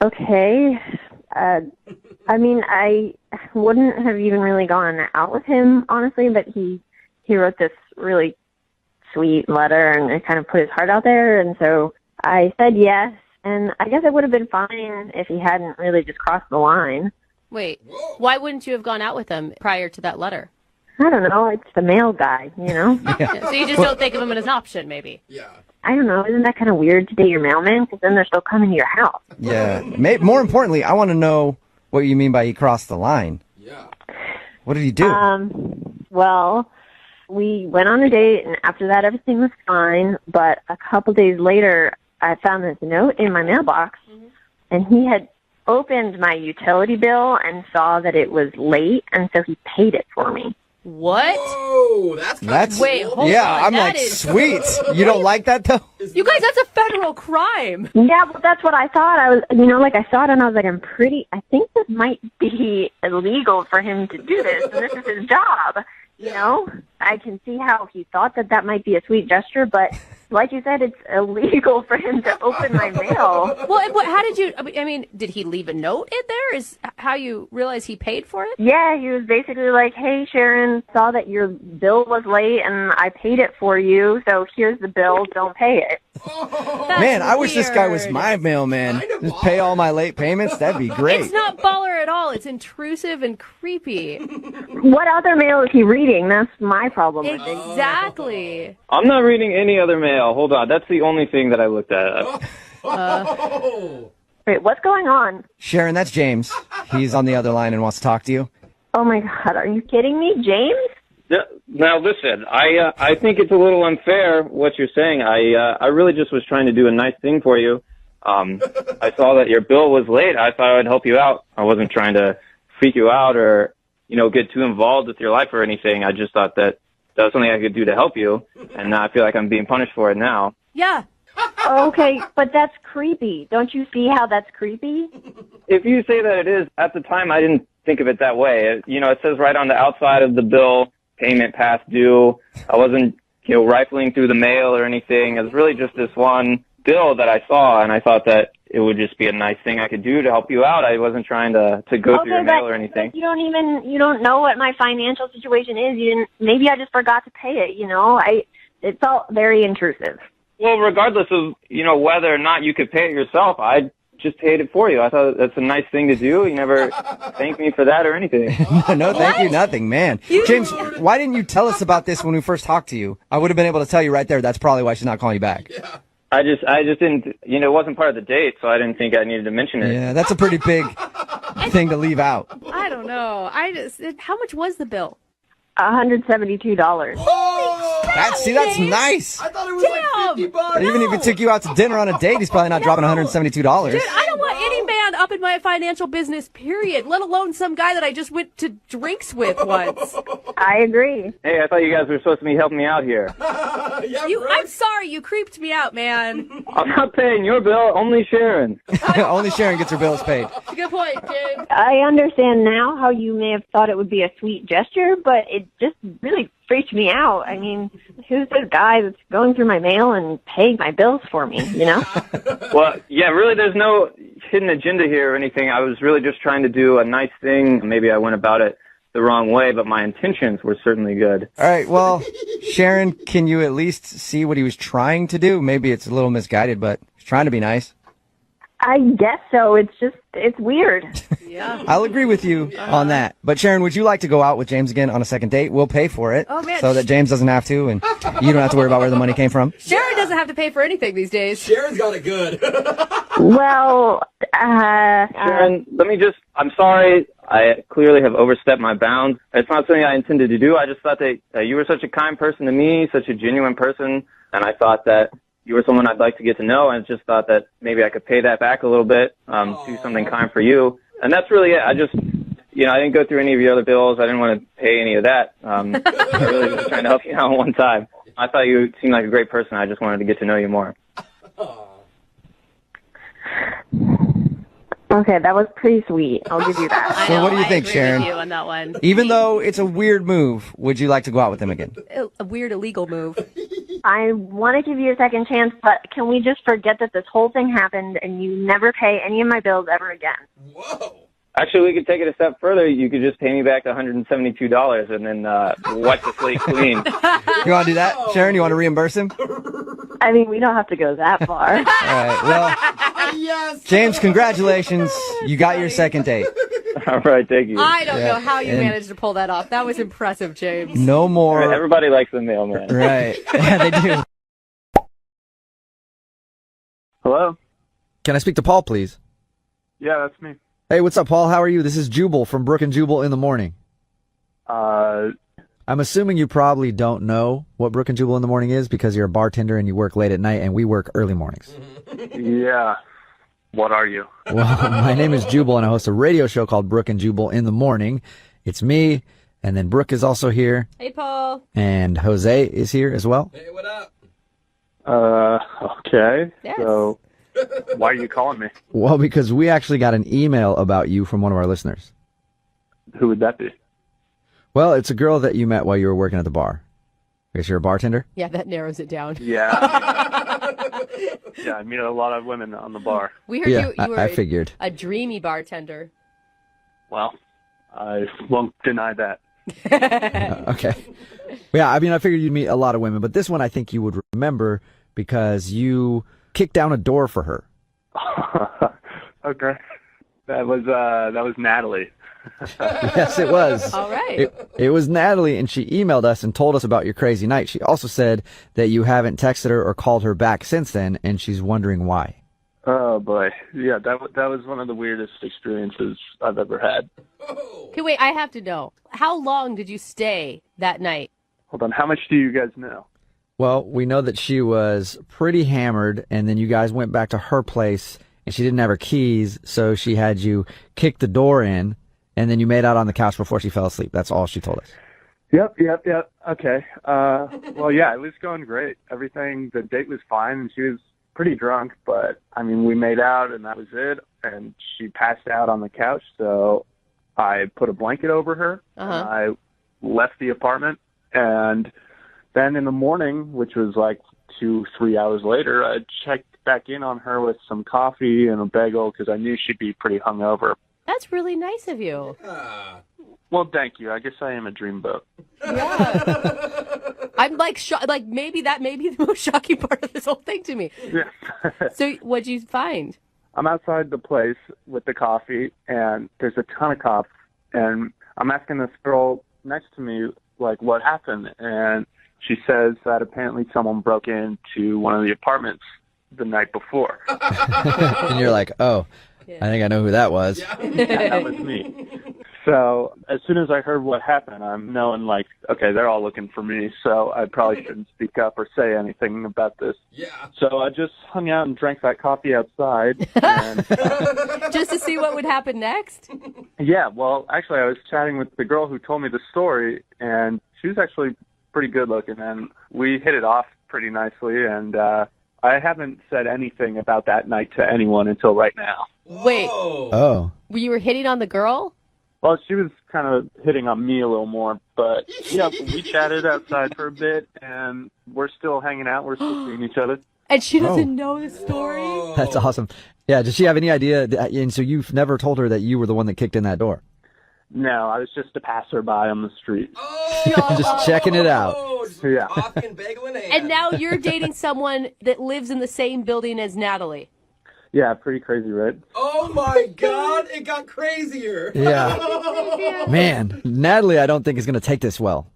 Okay. I mean, I wouldn't have even really gone out with him, honestly, but he wrote this really sweet letter and it kind of put his heart out there, and so I said yes, and I guess it would have been fine if he hadn't really just crossed the line. Wait, why wouldn't you have gone out with him prior to that letter? I don't know, it's the mail guy, you know? Yeah, so you just don't think of him as an option, maybe? I don't know, isn't that kind of weird to date your mailman? Because then they're still coming to your house. Yeah. More importantly, I want to know what you mean by he crossed the line. Yeah. What did he do? Well, we went on a date, and after that, everything was fine. But a couple days later, I found this note in my mailbox, and he had opened my utility bill and saw that it was late, and so he paid it for me. What? Whoa, that's Wait, hold on. I'm That like, is- sweet. You don't like that, though? You guys, that's a federal crime. Yeah, well, that's what I thought. I was, I saw it, and I was like, I think this might be illegal for him to do this, and this is his job. You know, I can see how he thought that might be a sweet gesture, but like you said, it's illegal for him to open my mail. Well, and how did you, I mean, did he leave a note in there? Is how you realize he paid for it? Yeah, he was basically like, hey, Sharon, saw that your bill was late and I paid it for you, so here's the bill, don't pay it. Man, I wish this guy was my mailman. Just pay all my late payments. That'd be great. It's not baller at all. It's intrusive and creepy. What other mail is he reading? That's my problem with it. Exactly. I'm not reading any other mail. Hold on. That's the only thing that I looked at. Wait, what's going on? Sharon, that's James. He's on the other line and wants to talk to you. Oh, my God. Are you kidding me? James? Yeah, now listen, I think it's a little unfair what you're saying. I really just was trying to do a nice thing for you. I saw that your bill was late. I thought I'd help you out. I wasn't trying to freak you out or, get too involved with your life or anything. I just thought that was something I could do to help you, and now I feel like I'm being punished for it now. Yeah. Okay, but that's creepy. Don't you see how that's creepy? If you say that it is, at the time I didn't think of it that way. It says right on the outside of the bill, payment past due. I wasn't, rifling through the mail or anything. It was really just this one bill that I saw, and I thought that it would just be a nice thing I could do to help you out. I wasn't trying to go through your mail or anything. But you don't know what my financial situation is. Maybe I just forgot to pay it, it felt very intrusive. Well, regardless of, whether or not you could pay it yourself, I just paid it for you. I thought that's a nice thing to do. You never thanked me for that or anything. No, thank you, nothing, man. James, why didn't you tell us about this when we first talked to you? I would have been able to tell you right there. That's probably why she's not calling you back. Yeah. I just didn't, it wasn't part of the date, so I didn't think I needed to mention it. Yeah, that's a pretty big thing to leave out. I don't know. How much was the bill? $172. That's nice. I thought it was like $50. Even if he took you out to dinner on a date, he's probably not dropping $172. Dude, I don't want any man up in my financial business, period, let alone some guy that I just went to drinks with once. I agree. Hey, I thought you guys were supposed to be helping me out here. I'm sorry, you creeped me out, man. I'm not paying your bill, only Sharon. Only Sharon gets her bills paid. Good point, James. I understand now how you may have thought it would be a sweet gesture, but it just really freaked me out. I mean, who's this guy that's going through my mail and paying my bills for me, Well, yeah, really there's no hidden agenda here or anything. I was really just trying to do a nice thing. Maybe I went about it the wrong way, but my intentions were certainly good. All right, well, Sharon, can you at least see what he was trying to do? Maybe it's a little misguided, but he's trying to be nice. I guess so. It's weird. Yeah. I'll agree with you on that. But Sharon, would you like to go out with James again on a second date? We'll pay for it. Oh, man. So that James doesn't have to, and you don't have to worry about where the money came from. Sharon doesn't have to pay for anything these days. Sharon's got it good. Well, Sharon, I'm sorry. I clearly have overstepped my bounds. It's not something I intended to do. I just thought that you were such a kind person to me, such a genuine person, and I thought that you were someone I'd like to get to know, and just thought that maybe I could pay that back a little bit, do something kind for you. And that's really it. I didn't go through any of your other bills. I didn't want to pay any of that. I really was trying to help you out one time. I thought you seemed like a great person. I just wanted to get to know you more. Okay, that was pretty sweet. I'll give you that. So what do you think, Sharon? With you on that one. Even though it's a weird move, would you like to go out with him again? A weird illegal move. I want to give you a second chance, but can we just forget that this whole thing happened and you never pay any of my bills ever again? Actually, we could take it a step further. You could just pay me back $172 and then wipe the slate clean. You want to do that, Sharon? You want to reimburse him? I mean, we don't have to go that far. All right. Well, James, congratulations. You got your second date. All right, thank you. I don't know how you And managed to pull that off. That was impressive, James. no more. Everybody likes the mailman. Right. Yeah, they do. Hello? Can I speak to Paul, please? Yeah, that's me. Hey, what's up, Paul? How are you? This is Jubal from Brooke and Jubal in the Morning. I'm assuming you probably don't know what Brooke and Jubal in the Morning is because you're a bartender and you work late at night and we work early mornings. Yeah. What are you? Well, my name is Jubal and I host a radio show called Brooke and Jubal in the Morning. It's me, and then Brooke is also here, Hey, Paul. and Jose is here as well. Hey, what up? Okay. Yes. So, why are you calling me? Well, because we actually got an email about you from one of our listeners. Who would that be? Well, it's a girl that you met while you were working at the bar. I guess you're a bartender? Yeah, that narrows it down. Yeah. Yeah, I meet a lot of women on the bar. We heard Yeah, you were I figured. a dreamy bartender. Well, I won't deny that. Okay. Yeah, I mean, I figured you'd meet a lot of women, but this one I think you would remember because you kicked down a door for her. Okay. That was Natalie. Yes, it was. All right. It was Natalie, and she emailed us and told us about your crazy night. She also said that you haven't texted her or called her back since then, and she's wondering why. Oh boy, yeah, that was one of the weirdest experiences I've ever had. Okay, wait, I have to know. How long did you stay that night? Hold on, how much do you guys know? Well, we know that she was pretty hammered, and then you guys went back to her place, and she didn't have her keys, so she had you kick the door in, and then you made out on the couch before she fell asleep. That's all she told us. Yep. Okay. Well, yeah, it was going great. Everything, the date was fine, and she was pretty drunk, but I mean, we made out, and that was it. And she passed out on the couch, so I put a blanket over her. And I left the apartment, and then in the morning, which was like 2-3 hours later, I checked back in on her with some coffee and a bagel because I knew she'd be pretty hungover. That's really nice of you. Well, thank you. I guess I am a dreamboat. I'm like, maybe that may be the most shocking part of this whole thing to me. Yeah. So what'd you find? I'm outside the place with the coffee, and there's a ton of cops, and I'm asking this girl next to me, like, what happened? And she says that apparently someone broke into one of the apartments the night before. And you're like, oh, I think I know who that was. Yeah, that was me. So as soon as I heard what happened, I'm knowing, like, okay, they're all looking for me, so I probably shouldn't speak up or say anything about this. Yeah. So I just hung out and drank that coffee outside. And, Just to see what would happen next? yeah, well, actually, I was chatting with the girl who told me the story, and she was actually pretty good looking, and we hit it off pretty nicely, and I haven't said anything about that night to anyone until right now. Wait. Oh. You were hitting on the girl? Well, she was kind of hitting on me a little more, but yeah, we chatted outside for a bit, and we're still hanging out. We're still seeing each other. And she doesn't know the story? That's awesome. Yeah, does she have any idea? And so you've never told her that you were the one that kicked in that door? No, I was just a passerby on the street. Just checking it out. Yeah. And now you're dating someone that lives in the same building as Natalie. Yeah, pretty crazy, right? Oh my God, it got crazier. Yeah. Man, Natalie, I don't think is going to take this well.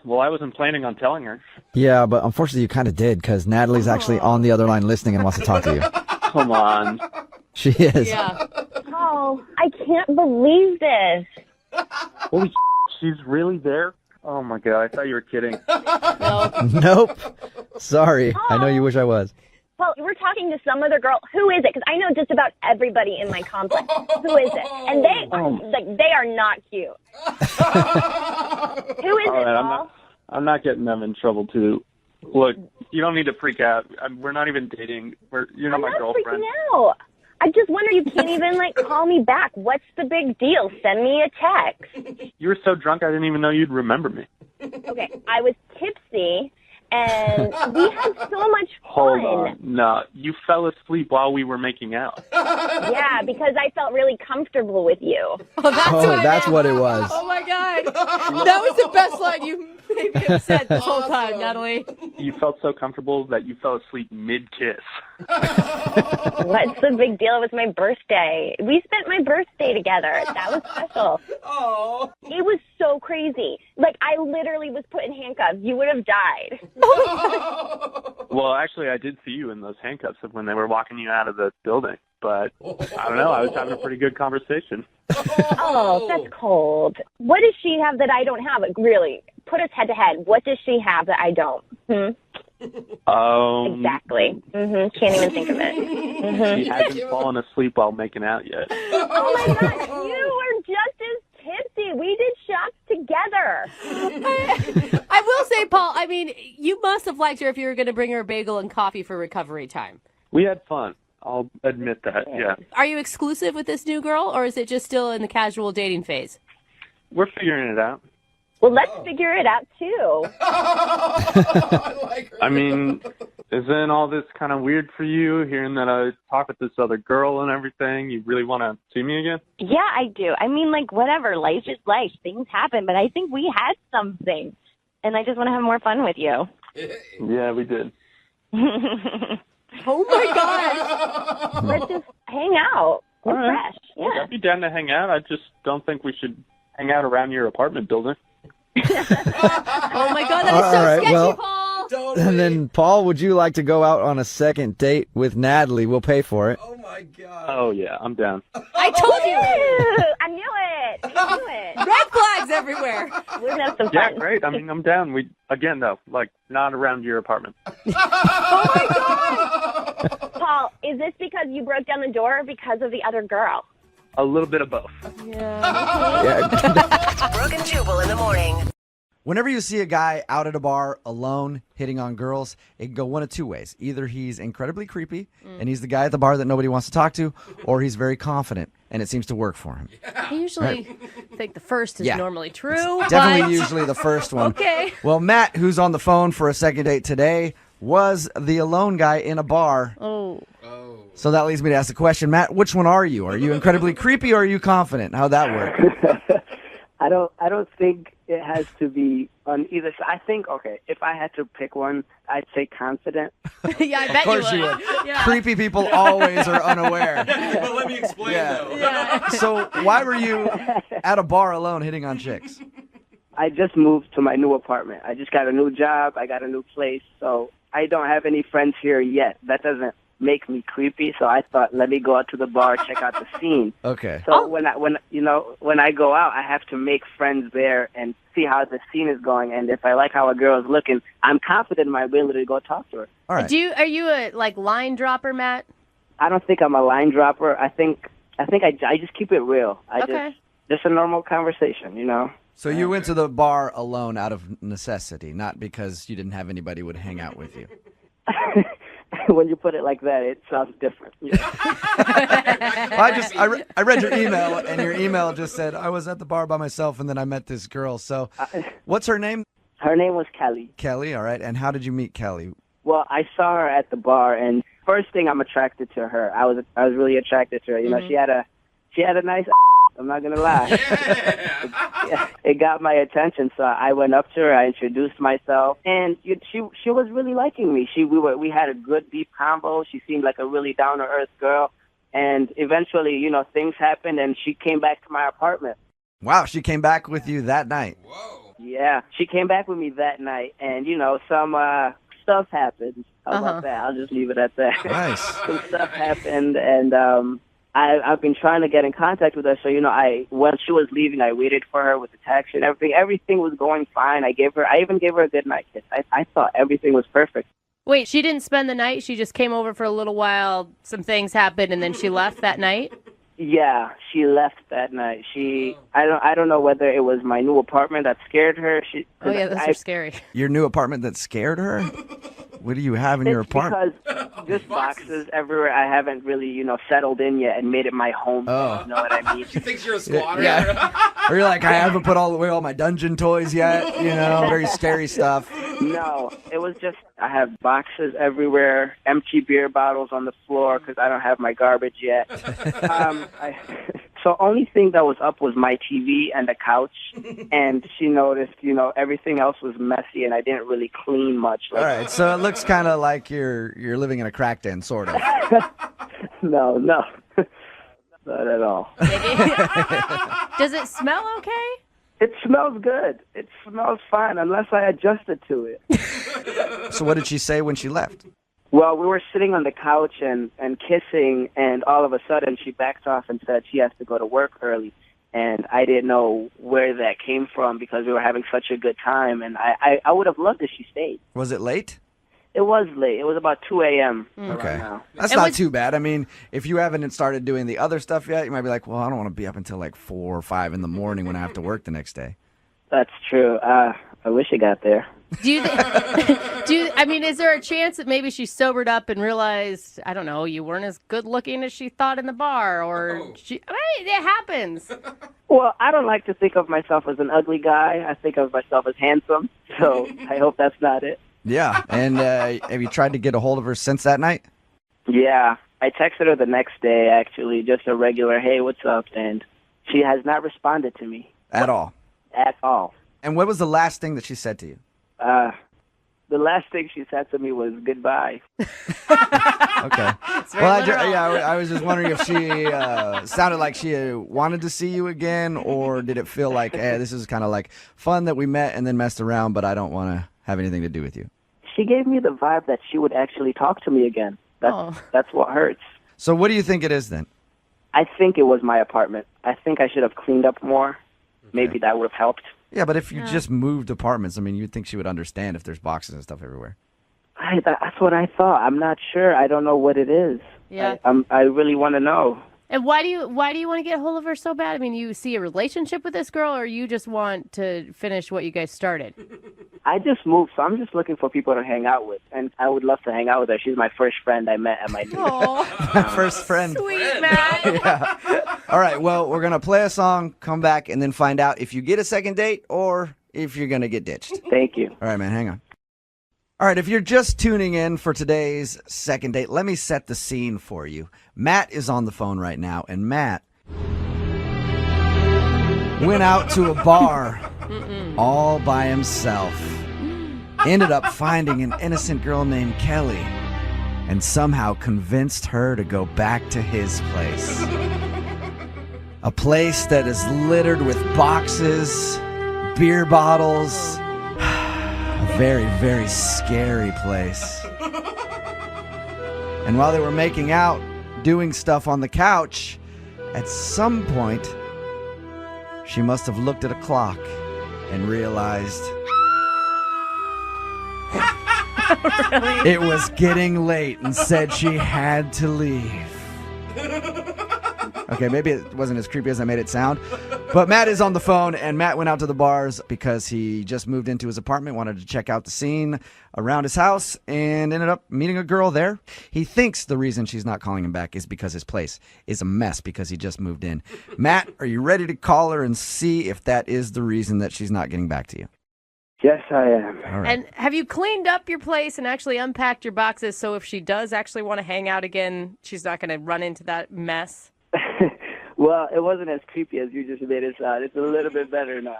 Well, I wasn't planning on telling her. Yeah, but unfortunately you kind of did because Natalie's actually on the other line listening and wants to talk to you. Come on. She is. Yeah. Oh, I can't believe this. Holy she's really there? Oh my God, I thought you were kidding. Nope. Sorry. I know you wish I was. Well, we're talking to some other girl. Who is it? Because I know just about everybody in my complex. Who is it? And they are not cute. Who is it, Paul? I'm not getting them in trouble too. Look, you don't need to freak out. We're not even dating. You're not my girlfriend. I'm not freaking out. I just wonder, you can't even call me back. What's the big deal? Send me a text. You were so drunk I didn't even know you'd remember me. Okay, I was tipsy. And we had so much fun. Hold on. No, you fell asleep while we were making out. Yeah, because I felt really comfortable with you. That's what it was. Oh, my God. That was the best line you maybe have said this whole time, Natalie. You felt so comfortable that you fell asleep mid-kiss. What's the big deal? It was my birthday. We spent my birthday together. That was special. Oh. It was so crazy. I literally was put in handcuffs. You would have died. Well, actually, I did see you in those handcuffs when they were walking you out of the building. But I don't know. I was having a pretty good conversation. Oh, that's cold. What does she have that I don't have? Really, put us head to head. What does she have that I don't? Exactly. Can't even think of it. She hasn't fallen asleep while making out yet. Oh my gosh, you are just as tipsy. We did shots together. I will say, Paul, I mean, you must have liked her if you were going to bring her a bagel and coffee for recovery time. We had fun. I'll admit that, yeah. Are you exclusive with this new girl, or is it just still in the casual dating phase? We're figuring it out. Well, let's figure it out, too. I mean, isn't all this kind of weird for you, hearing that I talk with this other girl and everything? You really want to see me again? Yeah, I do. I mean, whatever. Life is life. Things happen. But I think we had something. And I just want to have more fun with you. Yeah, we did. Oh, my God. Let's just hang out. We're fresh. Yeah. I'd be down to hang out. I just don't think we should hang out around your apartment building. Oh, my God. That is so sketchy, Paul. Totally. And then, Paul, would you like to go out on a second date with Natalie? We'll pay for it. Oh, my God. Oh, yeah. I'm down. I told you. I knew it. I knew it. Red flags everywhere. We're going to have some fun. Yeah, great. I mean, I'm down. Again, though, not around your apartment. Oh, my God. Paul, is this because you broke down the door or because of the other girl? A little bit of both. Yeah. Brooke and Jubal in the morning. Whenever you see a guy out at a bar alone hitting on girls, it can go one of two ways. Either he's incredibly creepy and he's the guy at the bar that nobody wants to talk to, or he's very confident and it seems to work for him. I usually think the first is normally true. Definitely usually the first one. Okay. Well, Matt, who's on the phone for a second date today, was the alone guy in a bar. Oh. So that leads me to ask the question, Matt, which one are you? Are you incredibly creepy or are you confident? How'd that work? I don't think it has to be on either side. I think, if I had to pick one, I'd say confident. Yeah, I bet you would. Of course you would. Yeah. Creepy people always are unaware. But let me explain, though. Yeah. So why were you at a bar alone hitting on chicks? I just moved to my new apartment. I just got a new job. I got a new place. So I don't have any friends here yet. That doesn't make me creepy, so I thought, let me go out to the bar, check out the scene. Okay. So when I go out, I have to make friends there and see how the scene is going. And if I like how a girl is looking, I'm confident in my ability to go talk to her. All right. Are you a line dropper, Matt? I don't think I'm a line dropper. I think I just keep it real. Just a normal conversation, So you went to the bar alone out of necessity, not because you didn't have anybody who would hang out with you. When you put it like that, it sounds different. I read your email, and your email just said, I was at the bar by myself, and then I met this girl. So what's her name? Her name was Kelly. Kelly, all right. And how did you meet Kelly? Well, I saw her at the bar, and first thing, I'm attracted to her. I was really attracted to her. She had a nice I'm not going to lie. It got my attention, so I went up to her. I introduced myself, and she was really liking me. We had a good, deep convo. She seemed like a really down-to-earth girl, and eventually, things happened, and she came back to my apartment. Wow, she came back with you that night. Whoa. Yeah, she came back with me that night, and, some stuff happened. How about that? I'll just leave it at that. Nice. Some stuff happened, and I've been trying to get in contact with her. So, when she was leaving, I waited for her with the taxi and everything. Everything was going fine. I even gave her a good night kiss. I thought everything was perfect. Wait, she didn't spend the night? She just came over for a little while, some things happened, and then she left that night? Yeah, she left that night. I don't know whether it was my new apartment that scared her. Oh yeah, those are scary. Your new apartment that scared her? What do you have in your apartment? Because just boxes everywhere. I haven't really, settled in yet and made it my home. Oh. You know what I mean? She thinks you're a squatter. Yeah. Or you're like, I haven't put all my dungeon toys yet, very scary stuff. No, it was just I have boxes everywhere, empty beer bottles on the floor because I don't have my garbage yet. So only thing that was up was my TV and the couch, and she noticed, everything else was messy, and I didn't really clean much. All right, so it looks kind of like you're living in a crack den, sort of. No, not at all. Does it smell okay? It smells good. It smells fine, unless I adjusted to it. So what did she say when she left? Well, we were sitting on the couch and kissing, and all of a sudden she backed off and said she has to go to work early. And I didn't know where that came from because we were having such a good time, and I would have loved if she stayed. Was it late? It was late. It was about 2 a.m. Okay. Now. That's not too bad. I mean, if you haven't started doing the other stuff yet, you might be like, well, I don't want to be up until like 4 or 5 in the morning when I have to work the next day. That's true. I wish it got there. Is there a chance that maybe she sobered up and realized, I don't know, you weren't as good looking as she thought in the bar, or it happens. Well, I don't like to think of myself as an ugly guy. I think of myself as handsome, so I hope that's not it. Yeah, and have you tried to get a hold of her since that night? Yeah, I texted her the next day, actually, just a regular, hey, what's up? And she has not responded to me. At all? At all. And what was the last thing that she said to you? The last thing she said to me was goodbye. Okay. Well, I was just wondering if she sounded like she wanted to see you again, or did it feel like, hey, this is kind of like fun that we met and then messed around, but I don't want to have anything to do with you? She gave me the vibe that she would actually talk to me again. That's what hurts. So what do you think it is then? I think it was my apartment. I think I should have cleaned up more. Okay. Maybe that would have helped. Yeah, but if you just moved apartments, I mean, you'd think she would understand if there's boxes and stuff everywhere. That's what I thought. I'm not sure. I don't know what it is. Yeah. I really want to know. And why do you want to get a hold of her so bad? I mean, you see a relationship with this girl, or you just want to finish what you guys started? I just moved, so I'm just looking for people to hang out with, and I would love to hang out with her. She's my first friend I met at my new My first friend. Sweet, man. Yeah. All right, well, we're going to play a song, come back, and then find out if you get a second date or if you're going to get ditched. Thank you. All right, man, hang on. All right, if you're just tuning in for today's second date, let me set the scene for you. Matt is on the phone right now, and Matt went out to a bar all by himself. Ended up finding an innocent girl named Kelly and somehow convinced her to go back to his place. A place that is littered with boxes, beer bottles, a very, very scary place. And while they were making out, doing stuff on the couch, at some point, she must have looked at a clock and realized it was getting late and said she had to leave. Okay, maybe it wasn't as creepy as I made it sound. But Matt is on the phone, and Matt went out to the bars because he just moved into his apartment, wanted to check out the scene around his house, and ended up meeting a girl there. He thinks the reason she's not calling him back is because his place is a mess because he just moved in. Matt, are you ready to call her and see if that is the reason that she's not getting back to you? Yes, I am. All right. And have you cleaned up your place and actually unpacked your boxes so if she does actually want to hang out again, she's not going to run into that mess? Well, it wasn't as creepy as you just made it sound. It's a little bit better now.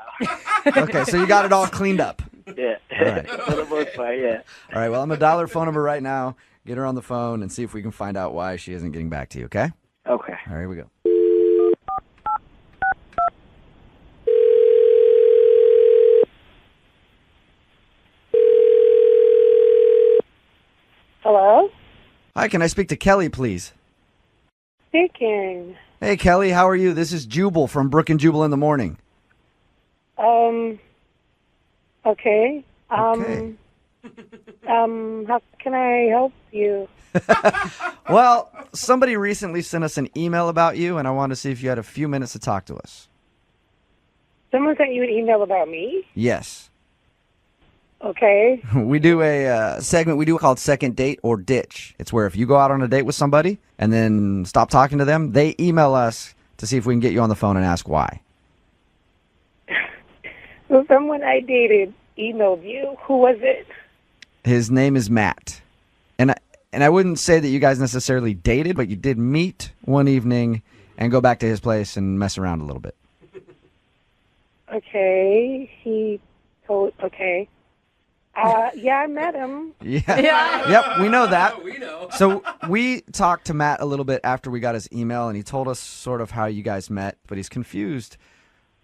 Okay, so you got it all cleaned up. Yeah. All right. For the most part, yeah. All right, well, I'm going to dial her phone number right now, get her on the phone, and see if we can find out why she isn't getting back to you, okay? Okay. All right, here we go. Hello? Hi, can I speak to Kelly, please? Speaking. Hey, Kelly, how are you? This is Jubal from Brooke and Jubal in the Morning. Okay. Okay. How can I help you? Well, somebody recently sent us an email about you, and I wanted to see if you had a few minutes to talk to us. Someone sent you an email about me? Yes. Okay. We do a segment we do called Second Date or Ditch. It's where if you go out on a date with somebody and then stop talking to them, they email us to see if we can get you on the phone and ask why. So someone I dated emailed you. Who was it? His name is Matt. And I wouldn't say that you guys necessarily dated, but you did meet one evening and go back to his place and mess around a little bit. Okay. Okay. Yeah, I met him. Yeah. Yep, we know that. We know. So we talked to Matt a little bit after we got his email, and he told us sort of how you guys met, but he's confused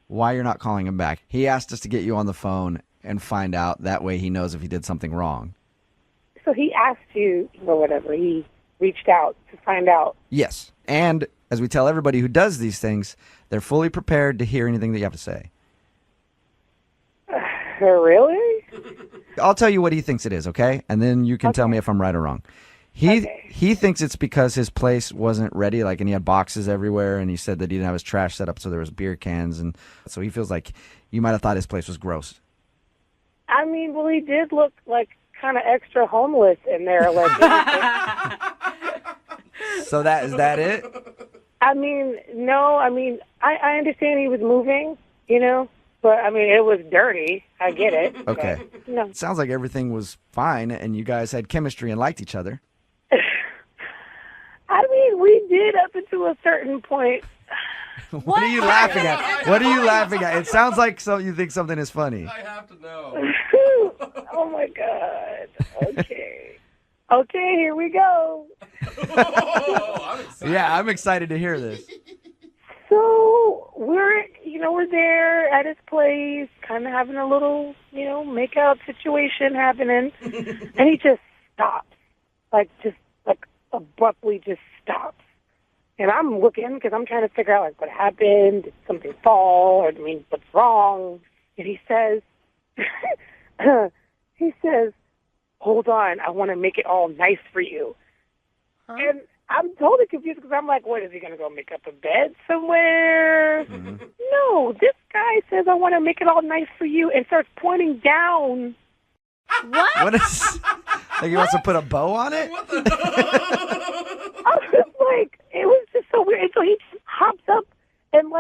why you're not calling him back. He asked us to get you on the phone and find out. That way he knows if he did something wrong. So he asked you, or whatever. He reached out to find out. Yes. And as we tell everybody who does these things, they're fully prepared to hear anything that you have to say. Really? I'll tell you what he thinks it is, okay? And then you can tell me if I'm right or wrong. He thinks it's because his place wasn't ready, like, and he had boxes everywhere, and he said that he didn't have his trash set up, so there was beer cans, and so he feels like you might have thought his place was gross. I mean, well, he did look like kind of extra homeless in there. Like, So is that it? I mean, no. I mean, I understand he was moving, but I mean, it was dirty. I get it. Okay. But, no. It sounds like everything was fine, and you guys had chemistry and liked each other. I mean, we did up until a certain point. What are you laughing at? What are you laughing at? It sounds like you think something is funny. I have to know. Oh my God. Okay. Okay, here we go. Yeah, I'm excited to hear this. So we're there at his place, kind of having a little, make-out situation happening, and he just stops, just abruptly just stops. And I'm looking because I'm trying to figure out what happened. Did something fall? Or what's wrong? And he says, "Hold on, I want to make it all nice for you." Huh? And I'm totally confused because I'm like, what, is he going to go make up a bed somewhere? Mm-hmm. No, this guy says, "I want to make it all nice for you," and starts pointing down. What? What is? Like he wants to put a bow on it? I was like, it was just so weird. And so he just hops up and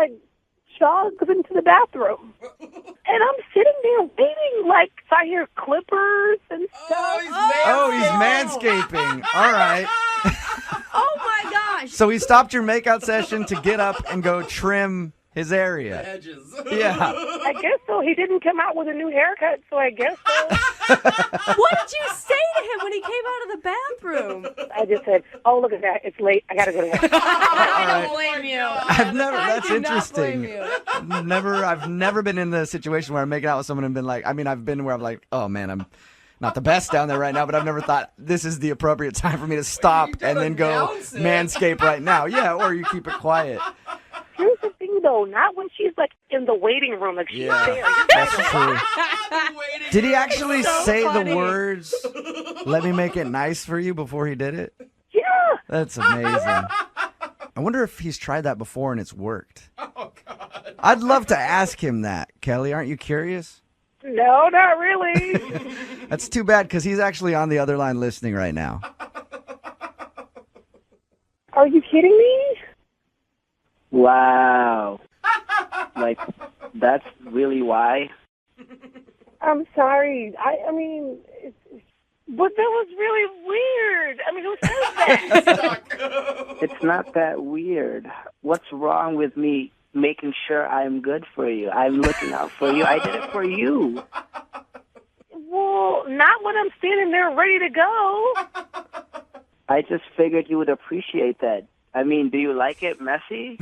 jogs into the bathroom. And I'm sitting there waiting, so I hear clippers and stuff. He's manscaping. All right. Oh my gosh. So he stopped your makeout session to get up and go trim his area. The edges. Yeah. I guess so. He didn't come out with a new haircut, so I guess so. What did you say to him when he came out of the bathroom? I just said, "Oh, look at that. It's late. I got to go to bed." I don't blame you. That's interesting. Not blame you. I've never been in the situation where I'm making out with someone and been like, I've been where I'm like, oh man, I'm not the best down there right now, but I've never thought this is the appropriate time for me to stop and then go manscape right now. Yeah, or you keep it quiet. Here's the thing, though. Not when she's in the waiting room, she's there. That's true. Did he actually say the words, "Let me make it nice for you," before he did it? Yeah. That's amazing. I wonder if he's tried that before and it's worked. Oh, God. I'd love to ask him that. Kelly, aren't you curious? No, not really. That's too bad because he's actually on the other line listening right now. Are you kidding me? Wow. That's really why? I'm sorry. I mean, but that was really weird. I mean, who says that? It's not that weird. What's wrong with me making sure I'm good for you? I'm looking out for you. I did it for you. Well, not when I'm standing there ready to go. I just figured you would appreciate that. I mean, do you like it messy?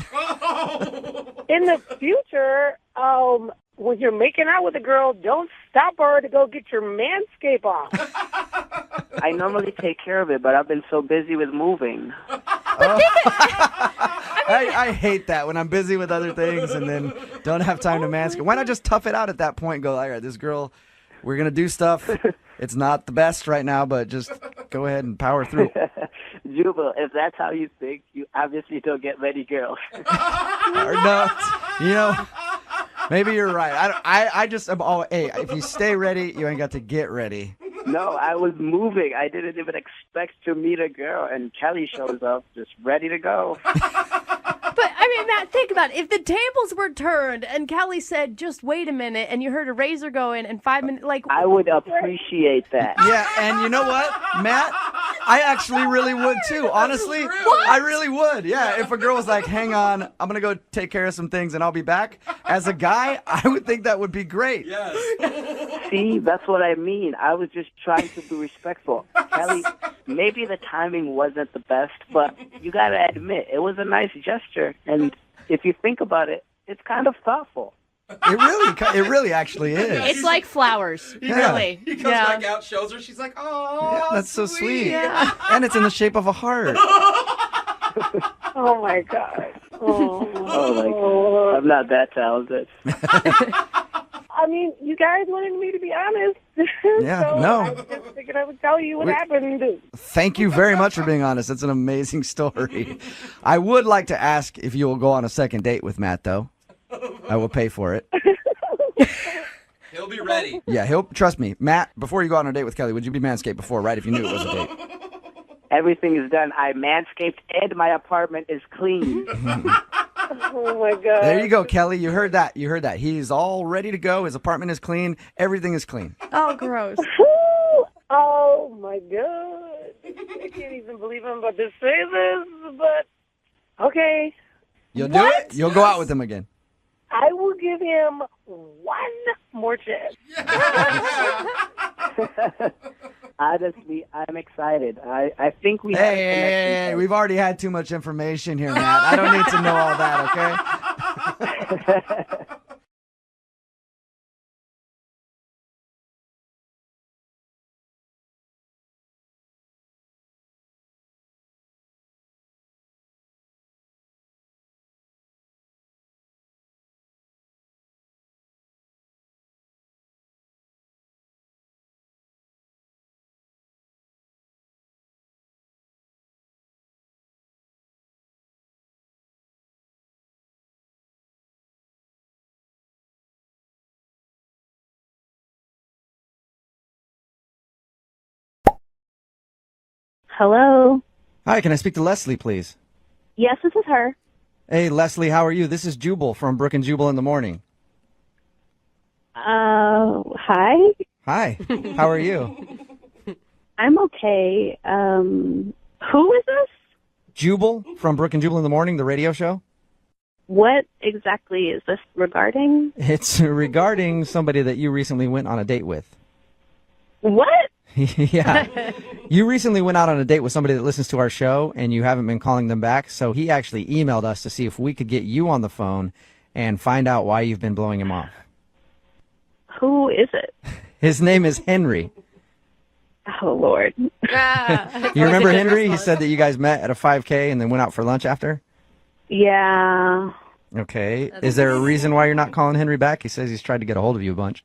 In the future, when you're making out with a girl, don't stop her to go get your manscape on. I normally take care of it, but I've been so busy with moving. I hate that when I'm busy with other things and then don't have time to manscape. Why not just tough it out at that point and go, all right, this girl We're going to do stuff. It's not the best right now, but just go ahead and power through. Jubal, if that's how you think, you obviously don't get many girls. Or no, maybe you're right. I just am all, hey, if you stay ready, you ain't got to get ready. No, I was moving. I didn't even expect to meet a girl, and Kelly shows up just ready to go. But, I mean, Matt, think about it. If the tables were turned and Kelly said, just wait a minute, and you heard a razor go in and 5 minutes, like... I would appreciate that. Yeah, and you know what, Matt? I actually really would, too. Honestly, I really would. Yeah, if a girl was like, hang on, I'm going to go take care of some things and I'll be back. As a guy, I would think that would be great. Yes. See, that's what I mean. I was just trying to be respectful. Kelly, maybe the timing wasn't the best, but you got to admit, it was a nice gesture. And if you think about it, it's kind of thoughtful. It really actually is. It's like flowers, really. He comes back out, shows her. She's like, oh, that's so sweet. Yeah. And it's in the shape of a heart. Oh, my God. Oh, my God. I'm not that talented. I mean, you guys wanted me to be honest. Yeah, so no. I just figured I would tell you what happened. Thank you very much for being honest. It's an amazing story. I would like to ask if you will go on a second date with Matt, though. I will pay for it. He'll be ready. Yeah, trust me. Matt, before you go on a date with Kelly, would you be Manscaped before, right, if you knew it was a date? Everything is done. I manscaped and my apartment is clean. Oh, my God. There you go, Kelly. You heard that. He's all ready to go. His apartment is clean. Everything is clean. Oh, gross. Oh, my God. I can't even believe I'm about to say this, but okay. You'll do it? You'll go out with him again. I will give him one more chance. Honestly, I'm excited. I think we have a connection. Hey, we've already had too much information here, Matt. I don't need to know all that, okay? Hello. Hi, can I speak to Leslie, please? Yes, this is her. Hey, Leslie, how are you? This is Jubal from Brooke and Jubal in the Morning. Hi. Hi, how are you? I'm okay. Who is this? Jubal from Brooke and Jubal in the Morning, the radio show. What exactly is this regarding? It's regarding somebody that you recently went on a date with. What? Yeah. You recently went out on a date with somebody that listens to our show, and you haven't been calling them back, so he actually emailed us to see if we could get you on the phone and find out why you've been blowing him off. Who is it? His name is Henry. Oh, Lord. You remember Henry? He said that you guys met at a 5K and then went out for lunch after? Yeah. Okay. Is there a reason why you're not calling Henry back? He says he's tried to get a hold of you a bunch.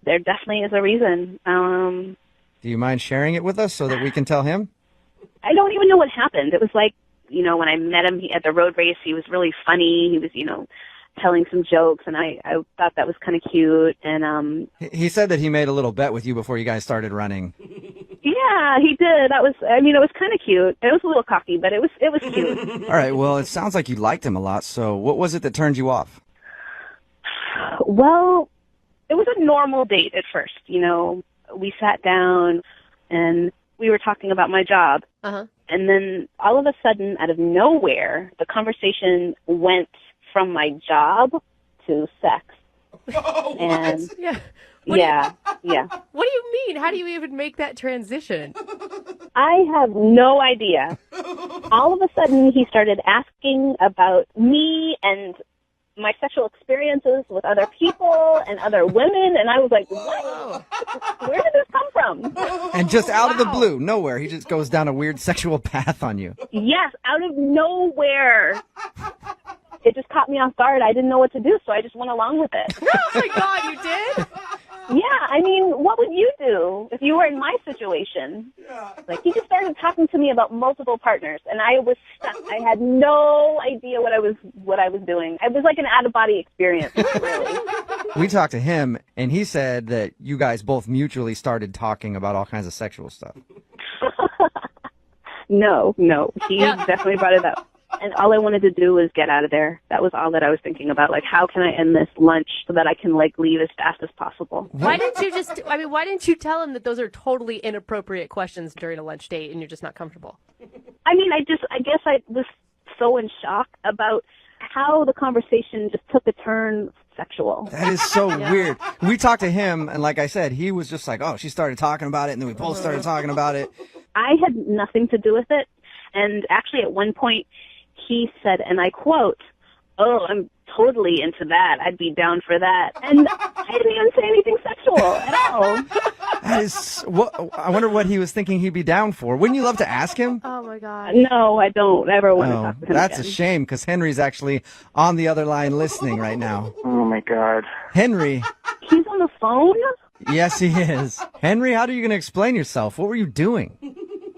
There definitely is a reason. Do you mind sharing it with us so that we can tell him? I don't even know what happened. It was like, when I met him at the road race, he was really funny. He was, telling some jokes, and I thought that was kind of cute. And he said that he made a little bet with you before you guys started running. Yeah, he did. That was, it was kind of cute. It was a little cocky, but it was cute. All right, well, it sounds like you liked him a lot, so what was it that turned you off? Well, it was a normal date at first. We sat down, and we were talking about my job. Uh-huh. And then all of a sudden, out of nowhere, the conversation went from my job to sex. Oh, and Yeah. yeah. What do you mean? How do you even make that transition? I have no idea. All of a sudden, he started asking about me and my sexual experiences with other people and other women, and I was like, what? Where did this come from? And just out of the blue, nowhere, he just goes down a weird sexual path on you. Yes, out of nowhere. it just caught me off guard. I didn't know what to do, so I just went along with it. Oh my God, you did? Yeah, I mean, what would you do if you were in my situation? Like, he just started talking to me about multiple partners, and I was stuck. I had no idea what I was doing. It was like an out-of-body experience, really. We talked to him, and he said that you guys both mutually started talking about all kinds of sexual stuff. No, he definitely brought it up. And all I wanted to do was get out of there. That was all that I was thinking about. Like, how can I end this lunch so that I can, like, leave as fast as possible? Why didn't you tell him that those are totally inappropriate questions during a lunch date and you're just not comfortable? I mean, I guess I was so in shock about how the conversation just took a turn sexual. That is so weird. We talked to him, and like I said, he was just like, oh, she started talking about it, and then we both started talking about it. I had nothing to do with it. And actually, at one point, he said, and I quote, "Oh, I'm totally into that. I'd be down for that." And I didn't even say anything sexual at all. That is, I wonder what he was thinking he'd be down for. Wouldn't you love to ask him? Oh, my God. No, I don't ever want to talk to him That's again. a shame, because Henry's actually on the other line listening right now. Oh, my God. Henry. He's on the phone? Yes, he is. Henry, how are you going to explain yourself? What were you doing?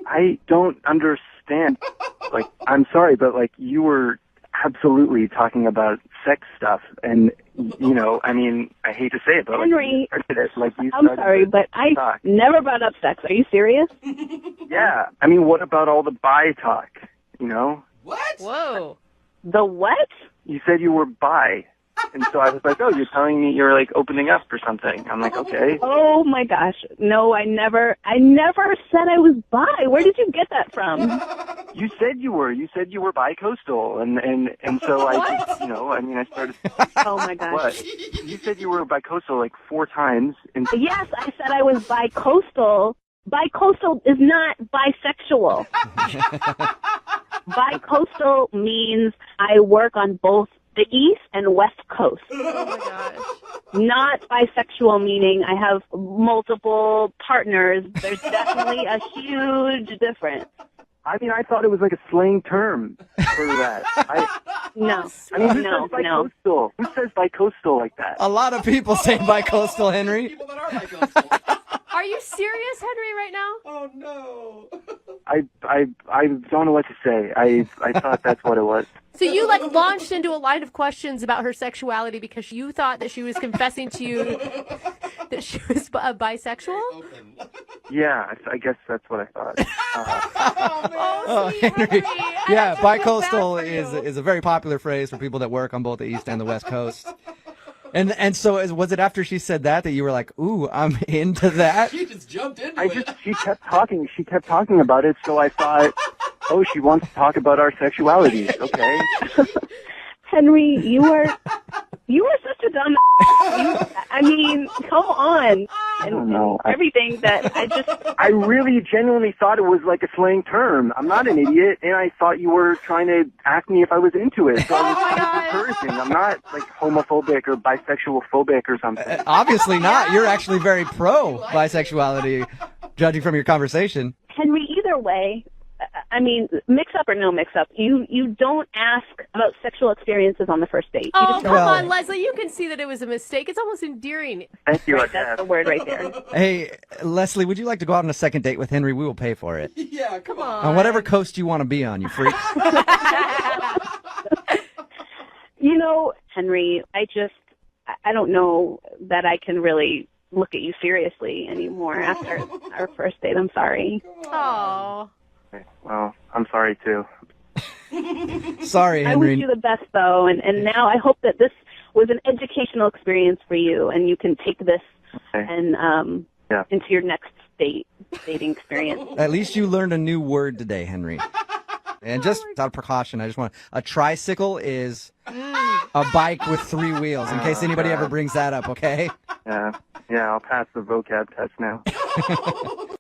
I don't understand. Like, I'm sorry, but, like, you were absolutely talking about sex stuff. And, you know, I mean, I hate to say it, but, Henry, like you I'm started sorry, to but I talk. never brought up sex. Are you serious? Yeah. I mean, what about all the bi talk, you know? What? Whoa. The what? You said you were bi. And so I was like, oh, you're telling me you're, like, opening up or something. I'm like, okay. Oh, my gosh. No, I never said I was bi. Where did you get that from? You said you were. You said you were bi-coastal. And so I just, you know, I mean, I started. Oh, my gosh. What? You said you were bi-coastal like 4 times. And Yes, I said I was bi-coastal. Bi-coastal is not bisexual. Bi-coastal means I work on both the East and West Coast. Oh, my gosh. Not bisexual, meaning I have multiple partners. There's definitely a huge difference. I mean, I thought it was like a slang term for that. No. I mean, who No, says bi-coastal? Who says bi-coastal like that? A lot of people say bi-coastal, Henry. People that are bi-coastal. Are you serious, Henry, right now? Oh, no. I don't know what to say. I thought that's what it was. So you like launched into a line of questions about her sexuality because you thought that she was confessing to you that she was bisexual? Yeah, I guess that's what I thought. Oh, Henry. Yeah, bi-coastal is a very popular phrase for people that work on both the East and the West Coast. And so was it after she said that you were like, ooh, I'm into that? She just jumped into it. She kept talking. She kept talking about it, so I thought, oh, she wants to talk about our sexualities. Okay. Henry, you are such a dumb. I mean, come on. I don't know. Everything that I really genuinely thought it was like a slang term. I'm not an idiot, and I thought you were trying to ask me if I was into it. So I was encouraging. I'm not like homophobic or bisexual phobic or something. Obviously not. You're actually very pro bisexuality, judging from your conversation. Henry, either way, I mean, mix up or no mix up, you don't ask about sexual experiences on the first date. Oh, come on, Leslie. You can see that it was a mistake. It's almost endearing. Thank you. Right, that's the word right there. Hey, Leslie, would you like to go out on a second date with Henry? We will pay for it. Yeah, come on. On whatever coast you want to be on, you freak. You know, Henry, I don't know that I can really look at you seriously anymore after our first date. I'm sorry. Oh. Well, I'm sorry too. Sorry, I Henry. wish you the best, though, and now I hope that this was an educational experience for you, and you can take this and into your next dating experience. At least you learned a new word today, Henry. And just out of precaution, I just want a tricycle is a bike with 3 wheels, in case anybody ever brings that up, okay? Yeah, I'll pass the vocab test now.